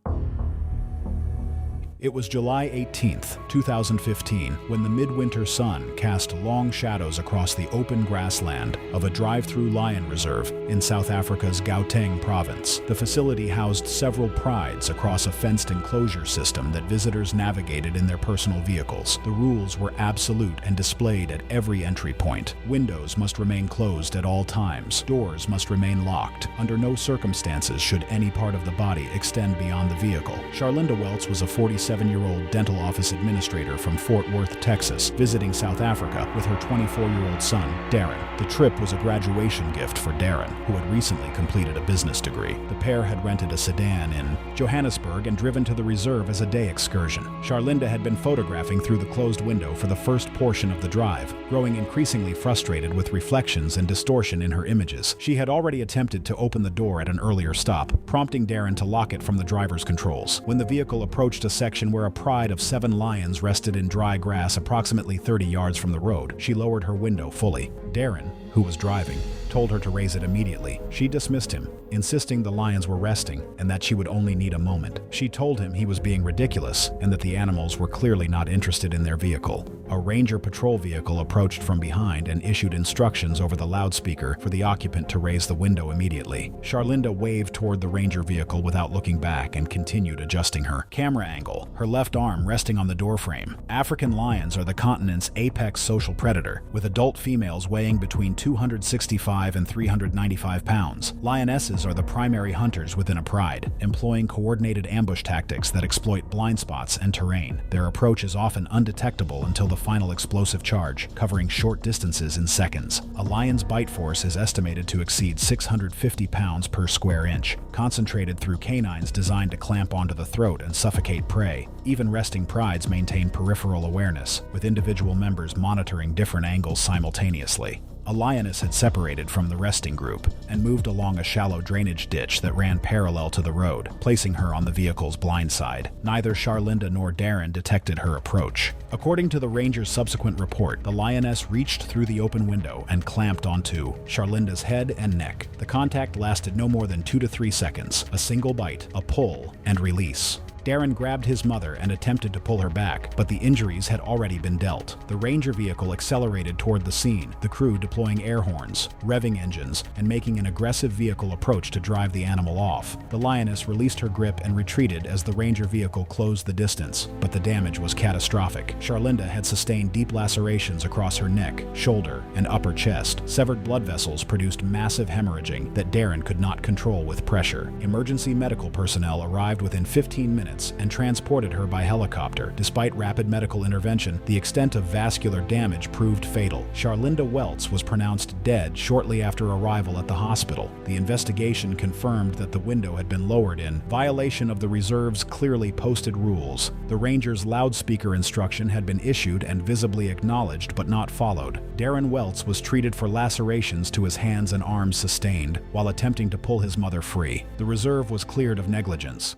It was July 18, 2015, when the midwinter sun cast long shadows across the open grassland of a drive-through lion reserve in South Africa's Gauteng province. The facility housed several prides across a fenced enclosure system that visitors navigated in their personal vehicles. The rules were absolute and displayed at every entry point. Windows must remain closed at all times. Doors must remain locked. Under no circumstances should any part of the body extend beyond the vehicle. Charlinda Welts was a 47-year-old dental office administrator from Fort Worth, Texas, visiting South Africa with her 24-year-old son, Darren. The trip was a graduation gift for Darren, who had recently completed a business degree. The pair had rented a sedan in Johannesburg and driven to the reserve as a day excursion. Charlinda had been photographing through the closed window for the first portion of the drive, growing increasingly frustrated with reflections and distortion in her images. She had already attempted to open the door at an earlier stop, prompting Darren to lock it from the driver's controls. When the vehicle approached a section where a pride of 7 lions rested in dry grass approximately 30 yards from the road, she lowered her window fully. Darren, who was driving, told her to raise it immediately. She dismissed him, insisting the lions were resting and that she would only need a moment. She told him he was being ridiculous and that the animals were clearly not interested in their vehicle. A ranger patrol vehicle approached from behind and issued instructions over the loudspeaker for the occupant to raise the window immediately. Charlinda waved toward the ranger vehicle without looking back and continued adjusting her camera angle, her left arm resting on the doorframe. African lions are the continent's apex social predator, with adult females weighing between 265 and 395 pounds. Lionesses are the primary hunters within a pride, employing coordinated ambush tactics that exploit blind spots and terrain. Their approach is often undetectable until the final explosive charge, covering short distances in seconds. A lion's bite force is estimated to exceed 650 pounds per square inch, concentrated through canines designed to clamp onto the throat and suffocate prey. Even resting prides maintain peripheral awareness, with individual members monitoring different angles simultaneously. A lioness had separated from the resting group and moved along a shallow drainage ditch that ran parallel to the road, placing her on the vehicle's blind side. Neither Charlinda nor Darren detected her approach. According to the ranger's subsequent report, the lioness reached through the open window and clamped onto Charlinda's head and neck. The contact lasted no more than 2 to 3 seconds, a single bite, a pull, and release. Darren grabbed his mother and attempted to pull her back, but the injuries had already been dealt. The ranger vehicle accelerated toward the scene, the crew deploying air horns, revving engines, and making an aggressive vehicle approach to drive the animal off. The lioness released her grip and retreated as the ranger vehicle closed the distance, but the damage was catastrophic. Charlinda had sustained deep lacerations across her neck, shoulder, and upper chest. Severed blood vessels produced massive hemorrhaging that Darren could not control with pressure. Emergency medical personnel arrived within 15 minutes and transported her by helicopter. Despite rapid medical intervention, the extent of vascular damage proved fatal. Charlinda Welts was pronounced dead shortly after arrival at the hospital. The investigation confirmed that the window had been lowered in violation of the reserve's clearly posted rules. The ranger's loudspeaker instruction had been issued and visibly acknowledged but not followed. Darren Welts was treated for lacerations to his hands and arms sustained while attempting to pull his mother free. The reserve was cleared of negligence.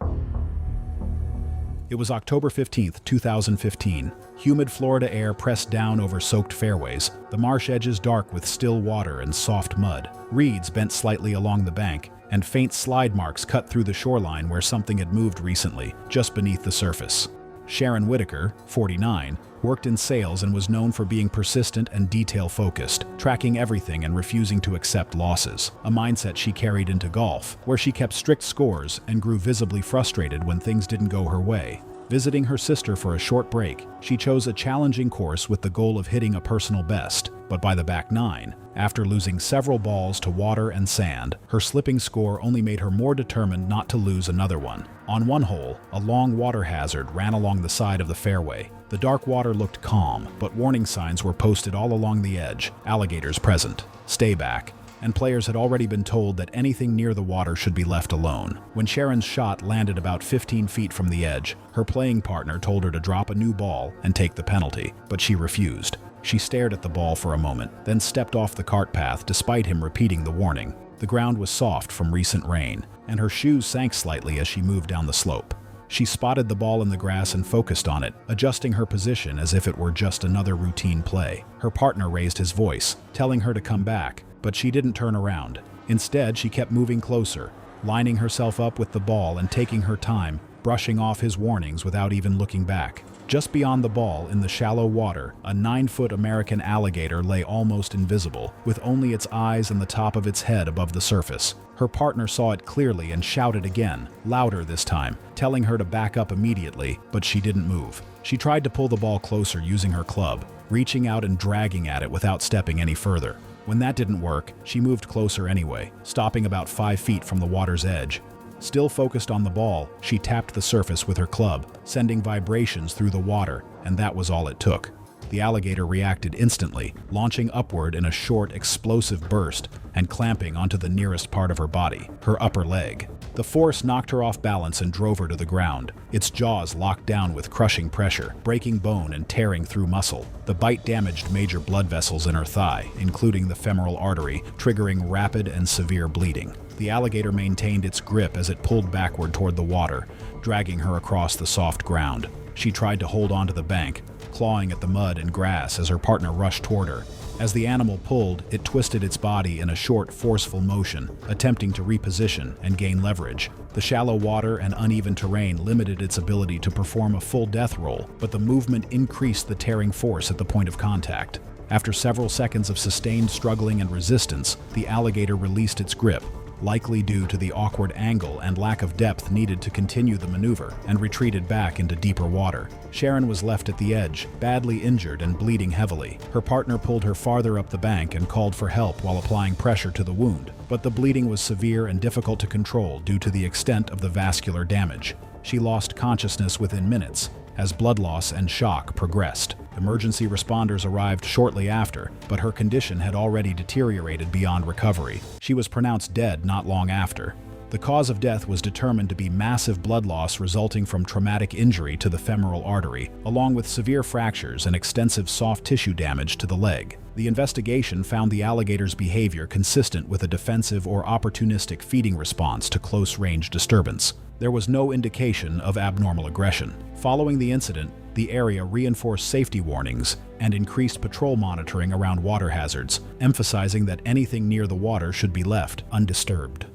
It was October 15, 2015. Humid Florida air pressed down over soaked fairways, the marsh edges dark with still water and soft mud. Reeds bent slightly along the bank, and faint slide marks cut through the shoreline where something had moved recently, just beneath the surface. Sharon Whitaker, 49, worked in sales and was known for being persistent and detail-focused, tracking everything and refusing to accept losses, a mindset she carried into golf, where she kept strict scores and grew visibly frustrated when things didn't go her way. Visiting her sister for a short break, she chose a challenging course with the goal of hitting a personal best, but by the back nine, after losing several balls to water and sand, her slipping score only made her more determined not to lose another one. On one hole, a long water hazard ran along the side of the fairway. The dark water looked calm, but warning signs were posted all along the edge. Alligators present. Stay back. And players had already been told that anything near the water should be left alone. When Sharon's shot landed about 15 feet from the edge, her playing partner told her to drop a new ball and take the penalty, but she refused. She stared at the ball for a moment, then stepped off the cart path despite him repeating the warning. The ground was soft from recent rain, and her shoes sank slightly as she moved down the slope. She spotted the ball in the grass and focused on it, adjusting her position as if it were just another routine play. Her partner raised his voice, telling her to come back, but she didn't turn around. Instead, she kept moving closer, lining herself up with the ball and taking her time, brushing off his warnings without even looking back. Just beyond the ball, in the shallow water, a 9-foot American alligator lay almost invisible, with only its eyes and the top of its head above the surface. Her partner saw it clearly and shouted again, louder this time, telling her to back up immediately, but she didn't move. She tried to pull the ball closer using her club, reaching out and dragging at it without stepping any further. When that didn't work, she moved closer anyway, stopping about 5 feet from the water's edge. Still focused on the ball, she tapped the surface with her club, sending vibrations through the water, and that was all it took. The alligator reacted instantly, launching upward in a short, explosive burst and clamping onto the nearest part of her body, her upper leg. The force knocked her off balance and drove her to the ground. Its jaws locked down with crushing pressure, breaking bone and tearing through muscle. The bite damaged major blood vessels in her thigh, including the femoral artery, triggering rapid and severe bleeding. The alligator maintained its grip as it pulled backward toward the water, dragging her across the soft ground. She tried to hold onto the bank, clawing at the mud and grass as her partner rushed toward her. As the animal pulled, it twisted its body in a short, forceful motion, attempting to reposition and gain leverage. The shallow water and uneven terrain limited its ability to perform a full death roll, but the movement increased the tearing force at the point of contact. After several seconds of sustained struggling and resistance, the alligator released its grip, likely due to the awkward angle and lack of depth needed to continue the maneuver, and retreated back into deeper water. Sharon was left at the edge, badly injured and bleeding heavily. Her partner pulled her farther up the bank and called for help while applying pressure to the wound, but the bleeding was severe and difficult to control due to the extent of the vascular damage. She lost consciousness within minutes, as blood loss and shock progressed. Emergency responders arrived shortly after, but her condition had already deteriorated beyond recovery. She was pronounced dead not long after. The cause of death was determined to be massive blood loss resulting from traumatic injury to the femoral artery, along with severe fractures and extensive soft tissue damage to the leg. The investigation found the alligator's behavior consistent with a defensive or opportunistic feeding response to close-range disturbance. There was no indication of abnormal aggression. Following the incident, the area reinforced safety warnings and increased patrol monitoring around water hazards, emphasizing that anything near the water should be left undisturbed.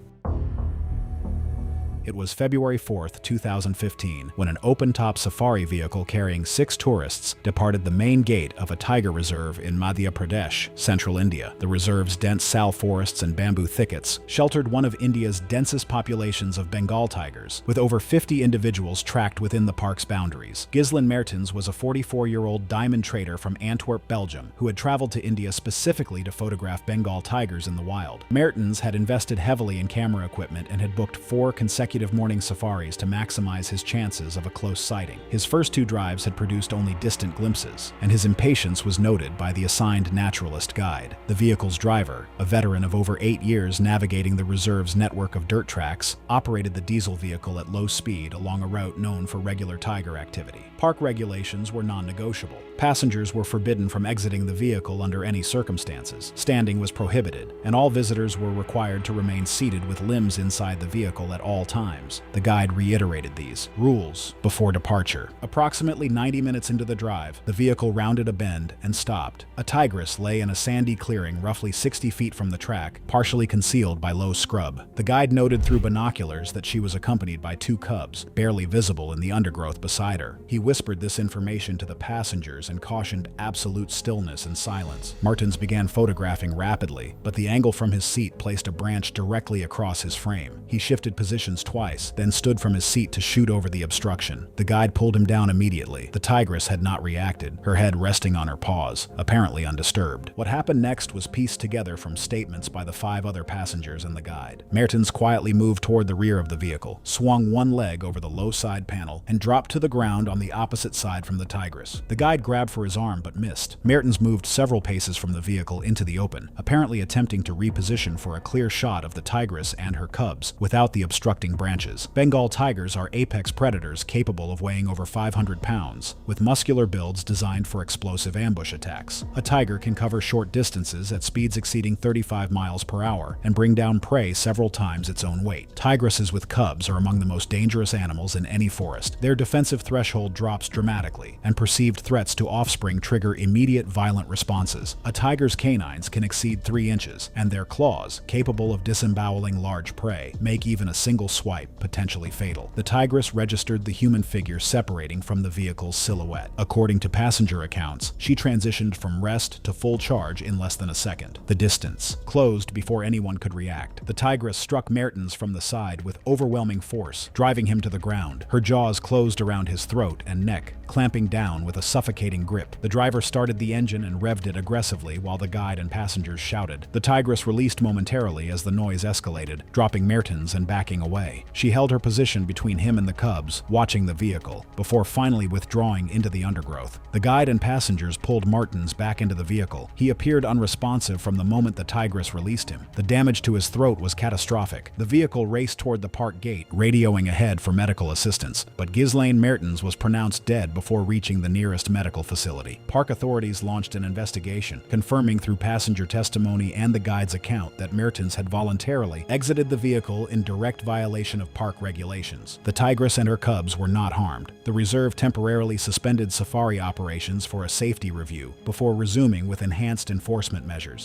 It was February 4, 2015, when an open-top safari vehicle carrying 6 tourists departed the main gate of a tiger reserve in Madhya Pradesh, central India. The reserve's dense sal forests and bamboo thickets sheltered one of India's densest populations of Bengal tigers, with over 50 individuals tracked within the park's boundaries. Ghislain Mertens was a 44-year-old diamond trader from Antwerp, Belgium, who had traveled to India specifically to photograph Bengal tigers in the wild. Mertens had invested heavily in camera equipment and had booked 4 consecutive morning safaris to maximize his chances of a close sighting. His first 2 drives had produced only distant glimpses, and his impatience was noted by the assigned naturalist guide. The vehicle's driver, a veteran of over 8 years navigating the reserve's network of dirt tracks, operated the diesel vehicle at low speed along a route known for regular tiger activity. Park regulations were non-negotiable. Passengers were forbidden from exiting the vehicle under any circumstances. Standing was prohibited, and all visitors were required to remain seated with limbs inside the vehicle at all times. times. The guide reiterated these rules before departure. Approximately 90 minutes into the drive, the vehicle rounded a bend and stopped. A tigress lay in a sandy clearing roughly 60 feet from the track, partially concealed by low scrub. The guide noted through binoculars that she was accompanied by 2 cubs, barely visible in the undergrowth beside her. He whispered this information to the passengers and cautioned absolute stillness and silence. Martins began photographing rapidly, but the angle from his seat placed a branch directly across his frame. He shifted positions twice, then stood from his seat to shoot over the obstruction. The guide pulled him down immediately. The tigress had not reacted, her head resting on her paws, apparently undisturbed. What happened next was pieced together from statements by the 5 other passengers and the guide. Mertens quietly moved toward the rear of the vehicle, swung one leg over the low side panel, and dropped to the ground on the opposite side from the tigress. The guide grabbed for his arm but missed. Mertens moved several paces from the vehicle into the open, apparently attempting to reposition for a clear shot of the tigress and her cubs without the obstructing branches. Bengal tigers are apex predators capable of weighing over 500 pounds, with muscular builds designed for explosive ambush attacks. A tiger can cover short distances at speeds exceeding 35 miles per hour and bring down prey several times its own weight. Tigresses with cubs are among the most dangerous animals in any forest. Their defensive threshold drops dramatically, and perceived threats to offspring trigger immediate violent responses. A tiger's canines can exceed 3 inches, and their claws, capable of disemboweling large prey, make even a single swipe potentially fatal. The tigress registered the human figure separating from the vehicle's silhouette. According to passenger accounts, she transitioned from rest to full charge in less than a second. The distance closed before anyone could react. The tigress struck Mertens from the side with overwhelming force, driving him to the ground. Her jaws closed around his throat and neck, clamping down with a suffocating grip. The driver started the engine and revved it aggressively while the guide and passengers shouted. The tigress released momentarily as the noise escalated, dropping Mertens and backing away. She held her position between him and the cubs, watching the vehicle, before finally withdrawing into the undergrowth. The guide and passengers pulled Martins back into the vehicle. He appeared unresponsive from the moment the tigress released him. The damage to his throat was catastrophic. The vehicle raced toward the park gate, radioing ahead for medical assistance, but Ghislaine Mertens was pronounced dead before reaching the nearest medical facility. Park authorities launched an investigation, confirming through passenger testimony and the guide's account that Mertens had voluntarily exited the vehicle in direct violation of park regulations. The tigress and her cubs were not harmed. The reserve temporarily suspended safari operations for a safety review before resuming with enhanced enforcement measures.